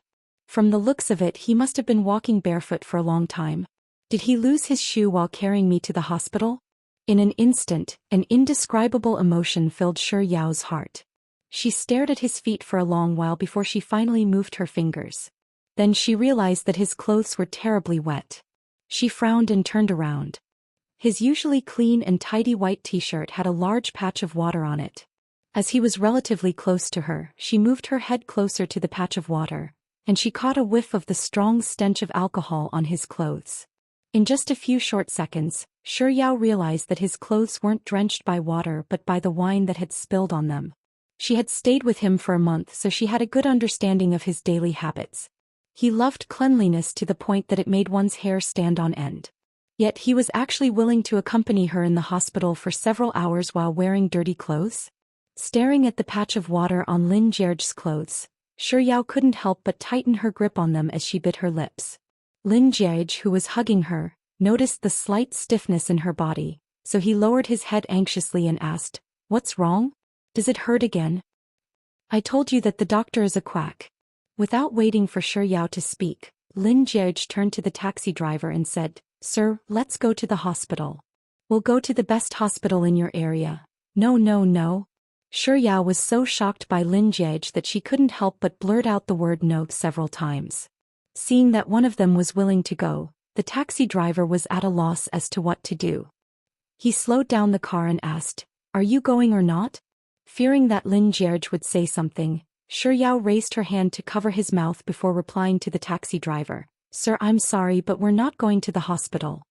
From the looks of it he must have been walking barefoot for a long time. Did he lose his shoe while carrying me to the hospital? In an instant, an indescribable emotion filled Shi Yao's heart. She stared at his feet for a long while before she finally moved her fingers. Then she realized that his clothes were terribly wet. She frowned and turned around. His usually clean and tidy white t-shirt had a large patch of water on it. As he was relatively close to her, she moved her head closer to the patch of water, and she caught a whiff of the strong stench of alcohol on his clothes. In just a few short seconds, Shi Yao realized that his clothes weren't drenched by water but by the wine that had spilled on them. She had stayed with him for a month, so she had a good understanding of his daily habits. He loved cleanliness to the point that it made one's hair stand on end. Yet he was actually willing to accompany her in the hospital for several hours while wearing dirty clothes? Staring at the patch of water on Lin Jiege's clothes, Shi Yao couldn't help but tighten her grip on them as she bit her lips. Lin Jiege, who was hugging her, noticed the slight stiffness in her body, so he lowered his head anxiously and asked, "What's wrong? Does it hurt again?" "I told you that the doctor is a quack." Without waiting for Shi Yao to speak, Lin Jiege turned to the taxi driver and said, "Sir, let's go to the hospital. We'll go to the best hospital in your area." "No, no, no." Shi Yao was so shocked by Lin Jiege that she couldn't help but blurt out the word no several times. Seeing that one of them was willing to go, the taxi driver was at a loss as to what to do. He slowed down the car and asked, "Are you going or not?" Fearing that Lin Jiege would say something, Shi Yao raised her hand to cover his mouth before replying to the taxi driver, "Sir, I'm sorry, but we're not going to the hospital.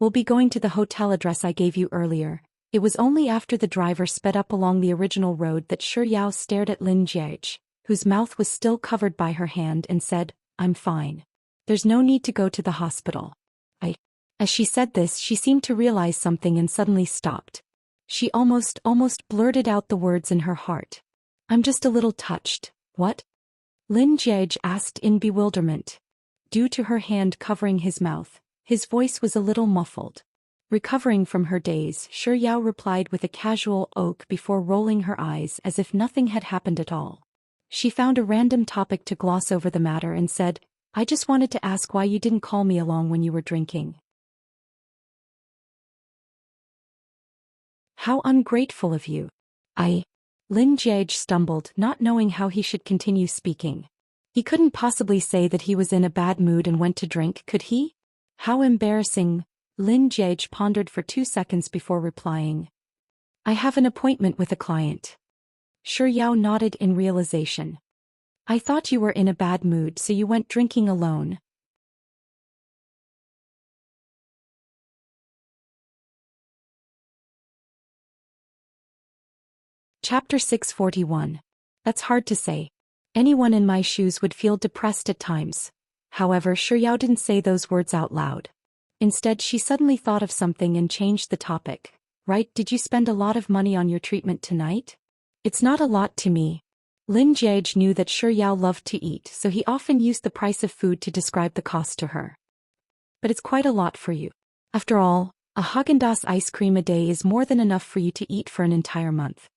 We'll be going to the hotel address I gave you earlier." It was only after the driver sped up along the original road that Shi Yao stared at Lin Jiege, whose mouth was still covered by her hand, and said, "I'm fine. There's no need to go to the hospital." As she said this, she seemed to realize something and suddenly stopped. She almost blurted out the words in her heart. "I'm just a little touched." "What?" Lin Jiege asked in bewilderment. Due to her hand covering his mouth, his voice was a little muffled. Recovering from her daze, Shi Yao replied with a casual oak before rolling her eyes as if nothing had happened at all. She found a random topic to gloss over the matter and said, "I just wanted to ask why you didn't call me along when you were drinking." "How ungrateful of you." Lin Jiege stumbled, not knowing how he should continue speaking. He couldn't possibly say that he was in a bad mood and went to drink, could he? How embarrassing. Lin Jiege pondered for 2 seconds before replying, "I have an appointment with a client." Shi Yao nodded in realization. "I thought you were in a bad mood, so you went drinking alone." Chapter 641. That's hard to say. Anyone in my shoes would feel depressed at times. However, Shi Yao didn't say those words out loud. Instead, she suddenly thought of something and changed the topic. "Right, did you spend a lot of money on your treatment tonight?" "It's not a lot to me." Lin Jiege knew that Shi Yao loved to eat, so he often used the price of food to describe the cost to her. "But it's quite a lot for you. After all, a Häagen-Dazs ice cream a day is more than enough for you to eat for an entire month.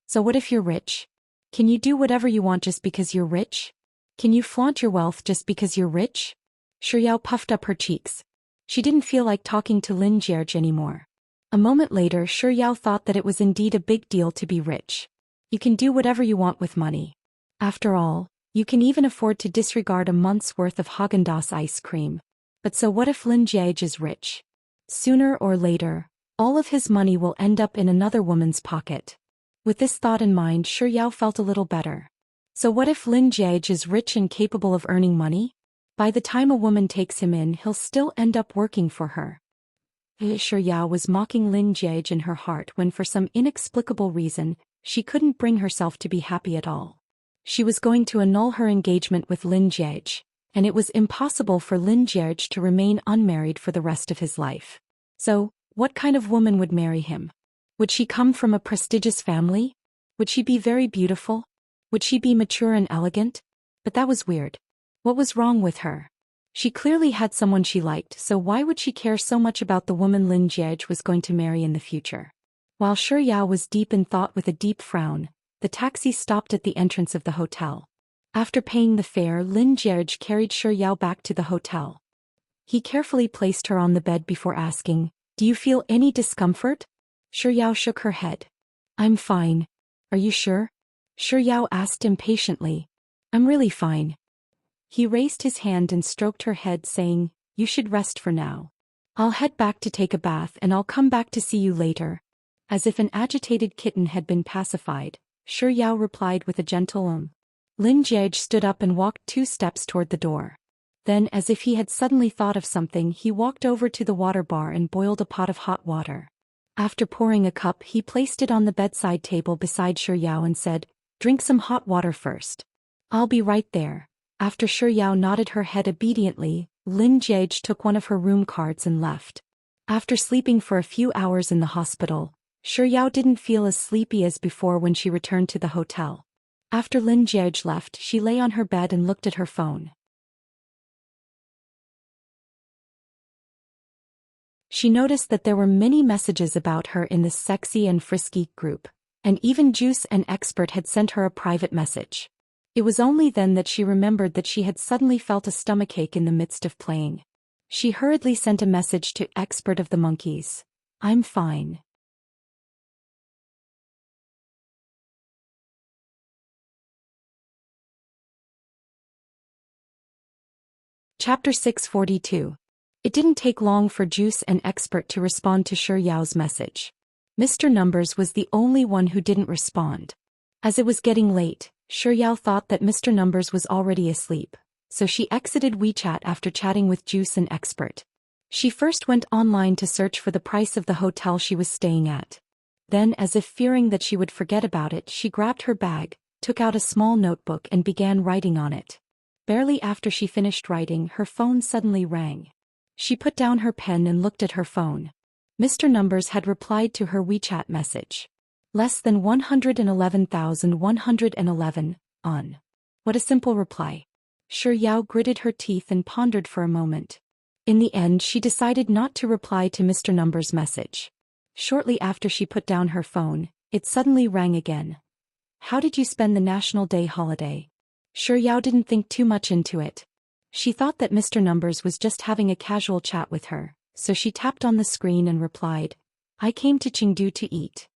So what if you're rich? Can you do whatever you want just because you're rich? Can you flaunt your wealth just because you're rich?" Shi Yao puffed up her cheeks. She didn't feel like talking to Lin Jiege anymore. A moment later, Shi Yao thought that it was indeed a big deal to be rich. You can do whatever you want with money. After all, you can even afford to disregard a month's worth of Häagen-Dazs ice cream. But so what if Lin Jiege is rich? Sooner or later, all of his money will end up in another woman's pocket. With this thought in mind, Shi Yao felt a little better. So what if Lin Jiege is rich and capable of earning money? By the time a woman takes him in, he'll still end up working for her. Shi Yao was mocking Lin Jiege in her heart when for some inexplicable reason, she couldn't bring herself to be happy at all. She was going to annul her engagement with Lin Jiege, and it was impossible for Lin Jiege to remain unmarried for the rest of his life. So, what kind of woman would marry him? Would she come from a prestigious family? Would she be very beautiful? Would she be mature and elegant? But that was weird. What was wrong with her? She clearly had someone she liked, so why would she care so much about the woman Lin Jiej was going to marry in the future? While Shi Yao was deep in thought with a deep frown, the taxi stopped at the entrance of the hotel. After paying the fare, Lin Jiej carried Shi Yao back to the hotel. He carefully placed her on the bed before asking, "Do you feel any discomfort?" Shi Yao shook her head. "I'm fine. Are you sure?" Shi Yao asked impatiently. "I'm really fine." He raised his hand and stroked her head, saying, "You should rest for now. I'll head back to take a bath and I'll come back to see you later." As if an agitated kitten had been pacified, Shi Yao replied with a gentle. Lin Jiej stood up and walked 2 steps toward the door. Then, as if he had suddenly thought of something, he walked over to the water bar and boiled a pot of hot water. After pouring a cup, he placed it on the bedside table beside Shi Yao and said, "Drink some hot water first." "I'll be right there." After Shi Yao nodded her head obediently, Lin Jiej took one of her room cards and left. After sleeping for a few hours in the hospital, Shi Yao didn't feel as sleepy as before when she returned to the hotel. After Lin Jiej left, she lay on her bed and looked at her phone. She noticed that there were many messages about her in this sexy and frisky group, and even Juice and Expert had sent her a private message. It was only then that she remembered that she had suddenly felt a stomachache in the midst of playing. She hurriedly sent a message to Expert of the Monkeys. "I'm fine." Chapter 642. It didn't take long for Juice and Expert to respond to Shi Yao's message. Mr. Numbers was the only one who didn't respond. As it was getting late, Shi Yao thought that Mr. Numbers was already asleep, so she exited WeChat after chatting with Juice and Expert. She first went online to search for the price of the hotel she was staying at. Then, as if fearing that she would forget about it, she grabbed her bag, took out a small notebook and began writing on it. Barely after she finished writing, her phone suddenly rang. She put down her pen and looked at her phone. Mr. Numbers had replied to her WeChat message. Less than 111,111, on. What a simple reply. Shi Yao gritted her teeth and pondered for a moment. In the end, she decided not to reply to Mr. Numbers' message. Shortly after she put down her phone, it suddenly rang again. "How did you spend the National Day holiday?" Shi Yao didn't think too much into it. She thought that Mr. Numbers was just having a casual chat with her, so she tapped on the screen and replied, "I came to Chengdu to eat."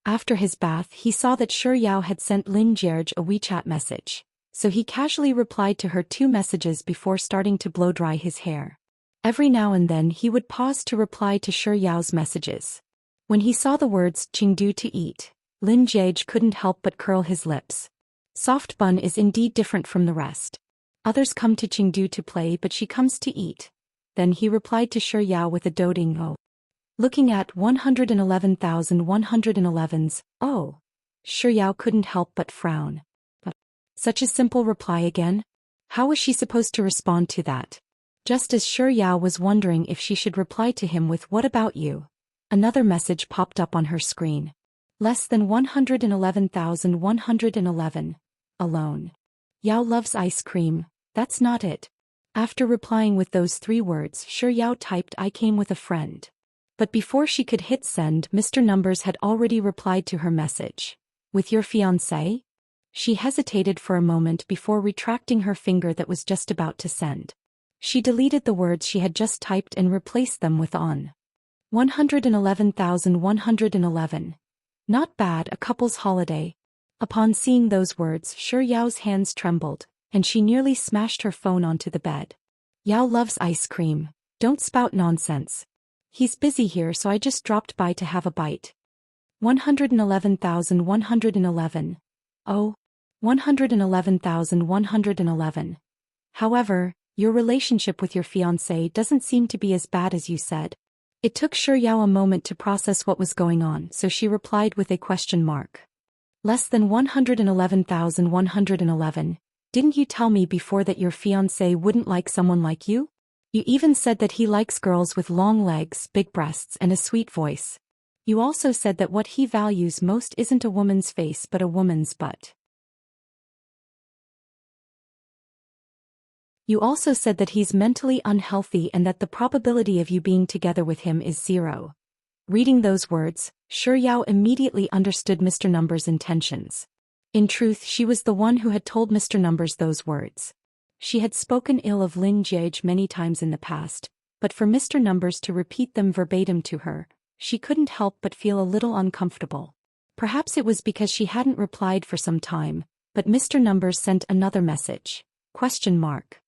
After his bath, he saw that Shi Yao had sent Lin Jiej a WeChat message, so he casually replied to her 2 messages before starting to blow-dry his hair. Every now and then he would pause to reply to Shi Yao's messages. When he saw the words Chengdu to eat, Lin Jiej couldn't help but curl his lips. Soft Bun is indeed different from the rest. Others come to Chengdu to play, but she comes to eat. Then he replied to Shi Yao with a doting "oh." Looking at 111,111's, "oh." Shi Yao couldn't help but frown. Such a simple reply again? How was she supposed to respond to that? Just as Shi Yao was wondering if she should reply to him with "what about you?" another message popped up on her screen. Less than 111,111. Alone. Yao loves ice cream. That's not it. After replying with those 3 words, Shi Yao typed "I came with a friend." But before she could hit send, Mr. Numbers had already replied to her message. "With your fiancé?" She hesitated for a moment before retracting her finger that was just about to send. She deleted the words she had just typed and replaced them with "on." 111,111. Not bad, a couple's holiday. Upon seeing those words, Shi Yao's hands trembled, and she nearly smashed her phone onto the bed. "Yao loves ice cream. Don't spout nonsense. He's busy here, so I just dropped by to have a bite." 111,111. Oh. 111,111. However, your relationship with your fiancé doesn't seem to be as bad as you said. It took Shi Yao a moment to process what was going on, so she replied with a question mark. Less than 111,111. Didn't you tell me before that your fiancé wouldn't like someone like you? You even said that he likes girls with long legs, big breasts, and a sweet voice. You also said that what he values most isn't a woman's face but a woman's butt. You also said that he's mentally unhealthy and that the probability of you being together with him is 0. Reading those words, Shi Yao immediately understood Mr. Numbers' intentions. In truth, she was the one who had told Mr. Numbers those words. She had spoken ill of Lin Jiege many times in the past, but for Mr. Numbers to repeat them verbatim to her, she couldn't help but feel a little uncomfortable. Perhaps it was because she hadn't replied for some time, but Mr. Numbers sent another message. Question mark.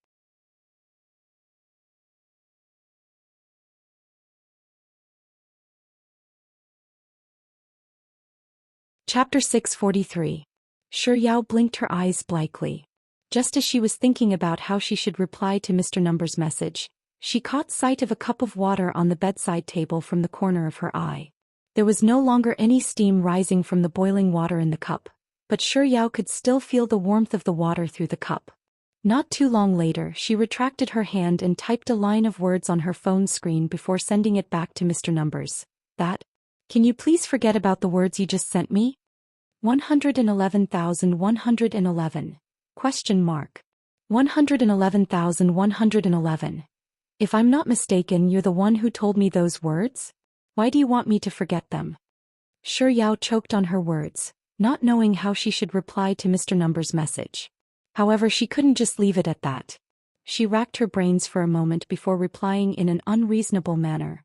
Chapter 643. Shi Yao blinked her eyes blankly. Just as she was thinking about how she should reply to Mr. Numbers' message, she caught sight of a cup of water on the bedside table from the corner of her eye. There was no longer any steam rising from the boiling water in the cup, but Shi Yao could still feel the warmth of the water through the cup. Not too long later, she retracted her hand and typed a line of words on her phone screen before sending it back to Mr. Numbers. Can you please forget about the words you just sent me? 111,111. Question mark. 111,111. If I'm not mistaken, you're the one who told me those words? Why do you want me to forget them? Shi Yao choked on her words, not knowing how she should reply to Mr. Numbers' message. However, she couldn't just leave it at that. She racked her brains for a moment before replying in an unreasonable manner.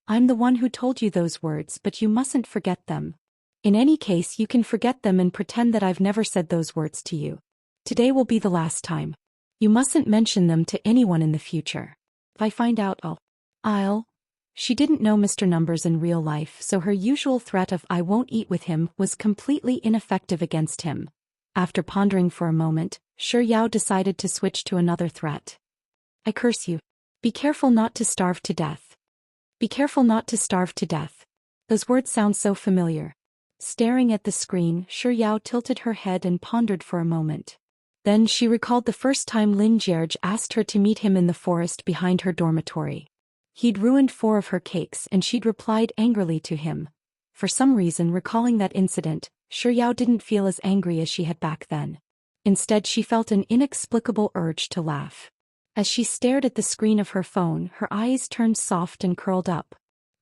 I'm the one who told you those words, but you mustn't forget them. In any case, you can forget them and pretend that I've never said those words to you. Today will be the last time. You mustn't mention them to anyone in the future. If I find out, I'll. She didn't know Mr. Numbers in real life, so her usual threat of I won't eat with him was completely ineffective against him. After pondering for a moment, Shi Yao decided to switch to another threat. I curse you. Be careful not to starve to death. Be careful not to starve to death. Those words sound so familiar. Staring at the screen, Shi Yao tilted her head and pondered for a moment. Then she recalled the first time Lin Jiege asked her to meet him in the forest behind her dormitory. He'd ruined 4 of her cakes and she'd replied angrily to him. For some reason, recalling that incident, Shi Yao didn't feel as angry as she had back then. Instead, she felt an inexplicable urge to laugh. As she stared at the screen of her phone, her eyes turned soft and curled up.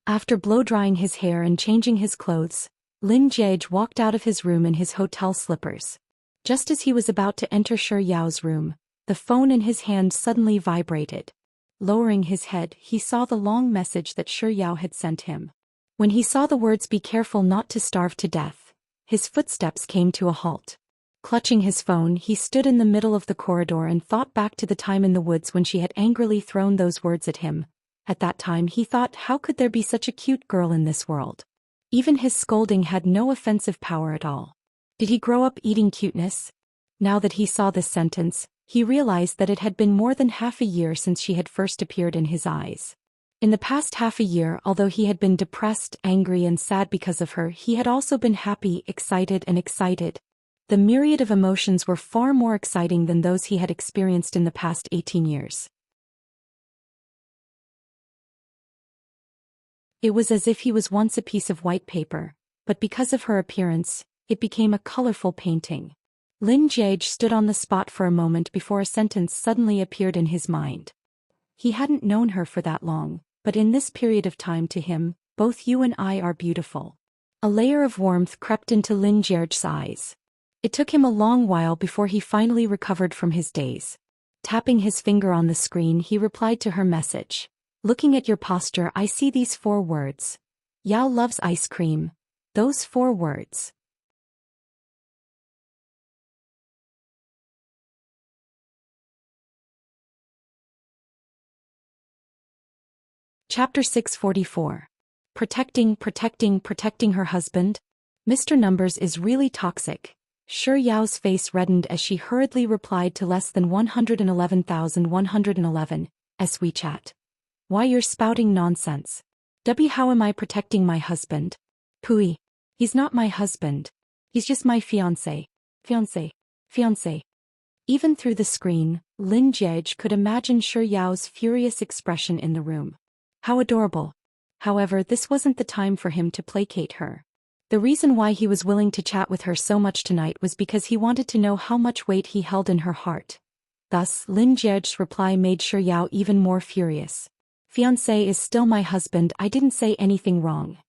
After blow-drying his hair and changing his clothes, Lin Jiege walked out of his room in his hotel slippers. Just as he was about to enter Shi Yao's room, the phone in his hand suddenly vibrated. Lowering his head, he saw the long message that Shi Yao had sent him. When he saw the words "Be careful not to starve to death," his footsteps came to a halt. Clutching his phone, he stood in the middle of the corridor and thought back to the time in the woods when she had angrily thrown those words at him. At that time he thought, how could there be such a cute girl in this world? Even his scolding had no offensive power at all. Did he grow up eating cuteness? Now that he saw this sentence, he realized that it had been more than half a year since she had first appeared in his eyes. In the past half a year, although he had been depressed, angry and sad because of her, he had also been happy, excited. The myriad of emotions were far more exciting than those he had experienced in the past 18 years. It was as if he was once a piece of white paper, but because of her appearance, it became a colorful painting. Lin Jiege stood on the spot for a moment before a sentence suddenly appeared in his mind. He hadn't known her for that long, but in this period of time to him, both you and I are beautiful. A layer of warmth crept into Lin Jiege's eyes. It took him a long while before he finally recovered from his daze. Tapping his finger on the screen, he replied to her message. Looking at your posture, I see these 4 words. Yao loves ice cream. Those 4 words. Chapter 644. Protecting her husband? Mr. Numbers is really toxic. Shi Yao's face reddened as she hurriedly replied to less than 111,111 WeChat. Why you're spouting nonsense. How am I protecting my husband? Pooey. He's not my husband. He's just my fiancé. Fiancé. Even through the screen, Lin Jiege could imagine Shi Yao's furious expression in the room. How adorable. However, this wasn't the time for him to placate her. The reason why he was willing to chat with her so much tonight was because he wanted to know how much weight he held in her heart. Thus, Lin Jie's reply made Xiao even more furious. Fiancé is still my husband, I didn't say anything wrong.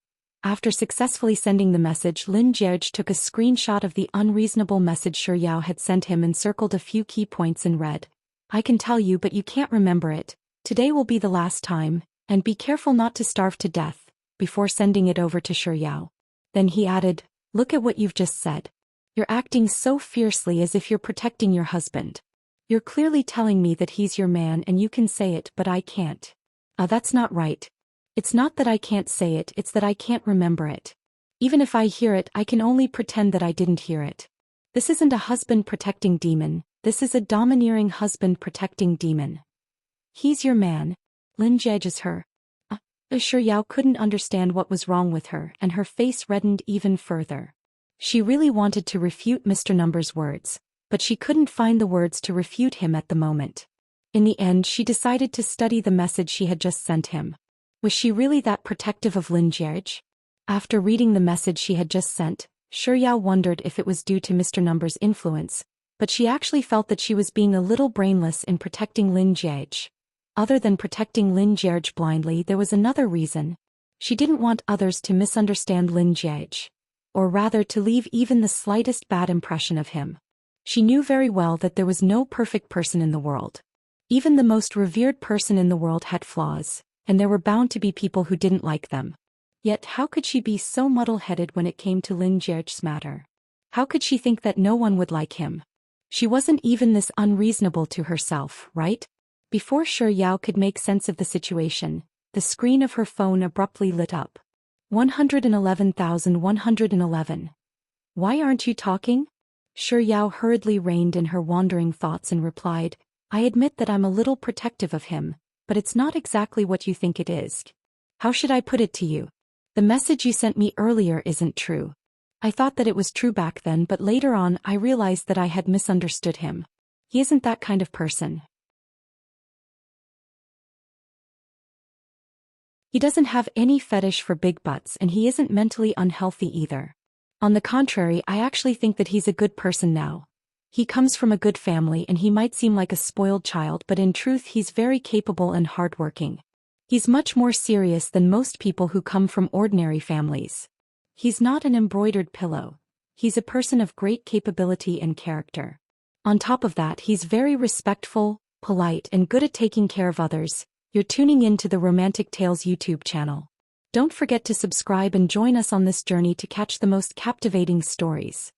After successfully sending the message, Lin Jie took a screenshot of the unreasonable message Xiao had sent him and circled a few key points in red. I can tell you, but you can't remember it. Today will be the last time, and be careful not to starve to death, before sending it over to Xiao. Then he added, look at what you've just said. You're acting so fiercely as if you're protecting your husband. You're clearly telling me that he's your man and you can say it, but I can't. That's not right. It's not that I can't say it, it's that I can't remember it. Even if I hear it, I can only pretend that I didn't hear it. This isn't a husband-protecting demon, this is a domineering husband-protecting demon. He's your man. Lin Jie is her. Xiao couldn't understand what was wrong with her, and her face reddened even further. She really wanted to refute Mr. Number's words, but she couldn't find the words to refute him at the moment. In the end, she decided to study the message she had just sent him. Was she really that protective of Lin Jie? After reading the message she had just sent, Xiao wondered if it was due to Mr. Number's influence, but she actually felt that she was being a little brainless in protecting Lin Jie. Other than protecting Lin Jie blindly, there was another reason. She didn't want others to misunderstand Lin Jie, or rather to leave even the slightest bad impression of him. She knew very well that there was no perfect person in the world. Even the most revered person in the world had flaws, and there were bound to be people who didn't like them. Yet how could she be so muddle-headed when it came to Lin Jie's matter? How could she think that no one would like him? She wasn't even this unreasonable to herself, right? Before Xiao could make sense of the situation, the screen of her phone abruptly lit up. 111,111. Why aren't you talking? Xiao hurriedly reined in her wandering thoughts and replied, I admit that I'm a little protective of him, but it's not exactly what you think it is. How should I put it to you? The message you sent me earlier isn't true. I thought that it was true back then, but later on I realized that I had misunderstood him. He isn't that kind of person. He doesn't have any fetish for big butts, and he isn't mentally unhealthy either. On the contrary, I actually think that he's a good person now. He comes from a good family and he might seem like a spoiled child, but in truth he's very capable and hardworking. He's much more serious than most people who come from ordinary families. He's not an embroidered pillow. He's a person of great capability and character. On top of that, he's very respectful, polite, and good at taking care of others. You're tuning in to the Romantic Tales YouTube channel. Don't forget to subscribe and join us on this journey to catch the most captivating stories.